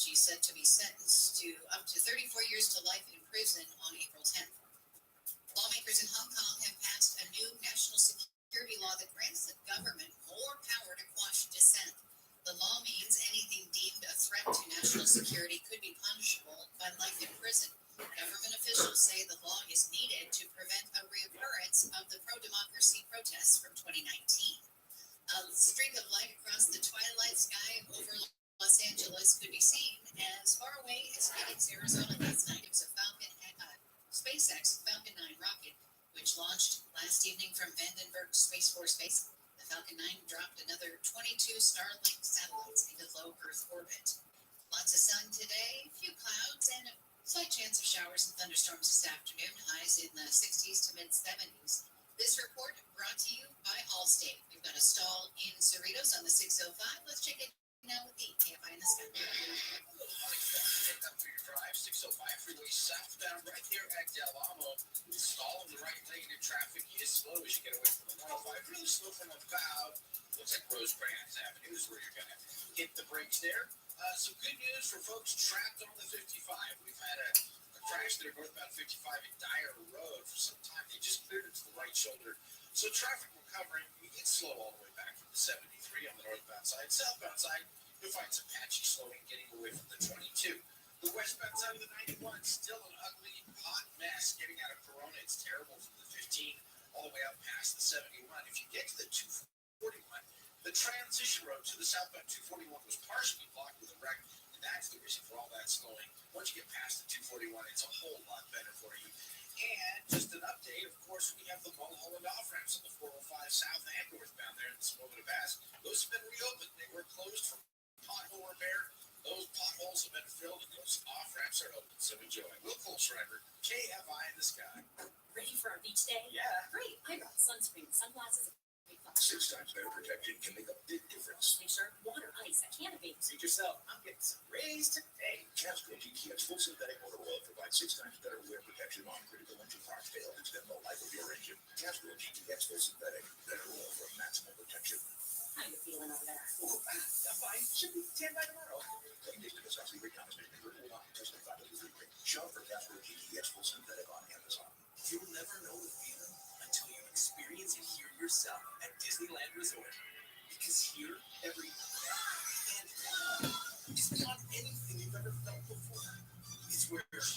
She's set to be sentenced to up to 34 years to life in prison on April 10th. Lawmakers in Hong Kong have passed a new national security law that grants the government more power to quash dissent. The law means anything deemed a threat to national security could be punishable by life in prison. Government officials say the law is needed to prevent a reoccurrence of the pro-democracy protests from 2019. A streak of light across the twilight sky over Los Angeles could be seen as far away as Phoenix, Arizona last night. It was a SpaceX Falcon 9 rocket, which launched last evening from Vandenberg Space Force Base. The Falcon 9 dropped another 22 Starlink satellites into low Earth orbit. Lots of sun today, few clouds, and a slight chance of showers and thunderstorms this afternoon. Highs in the 60s to mid-70s. This report brought to you by Allstate. We've got a stall in Cerritos on the 605. Let's check it now with the KFI in the sky. Up for your drive, 605 freeway southbound right there at Del Amo. Stall in the right lane in traffic is slow as you get away from the 105. Really slow from about, looks like Rosecrans Avenue is where you're going to hit the brakes there. Some good news for folks trapped on the 55. We've had a crash there northbound 55 at Dyer Road for some time. They just cleared it to the right shoulder. So traffic recovering. We get slow all the way back from the 73 on the northbound side. Southbound side, you'll find some patchy slowing getting away from the 22. The westbound side of the 91, still an ugly, hot mess getting out of Corona. It's terrible from the 15 all the way up past the 71. If you get to the 241, the transition road to the southbound 241 was partially blocked with a wreck, and that's the reason for all that slowing. Once you get past the 241, it's a whole lot better for you. And just an update, of course, we have the Mulholland off-ramps on the 405 south and northbound there in this moment of past. Those have been reopened. They were closed for pothole repair. Those potholes have been filled, and those off-ramps are open, so enjoy. Will Colschreiber, KFI in the sky. Ready for our beach day? Yeah. Great. I brought sunscreen, sunglasses, and big box. 6 times better protection can make a big difference. Make sure water, ice, a canopy. Treat yourself. I'm getting some rays today. Casco GTX full synthetic motor oil provides 6 times better wear protection on critical engine parts to help extend the life of your engine. Casco GTX full synthetic, better oil for maximum protection. How you feeling over there? Oh, I'm fine. Should be 10 by tomorrow. Days to discuss the recounts made in the testing 5W3 ring. Shop for Casco GTX full synthetic on Amazon. You'll never know the feeling until you experience it here yourself at Disneyland Resort. Because here, every and is beyond anything you've ever felt before. It's where it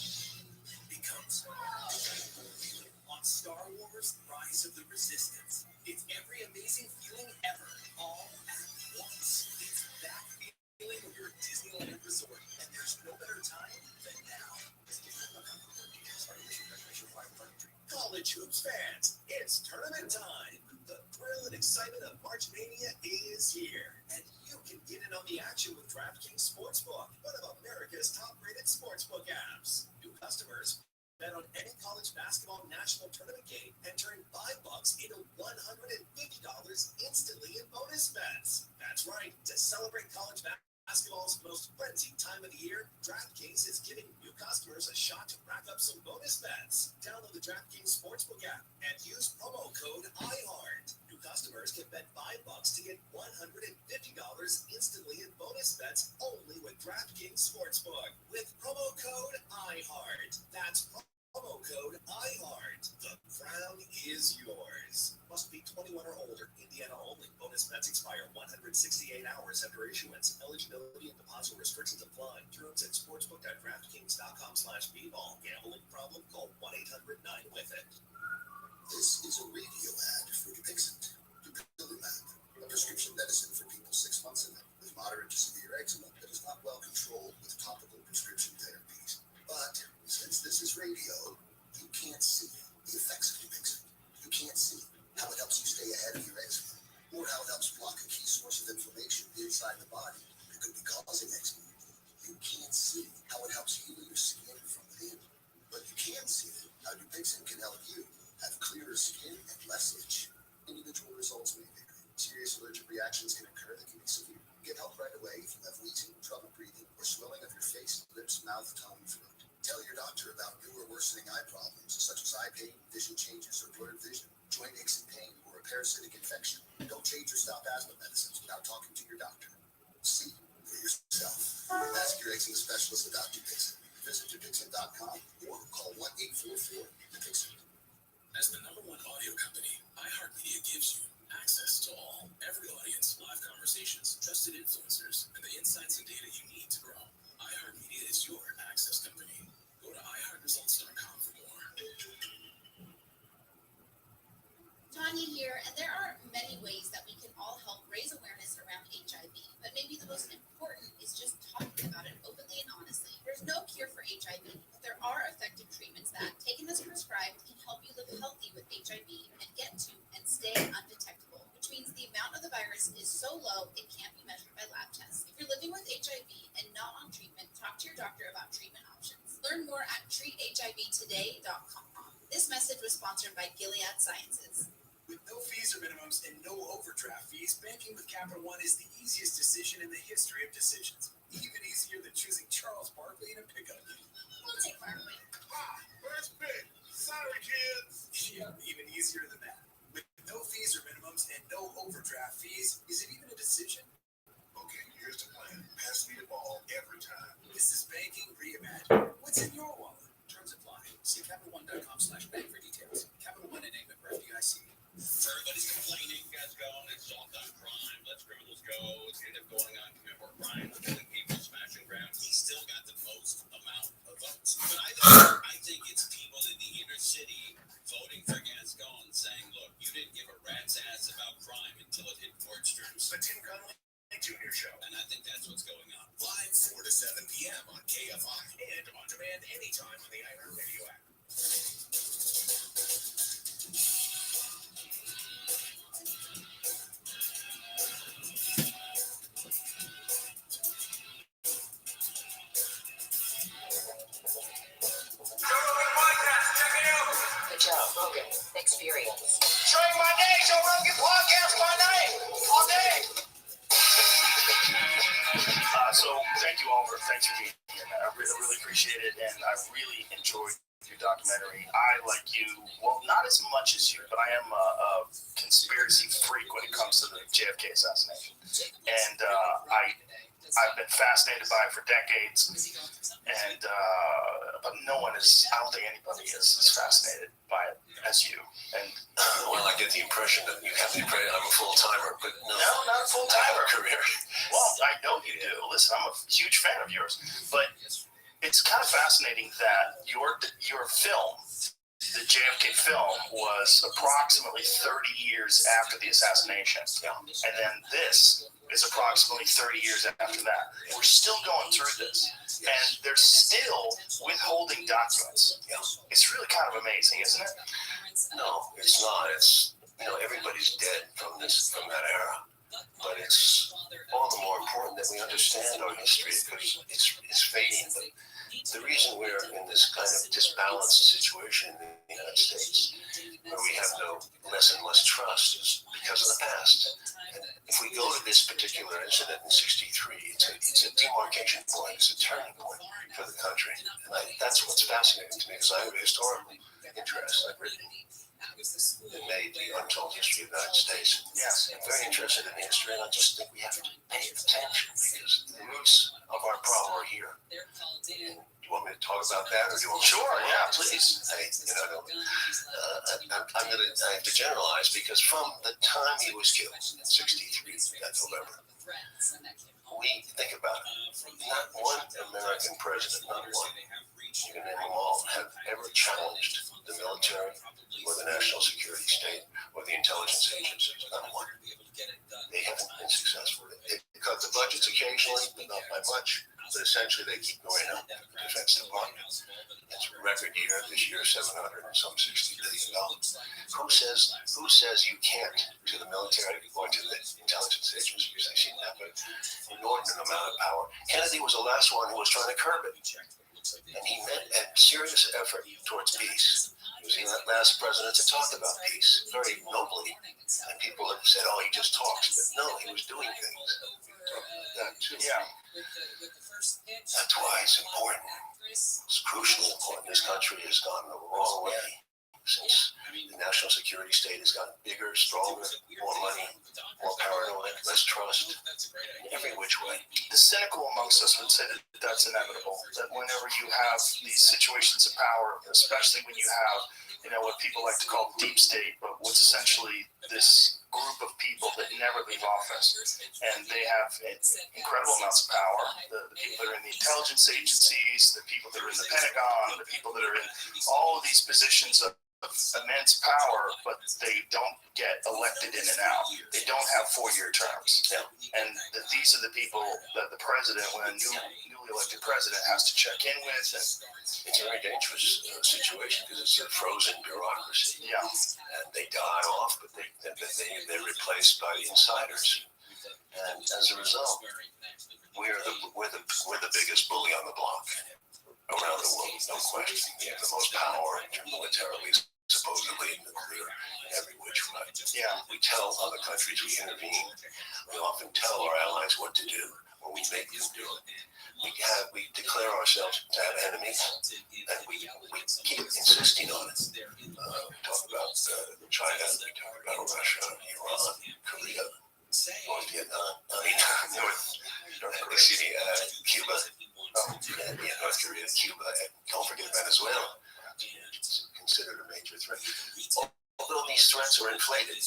becomes on Star Wars Rise of the Resistance. It's every amazing feeling ever, all at once. It's that feeling when you're at Disneyland Resort, and there's no better time than now. College hoops fans, it's tournament time. The thrill and excitement of March Mania is here, and you can get in on the action with DraftKings Sportsbook, one of America's top-rated sportsbook apps. New customers bet on any college basketball national tournament game and turn $5 into $150 instantly in bonus bets. That's right. To celebrate college basketball's most frenzied time of the year, DraftKings is giving new customers a shot to rack up some bonus bets. Download the DraftKings Sportsbook app and use promo code IHEART. New customers can bet $5 to get $150 instantly in bonus bets only with DraftKings Sportsbook with promo code IHEART. That's promo code IHEART. The crown is yours. Must be 21 or older. Indiana only. Bonus bets expire 168 hours after issuance. Eligibility and deposit restrictions apply. Terms at sportsbook.draftkings.com/bball. Gambling problem? Call 1-800-9-WITH-IT. This is a radio ad for Dupixent. Dupilumab, a prescription medicine for people 6 months and up with moderate to severe eczema that is not well controlled with topical prescription therapies. But since this is radio, you can't see the effects of Dupixent. You can't see how it helps you stay ahead of your eczema, or how it helps block a key source of inflammation inside the body that could be causing eczema. You can't see how it helps heal your skin from within, but you can see how Dupixent can help you have clearer skin and less itch. Individual results may vary. Serious allergic reactions can occur that can be severe. Get help right away if you have wheezing, trouble breathing, or swelling of your face, lips, mouth, tongue, and throat. Tell your doctor about new or worsening eye problems such as eye pain, vision changes, or blurred vision, joint aches and pain, or a parasitic infection. Don't change or stop asthma medicines without talking to your doctor. See for yourself. Ask your Dupixent, the specialist of Dr. Dupixent. Visit Dupixent.com or call 1-844-DUPIXENT. As the #1 audio company, iHeartMedia gives you access to all, every audience, live conversations, trusted influencers, and the insights and data you need to grow. iHeartMedia is your access company. Go to iHeartResults.com for more. Tanya here, and there are many ways that we can all help raise awareness around HIV, but maybe the most important is just talking about it openly and honestly. There's no cure for HIV, but there are effective treatments that, taken as prescribed, can help you live healthy with HIV and get to and stay undetectable, which means the amount of the virus is so low it can't be measured by lab tests. If you're living with HIV and not on treatment, talk to your doctor about treatment options. Learn more at treathivtoday.com. This message was sponsored by Gilead Sciences. With no fees or minimums and no overdraft fees, banking with Capital One is the easiest decision in the history of decisions. Even easier than choosing Charles Barkley in a pickup game. We'll take Barkley. First pick. Sorry, kids. Yeah, even easier than that. With no fees or minimums and no overdraft fees, is it even a decision? Okay, here's the plan. Pass me the ball every time. This is banking reimagined. What's in your wallet? Terms apply. See CapitalOne.com/bank for details. Capital One and Name for FDIC. Everybody's complaining, guys going, it's all done crime, let's criminals go, it's end up going on more crime, killing people, smashing grounds. He's still got the most amount of votes. But I think it's people in the inner city voting for Gascon saying, look, you didn't give a rat's ass about crime until it hit Nordstrom's. The Tim Connolly Jr. Show. And I think that's what's going on. Live 4 to 7 p.m. on KFI and on demand anytime on the iHeartRadio app. The Joe Rogan Experience. Showing my day, Joe Rogan podcast my night, all day. So thank you all thanks for being here. I really appreciate it, and I really enjoyed your documentary. I, like you, well, not as much as you, but I am a conspiracy freak when it comes to the JFK assassination, and I've been fascinated by it for decades, and but no one is, I don't think anybody is as fascinated by it as you. And well, I get the impression that you have the impression I'm a full-timer, but no, not a full-timer. Career. Well, I know you do. Listen, I'm a huge fan of yours, but it's kind of fascinating that your film, the JFK film, was approximately 30 years after the assassination, and then this is approximately 30 years after that. We're still going through this, and they're still withholding documents. It's really kind of amazing, isn't it? No, it's not. It's, everybody's dead from that era. But it's all the more important that we understand our history because it's fading. But the reason we're in this kind of disbalanced situation in the United States, where we have no less and less trust, is because of the past. And if we go to this particular incident in '63, it's a demarcation point, it's a turning point for the country. And that's what's fascinating to me because I have a historical interest. I've written and made the untold history of the United States. Yes. I'm very interested in the history, and I just think we have to pay attention because the roots of our problem are here. And you want me to talk about that, or do you want me to? Sure, yeah, please. I have to generalize because from the time he was killed in '63, that November, we think about it. Not one American president, not one, you can name them all, have ever challenged the military or the national security state or the intelligence agencies. Not one. They haven't been successful. They cut the budgets occasionally, but not by much. But essentially, they keep going up. The Defense Department, it's a record year this year, $760 billion. Who says you can't to the military or to the intelligence agencies? They seem to have an inordinate amount of power. Kennedy was the last one who was trying to curb it. And he meant a serious effort towards peace. He was the last president to talk about peace very nobly. And people have said, oh, he just talks. But no, he was doing things. That too. Yeah. That's why it's important. It's crucially important. This country has gone the wrong way since the national security state has gotten bigger, stronger, more money, more paranoid, less trust, in every which which way. The cynical amongst us would say that that's inevitable, that whenever you have these situations of power, especially when you have, what people like to call deep state, but what's essentially this group of people that never leave office, and they have incredible amounts of power, the people that are in the intelligence agencies, the people that are in the Pentagon, the people that are in all of these positions of immense power, but they don't get elected in and out. They don't have 4-year terms. Yeah. And these are the people that the president, when a newly elected president, has to check in with. And it's a very dangerous situation because it's a frozen bureaucracy. Yeah. And they die off, but they're replaced by insiders. And as a result, we're the biggest bully on the block around the world, no question. We have the most power militarily, supposedly nuclear, every which way. Yeah. We tell other countries we intervene. We often tell our allies what to do, or we make them do it. We declare ourselves to have enemies, and we keep insisting on it. We talk about China, we talk about Russia, Iran, Korea, North Vietnam, North Korea, Cuba, North Korea, Cuba, and don't forget Venezuela. It's considered a major threat. Although these threats are inflated,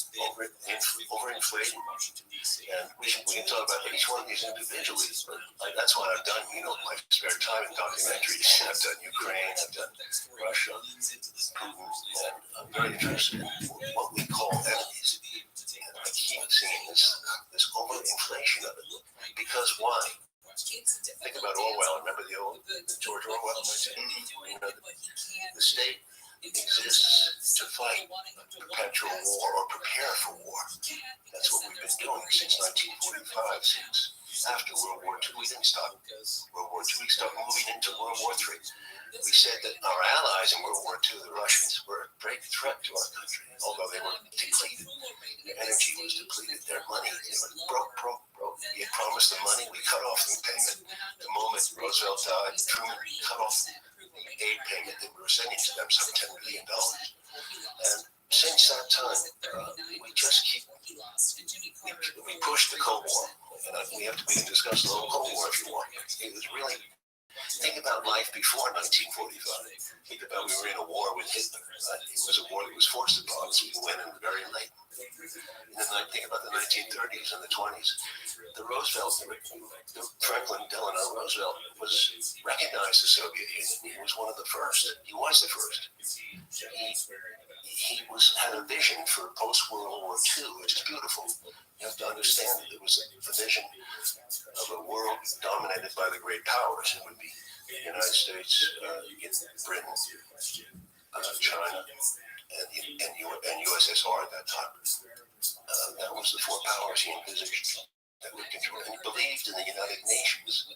overinflated, and we can talk about each one of these individually, but that's what I've done, my spare time in documentaries. I've done Ukraine, I've done Russia, Putin, and I'm very interested in what we call enemies. And I keep seeing this overinflation of it. Because why? Think about Orwell. Remember the old George Orwell? The state exists to fight perpetual war or prepare for war. That's what we've been doing since 1945, since after World War II. We didn't stop World War II. We started moving into World War III. We said that our allies in World War II, the Russians, were a great threat to our country, although they were depleted. Their energy was depleted. Their money, they were broke. We had promised them money. We cut off the payment. The moment Roosevelt died, Truman cut off the aid payment that we were sending to them, some $10 billion. And since that time, we just we pushed the Cold War. And we can discuss the whole Cold War if you want. It was really, think about life before 1945. Think about we were in a war with Hitler. It was a war that was forced upon us. We went in very late. And then think about the 1930s and the 20s. Franklin Delano Roosevelt recognized the Soviet Union. He was one of the first. He was the first. He had a vision for post-World War II, which is beautiful. You have to understand that it was a vision of a world dominated by the great powers. It would be the United States, Britain, China, and USSR at that time. That was the 4 powers he envisaged that would control. And he believed in the United Nations.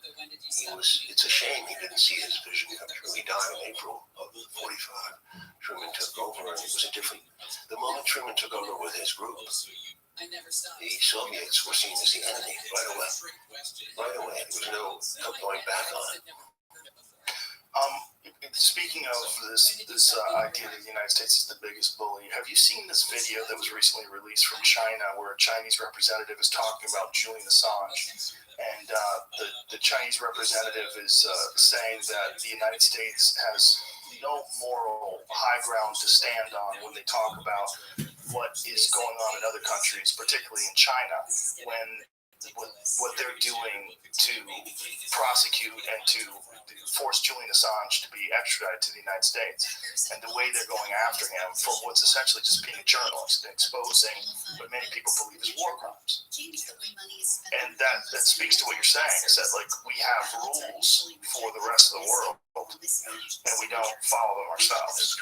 It's a shame he didn't see his vision come true. He died in April of 45. Truman took over, and it was the moment Truman took over with his group, the Soviets were seen as the enemy right away. There was no going back on it. Speaking of this idea that the United States is the biggest bully, have you seen this video that was recently released from China where a Chinese representative is talking about Julian Assange? And the Chinese representative is saying that the United States has no moral high ground to stand on when they talk about what is going on in other countries, particularly in China, when what they're doing to prosecute and to force Julian Assange to be extradited to the United States, and the way they're going after him for what's essentially just being a journalist and exposing what many people believe is war crimes. And that speaks to what you're saying, is that we have rules for the rest of the world and we don't follow them ourselves.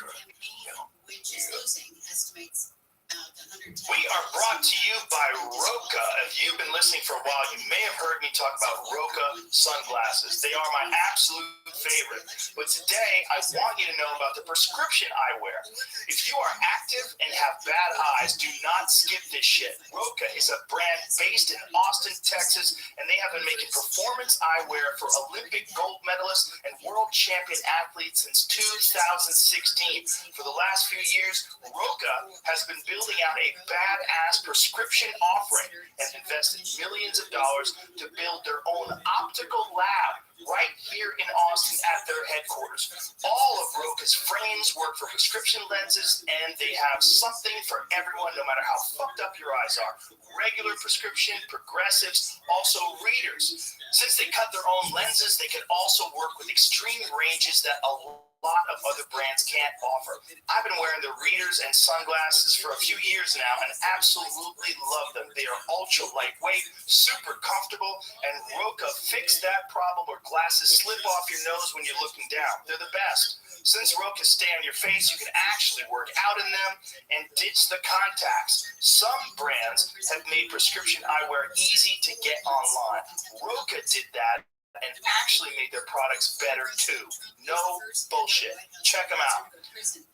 We are brought to you by Roka. If you've been listening for a while, you may have heard me talk about Roka sunglasses. They are my absolute favorite. But today, I want you to know about the prescription eyewear. If you are active and have bad eyes, do not skip this shit. Roka is a brand based in Austin, Texas, and they have been making performance eyewear for Olympic gold medalists and world champion athletes since 2016. For the last few years, Roka has been building building out a badass prescription offering and invested millions of dollars to build their own optical lab right here in Austin at their headquarters. All of Roca's frames work for prescription lenses, and they have something for everyone, no matter how fucked up your eyes are. Regular prescription, progressives, also readers. Since they cut their own lenses, they can also work with extreme ranges that a lot of other brands can't offer. I've been wearing the readers and sunglasses for a few years now and absolutely love them. They are ultra lightweight, super comfortable, and Roca fixed that problem where glasses slip off your nose when you're looking down. They're the best. Since Rokas stay on your face, you can actually work out in them and ditch the contacts. Some brands have made prescription eyewear easy to get online. Roca did that and actually made their products better too. No bullshit. Check them out.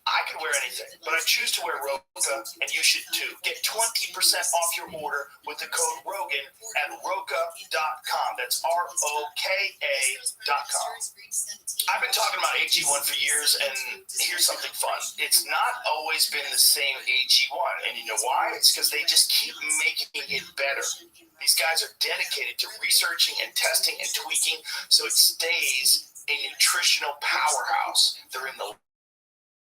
I could wear anything, but I choose to wear Roca, and you should too. Get 20% off your order with the code Rogan at Roca.com. That's ROKA.com. I've been talking about AG1 for years, and here's something fun. It's not always been the same AG1, and you know why? It's because they just keep making it better. These guys are dedicated to researching and testing and tweaking so it stays a nutritional powerhouse. They're in the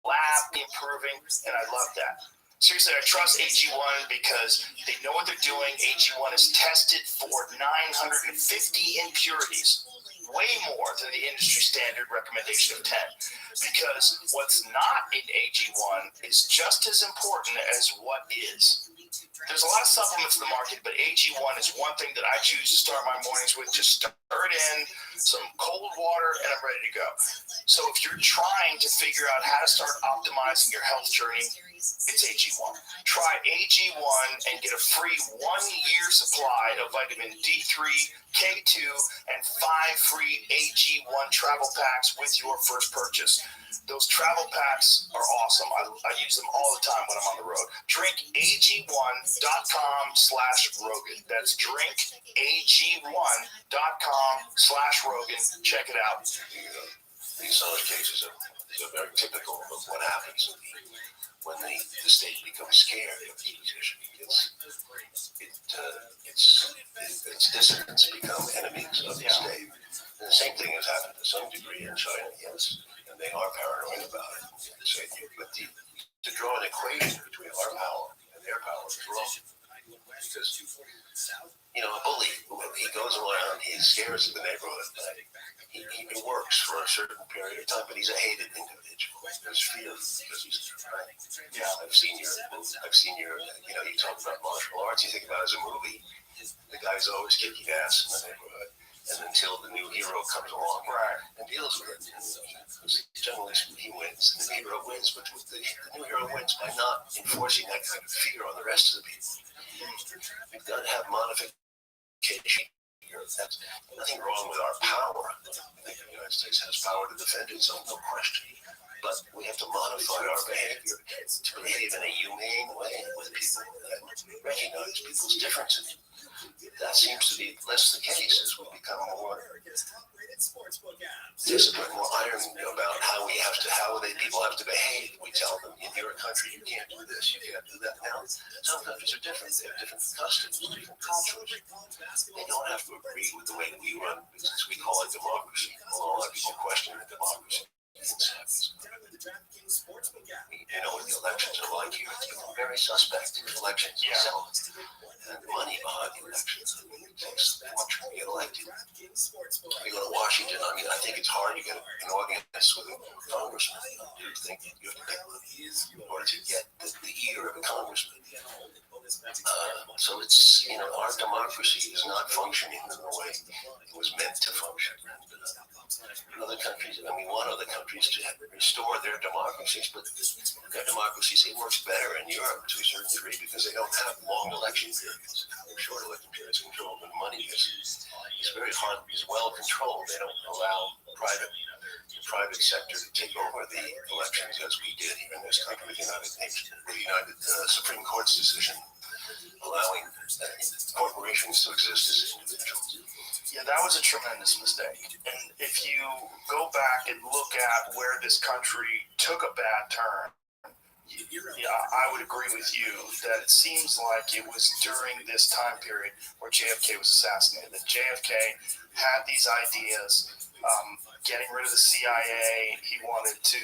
lab improving, and I love that. Seriously, I trust AG1 because they know what they're doing. AG1 is tested for 950 impurities, way more than the industry standard recommendation of 10. Because what's not in AG1 is just as important as what is. There's a lot of supplements in the market, but AG1 is one thing that I choose to start my mornings with. Just stir it in, some cold water, and I'm ready to go. So if you're trying to figure out how to start optimizing your health journey, it's AG1. Try AG1 and get a free 1-year supply of vitamin D3, K2, and 5 free AG1 travel packs with your first purchase. Those travel packs are awesome. I use them all the time when I'm on the road. DrinkAG1.com/Rogan. That's DrinkAG1.com/Rogan. Check it out. These other cases are very typical of what happens when the state becomes scared of the position. Its dissidents become enemies of the state. And the same thing has happened to some degree in China, yes. And they are paranoid about it. But to draw an equation between our power and their power is wrong. Because, a bully, he goes around, he scares the neighborhood, he works for a certain period of time, but he's a hated individual. There's fear because he's right. Yeah, I've seen your, you talk about martial arts, you think about it as a movie, the guy's always kicking ass in the neighborhood. And until the new hero comes along and deals with it, and generally he wins, and the hero wins, but the new hero wins by not enforcing that kind of fear on the rest of the people. We've got to have modification. That's nothing wrong with our power. I think the United States has power to defend itself, no question. But we have to modify our behavior to behave in a humane way with people and recognize people's differences. That seems to be less the case as we become more disciplined, more iron about how people have to behave. We tell them, in your country, you can't do this, you can't do that. Now, some countries are different. They have different customs, different cultures. They don't have to agree with the way we run business. We call it democracy. A lot of people question the democracy. You know what the elections are like here? It's become very suspect. Elections itself and the money behind the elections. It takes much to get elected. You go to Washington, I think it's hard. You get an audience with a congressman. You think you have to pay money in order to get the ear of a congressman. So it's, our democracy is not functioning in the way it was meant to function. In other countries, we want other countries to restore their democracies, but their democracies, it works better in Europe to a certain degree because they don't have long election periods. Short election periods controlled, and money is very hard, is well controlled. They don't allow the private sector to take over the elections as we did here in this country with the United Supreme Court's decision allowing corporations to exist as individuals. Yeah, that was a tremendous mistake. And if you go back and look at where this country took a bad turn, Yeah, I would agree with you that it seems like it was during this time period where JFK was assassinated. That JFK had these ideas, getting rid of the CIA. He wanted to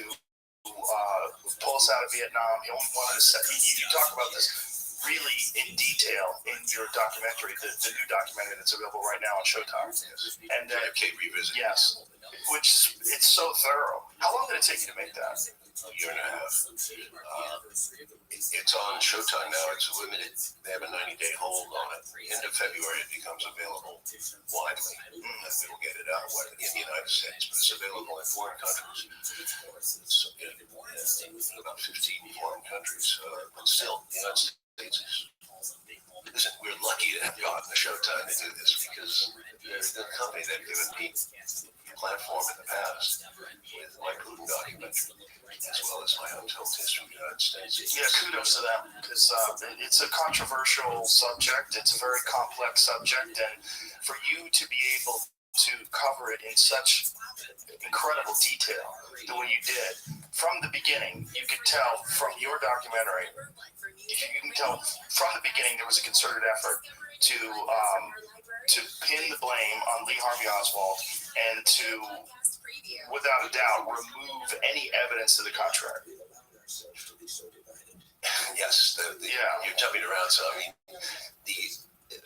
pull us out of Vietnam. He only wanted to set. You talk about this really in detail in your documentary, the new documentary that's available right now on Showtime. And JFK Revisited. Yes, which it's so thorough. How long did it take you to make that? A year and a half. It's on Showtime now. It's limited. They have a 90-day hold on it. End of February, it becomes available widely. And we'll get it out in the United States, but it's available in foreign countries. It's in about 15 foreign countries. But still, the United States is. Listen, we're lucky to have gotten the Showtime to do this because they're a good company. They've given me a platform in the past with my Putin documentary, as well as my untold history of the United States. Yeah, kudos to them. It's a controversial subject. It's a very complex subject, and for you to be able to cover it in such incredible detail the way you did from the beginning, you could tell from your documentary. You can tell from the beginning there was a concerted effort to pin the blame on Lee Harvey Oswald and to, without a doubt, remove any evidence to the contrary. Yes, you're jumping around. So I mean,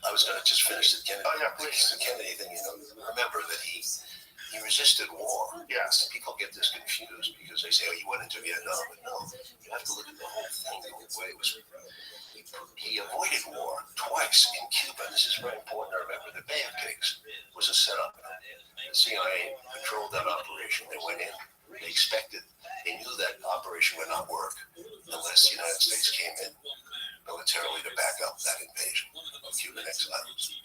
I was going to just finish the Kennedy. Oh yeah, please. The Kennedy thing. Remember that he resisted war. Yes. People get this confused because they say, "Oh, he went into Vietnam," but no, you have to look at the whole thing. The way it was. He avoided war twice in Cuba. This is very important to remember. The Bay of Pigs was a setup. The CIA controlled that operation. They went in. They expected. They knew that operation would not work unless the United States came in militarily to back up that invasion of Cuban exiles.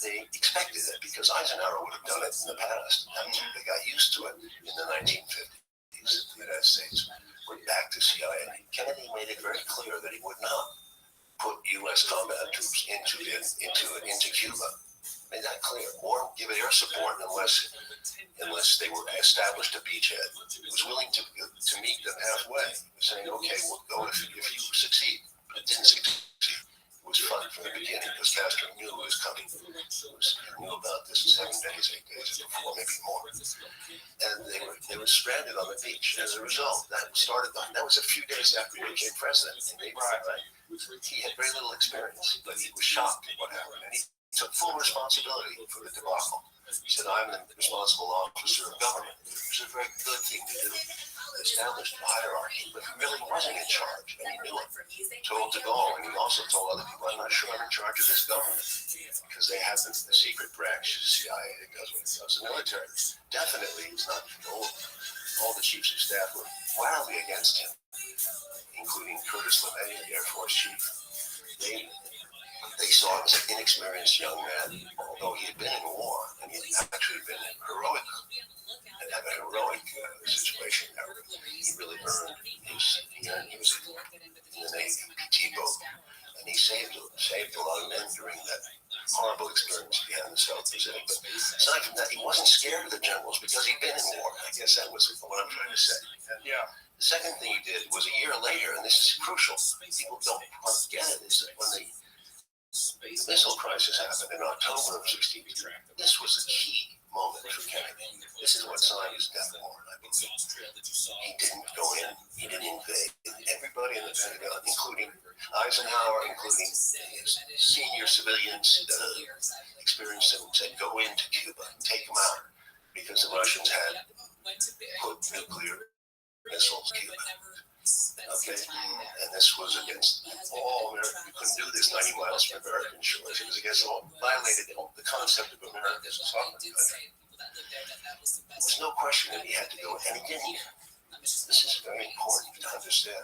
They expected it because Eisenhower would have done it in the past. I mean, they got used to it in the 1950s. The United States went back to CIA. Kennedy made it very clear that he would not put U.S. combat troops into Cuba. Made that clear. Or give air support unless they were established a beachhead. He was willing to meet them halfway, saying, "Okay, we'll go if you succeed." But it didn't succeed. It was fun from the beginning because Castro knew it was coming. He knew about this 7 days, 8 days before, maybe more. And they were stranded on the beach. As a result, that was a few days after he became president. He had very little experience, but he was shocked at what happened. And he took full responsibility for the debacle. He said, "I'm the responsible officer of government," which is a very good thing to do. Established a hierarchy, but he really wasn't in charge, and he knew it. Told de Gaulle, and he also told other people, "I'm not sure I'm in charge of this government," because they have the secret branch, CIA, that does what it does. The military, definitely, it's not all the chiefs of staff were wildly against him, including Curtis LeMay, the Air Force chief. They saw him as an inexperienced young man, although he had been in war, and he had actually been heroic. And have a heroic situation there. He really earned he was in the Navy, T-boat, and he saved a lot of men during that horrible experience he had in the South Pacific. But aside from that, he wasn't scared of the generals because he'd been in war. I guess that was what I'm trying to say. Yeah. The second thing he did was a year later, and this is crucial. People don't get it. Is that when the missile crisis happened in October of '63, this was a key moment for Kennedy. This is what signed his death warrant, I believe. He didn't go in. He didn't invade. Everybody in the Pentagon, including Eisenhower, including his senior civilians, experienced him, said, "Go into Cuba, take them out," because the Russians had put nuclear missiles in Cuba. Okay, and this was against all America. You couldn't do this 90 miles from American shores. It was against violated the concept of America as a sovereign country. There's no question that he had to go, and he didn't. This is very important to understand.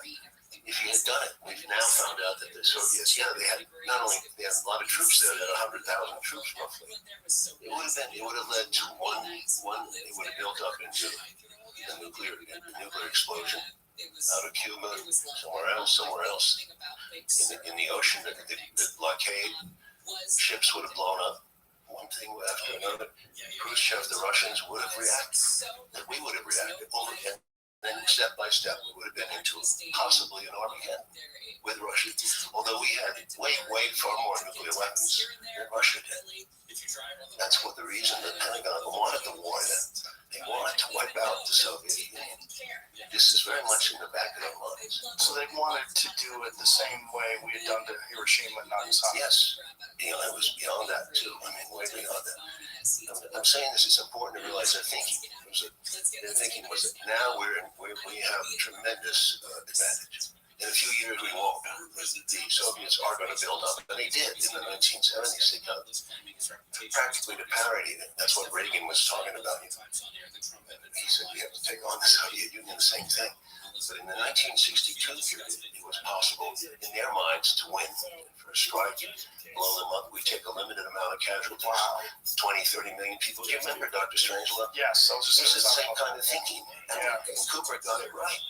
If he had done it, we've now found out that the Soviets, they had they had a lot of troops there, they had 100,000 troops roughly. It would have led to one. It would have built up into the nuclear explosion out of Cuba, somewhere else in the ocean. The blockade ships would have blown up, one thing after another. Khrushchev, the Russians would have reacted. We would have reacted. then step by step, we would have been into possibly an Armageddon with Russia. Although we had way far more nuclear weapons than Russia did. That's what the reason the Pentagon wanted the war then. They wanted to wipe out the Soviet Union. This is very much in the back of their minds. So they wanted to do it the same way we had done to Hiroshima and Nagasaki. Yes, it was beyond that too. I mean, way beyond that. I'm saying this, it's important to realize their thinking. Their thinking was that now we have tremendous advantage. In a few years, we won't. The Soviets are going to build up. And they did in the 1970s. They got practically to parity. That's what Reagan was talking about. He said we have to take on the Soviet Union, the same thing. But in the 1962 period, it was possible in their minds to win. For a strike, blow them up, we take a limited amount of casualties. Wow. 20, 30 million people. Do you remember Dr. Strangelove? Yes. This is the same kind of thinking. And Cooper got it right.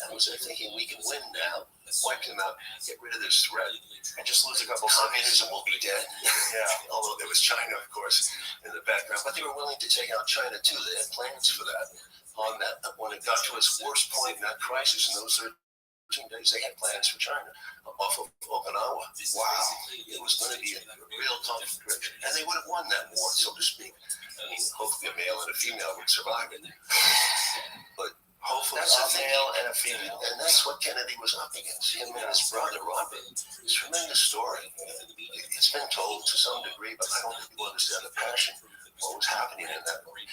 That was their thinking. We can win now. Wipe them out. Get rid of this threat. And just lose a couple Communism will be dead. Yeah. Although there was China, of course, in the background. But they were willing to take out China, too. They had plans for that. On that, when it got to its worst point in that crisis, in those 13 days, they had plans for China off of Okinawa. Wow. It was going to be a real conflict. And they would have won that war, so to speak. I mean, hopefully a male and a female would survive it. But hopefully that's a male and a female. And that's what Kennedy was up against. Him and his brother, Robert. It's a tremendous story. It's been told to some degree, but I don't think people understand the passion, what was happening in that moment.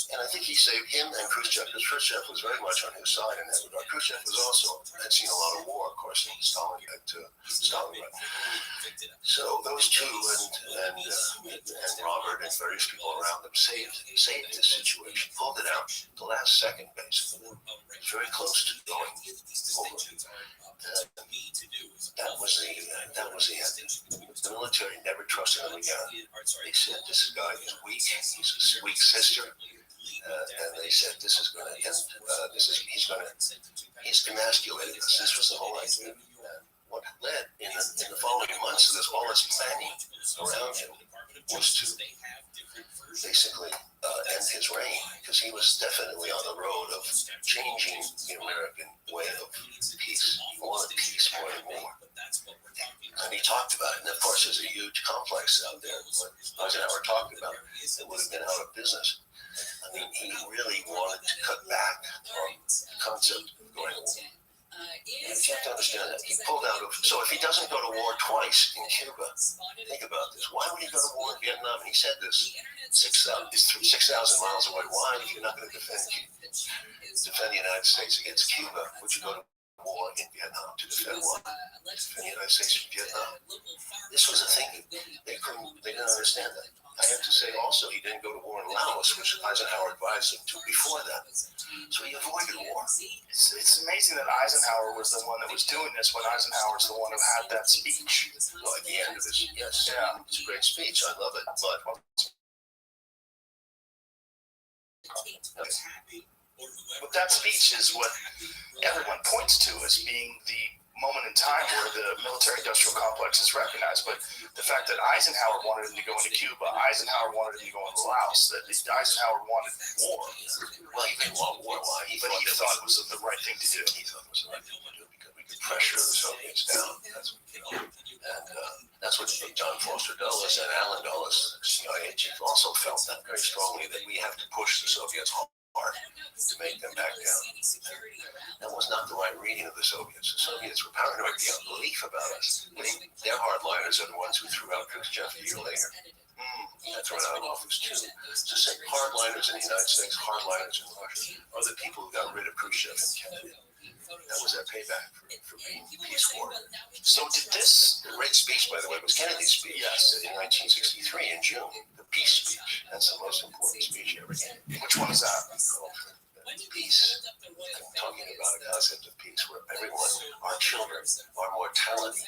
And I think he saved him and Khrushchev, because Khrushchev was very much on his side in that regard. Khrushchev was also, had seen a lot of war, of course, in Stalingrad. So those two and Robert and various people around them saved this situation, pulled it out the last second, basically. Very close to going over. That was the end. The military never trusted him again. They said, this guy is weak. He's a weak sister. And they said, this is going to end. He's emasculated us. This was the whole idea. What led in the following months to this, all this planning around him was to basically end his reign, because he was definitely on the road of changing the American way of peace. He wanted peace more and more. And he talked about it. And of course, there's a huge complex out there. What Eisenhower talked about, it would have been out of business. I mean, he really wanted to cut back on the concept of going to war. You have to understand that. He pulled out of, so if he doesn't go to war twice in Cuba, think about this. Why would he go to war in Vietnam? And he said this, 6,000 miles away. Why, if you're not going to defend the United States against Cuba, would you go to war in Vietnam to defend what? Defend the United States in Vietnam. This was a thing. They didn't understand that. I have to say also, he didn't go to war in Laos, which Eisenhower advised him to before that. So he avoided war. It's amazing that Eisenhower was the one that was doing this when Eisenhower's the one who had that speech. Well, at the end of his, yes, yeah, it's a great speech. I love it. But that speech is what everyone points to as being the moment in time where the military-industrial complex is recognized. But the fact that Eisenhower wanted him to go into Cuba, Eisenhower wanted him to go into Laos, that Eisenhower wanted war. Well, he didn't want war. Why? But he thought it was the right thing to do. He thought it was the right thing to do because we could pressure the Soviets down. That's what John Foster Dulles and Allen Dulles, CIA chief, also felt that very strongly, that we have to push the Soviets hard to make them back down. That was not the right reading of the Soviets. The Soviets were paranoid beyond belief about us. Their hardliners are the ones who threw out Khrushchev a year later. Got thrown out of office too. So say hardliners in the United States, hardliners in Russia, are the people who got rid of Khrushchev and Kennedy. That was their payback for being peace warrior. So did this, the great speech, by the way, was Kennedy's speech in 1963 in June. The peace speech. That's the most important speech he ever gave. Which one is that? Peace. I'm talking about a concept of peace where everyone, our children, our mortality,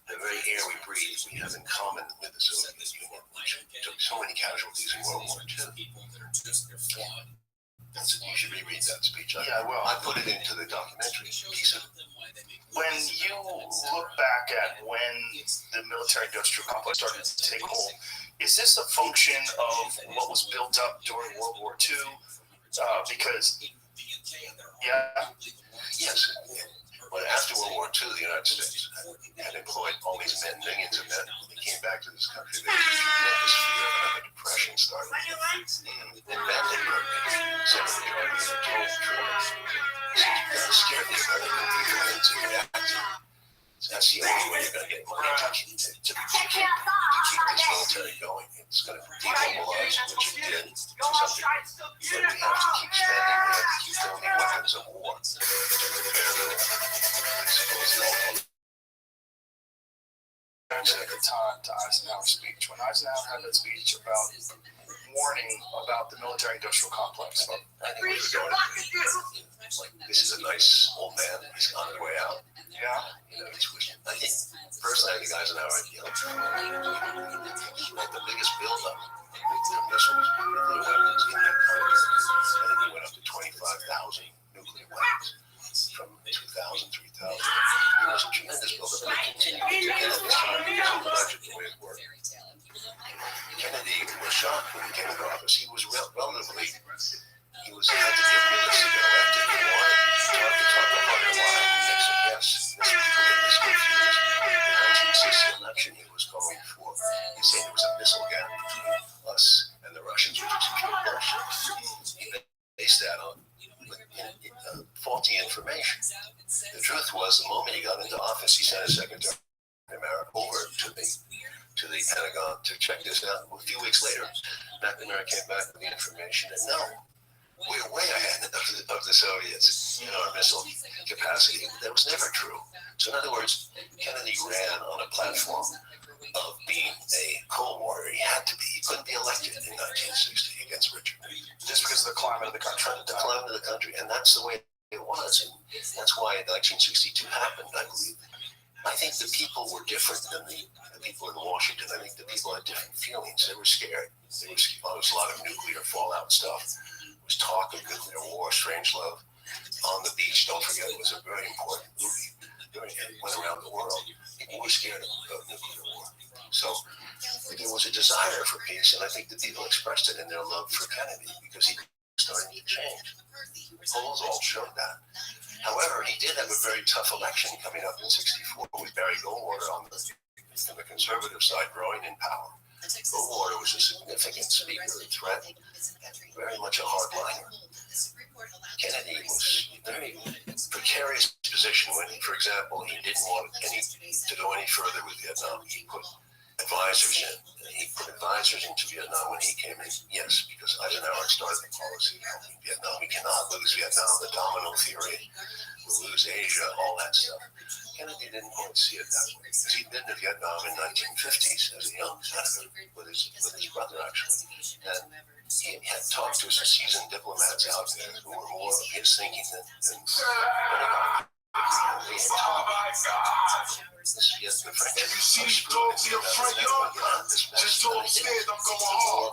the very air we breathe, we have in common with the Soviet Union, which took so many casualties in World War II. You should reread that speech. Yeah, I will. I put it into the documentary. When you look back at when the military-industrial complex started to take hold, is this a function of what was built up during World War II? Because Yeah. Yes. But after World War II, the United States had employed all these men, millions of men. They came back to this country. There was this tremendous fear of a depression started. And Vandenberg said to the Army, and told the troops, scared me about it. To react. That's the only way you're going to get money to keep this military going. It's going to demobilize, which it did to some degree. But we have to keep spending. We have to keep building weapons of war. At the time to Eisenhower's speech. When Eisenhower had that speech about warning about the military-industrial complex, I think we were going like, this is a nice old man. He's on his way out. Yeah. You know, I think, personally, I think Eisenhower, he had the biggest buildup of nuclear missiles, nuclear weapons in that country. I think he went up to 25,000 nuclear weapons from 2,000, 3,000. It was a tremendous buildup, and it continued to get this time because of the budget, the way it worked. Kennedy was shocked when he came into office. He was relatively, he was had to be a realist to get elected. He wanted to talk the harder line. And Nixon, yes, people get this confused. The 1960 election, he was going for, he said there was a missile gap between us and the Russians, which was pure bullshit. He based that on faulty information. The truth was, the moment he got into office, he sent his secretary over to the Pentagon to check this out. A few weeks later, McNamara came back with the information, and no, we're way ahead of the Soviets in our missile capacity. That was never true. So in other words, Kennedy ran on a platform of being a Cold Warrior. He had to be. He couldn't be elected in 1960 against Richard. Just because of the climate of the country. The climate of the country, and that's the way it was, and that's why 1962 happened, I believe. I think the people were different than the people in Washington. I think the people had different feelings. They were scared. There was a lot of nuclear fallout stuff. There was talk of nuclear war, Strangelove. On the Beach, don't forget, it was a very important movie. It went around the world. People were scared of nuclear war. So there was a desire for peace, and I think the people expressed it in their love for Kennedy because he was starting to change. Polls all showed that. However, he did have a very tough election coming up in '64 with Barry Goldwater on the conservative side growing in power. Goldwater was a significant speaker, a threat, very much a hardliner. Kennedy was in a very precarious position when, for example, he didn't want to go any further with Vietnam. He put advisors in. He put advisors into Vietnam when he came in. Yes, because Eisenhower started the policy of helping Vietnam. We cannot lose Vietnam, the domino theory. We'll lose Asia, all that stuff. Kennedy didn't quite see it that way because he'd been to Vietnam in 1950s as a young senator with his brother, actually. And he had talked to some seasoned diplomats out there who were more of his thinking than Pentagon. They had talked. Yes, the French. If you see the dogs in your front yard, just go upstairs, I'm going home.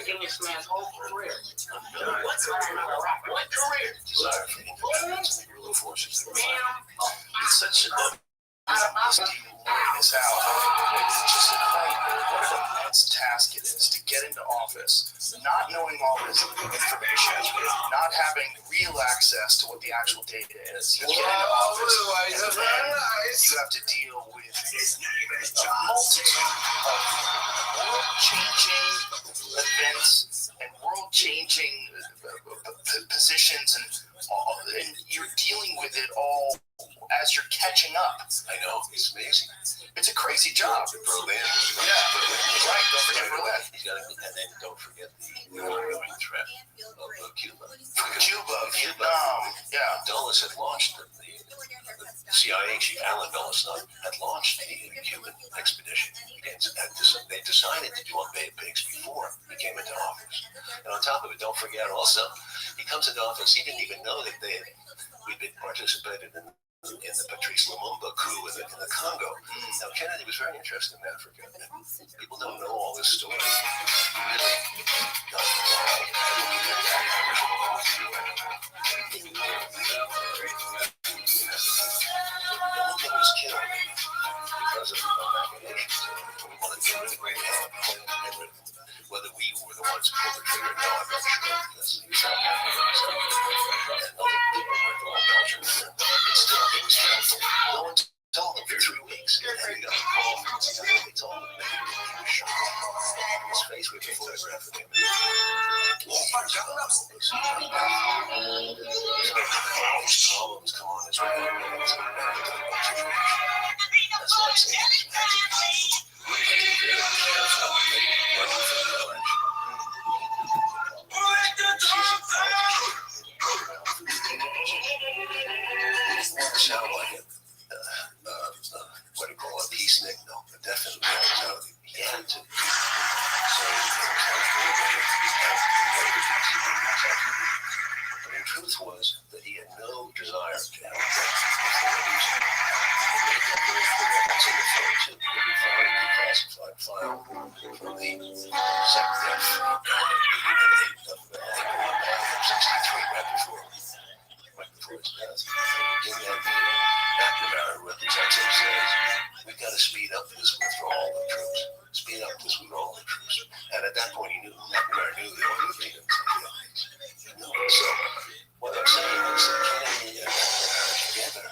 Guinness man's whole career. What career? Desire for independence and the ruling forces. It's such a this out. It's just what an immense task it is to get into office, not knowing all this information, not having real access to what the actual data is. You get into office, and then you have to deal with a multitude of world-changing events and world-changing positions, and you're dealing with it all as you're catching up. I know, it's amazing. It's a crazy job. Berlin. Yeah, right. Don't forget Berlin. And then don't forget the growing threat of Cuba. Cuba, Vietnam. Yeah. Dulles had launched the CIA chief Alan Dulles had launched the Cuban expedition. They decided to do on Bay of Pigs before he came into office. And on top of it, don't forget also, he comes into office, he didn't even know that we'd been participated in the Patrice Lumumba coup in the Congo. Now, Kennedy was very interested in Africa. People don't know all this story. He really got involved. Lumumba was killed because of machinations. We wanted to get rid of him. Whether we were the ones to pull the trigger. No, I'm not sure because he was out there and other people were all Belgians. But still, it was painful. No one told him for 3 weeks. And then he got a call from his guy. They told him that he was shot. His face with a photograph of him. Problems come on his way. That's why I'm saying sound like it. What do you call a peacenik? No, but definitely he had to. But the truth was that he had no desire to help them. Declassified file from the SecDef of 63 right before his death. In that meeting, McNamara represents him says, "We've got to speed up this withdrawal of troops. Speed up this withdrawal of troops." And at that point, McNamara knew they were losing him. So what I'm saying is that Kennedy and McNamara together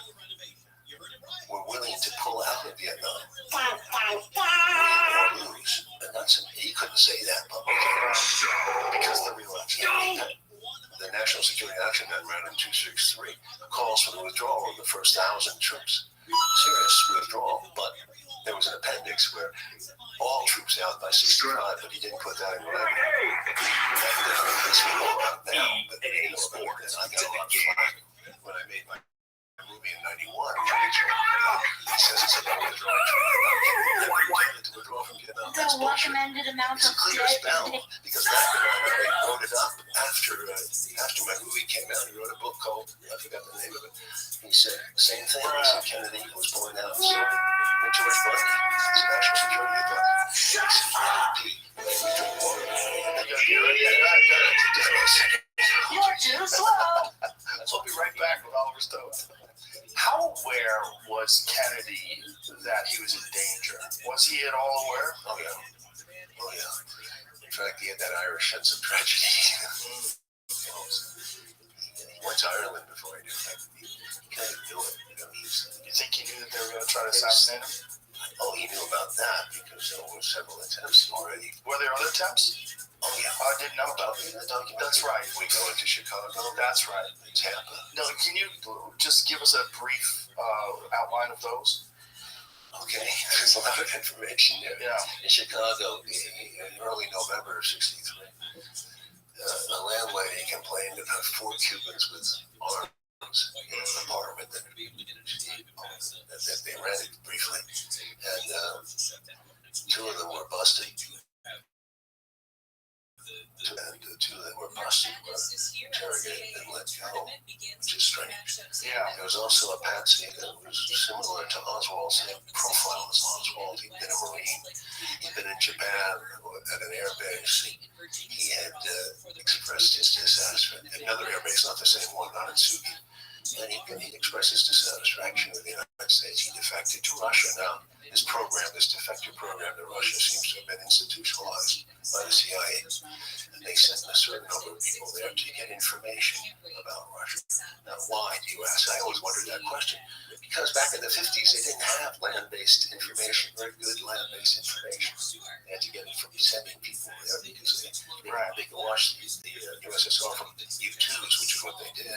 were willing to pull out of Vietnam. Or lose. And he couldn't say that publicly because the real action. The National Security Action Memorandum 263 calls for the withdrawal of the first 1,000 troops. Serious withdrawal, but there was an appendix where all troops out by 65, but he didn't put that in writing. And this we know about now, but they didn't know about it. And I got a lot of fun when I made my movie in 91. He says it's about withdrawal. The recommended amount of clear as bell, because McNamara wrote it up after my movie came out. He wrote a book called, I forgot the name of it. He said the same thing. He said Kennedy was pulling out. So when George Bush, his national security advisor, You're too slow. We'll be right back with Oliver Stone. How aware was Kennedy that he was in danger? Was he at all aware? Oh yeah. In fact, he had that Irish sense of tragedy. He went to Ireland before he did that. He kind of knew it. You think he knew that they were going to try to assassinate him? Oh, he knew about that because there were several attempts already. Were there other attempts? Oh yeah. I didn't know about it. That's right. We go into Chicago. That's right. Tampa. No, can you just give us a brief outline of those? Okay, there's a lot of information there. Yeah. In Chicago, in early November of '63, a landlady complained about 4 Cubans with arms in an apartment that they rented briefly, and 2 of them were busted. And the 2 that were busted were interrogated and let go, which is strange. Yeah. There was also a patsy that was similar to Oswald, same profile as Oswald. He'd been a Marine. He'd been in Japan at an air base. He had expressed his dissatisfaction. Another air base, not the same one, not in Sugi. And he expressed his dissatisfaction with the United States. He defected to Russia. Now, this defective program to Russia seems to have been institutionalized by the CIA. And they sent a certain number of people there to get information about Russia. Now, why, do you ask? I always wondered that question. Because back in the 50s, they didn't have land-based information, very good land-based information. They had to get it from sending people there because they could watch the USSR from U-2s, which is what they did.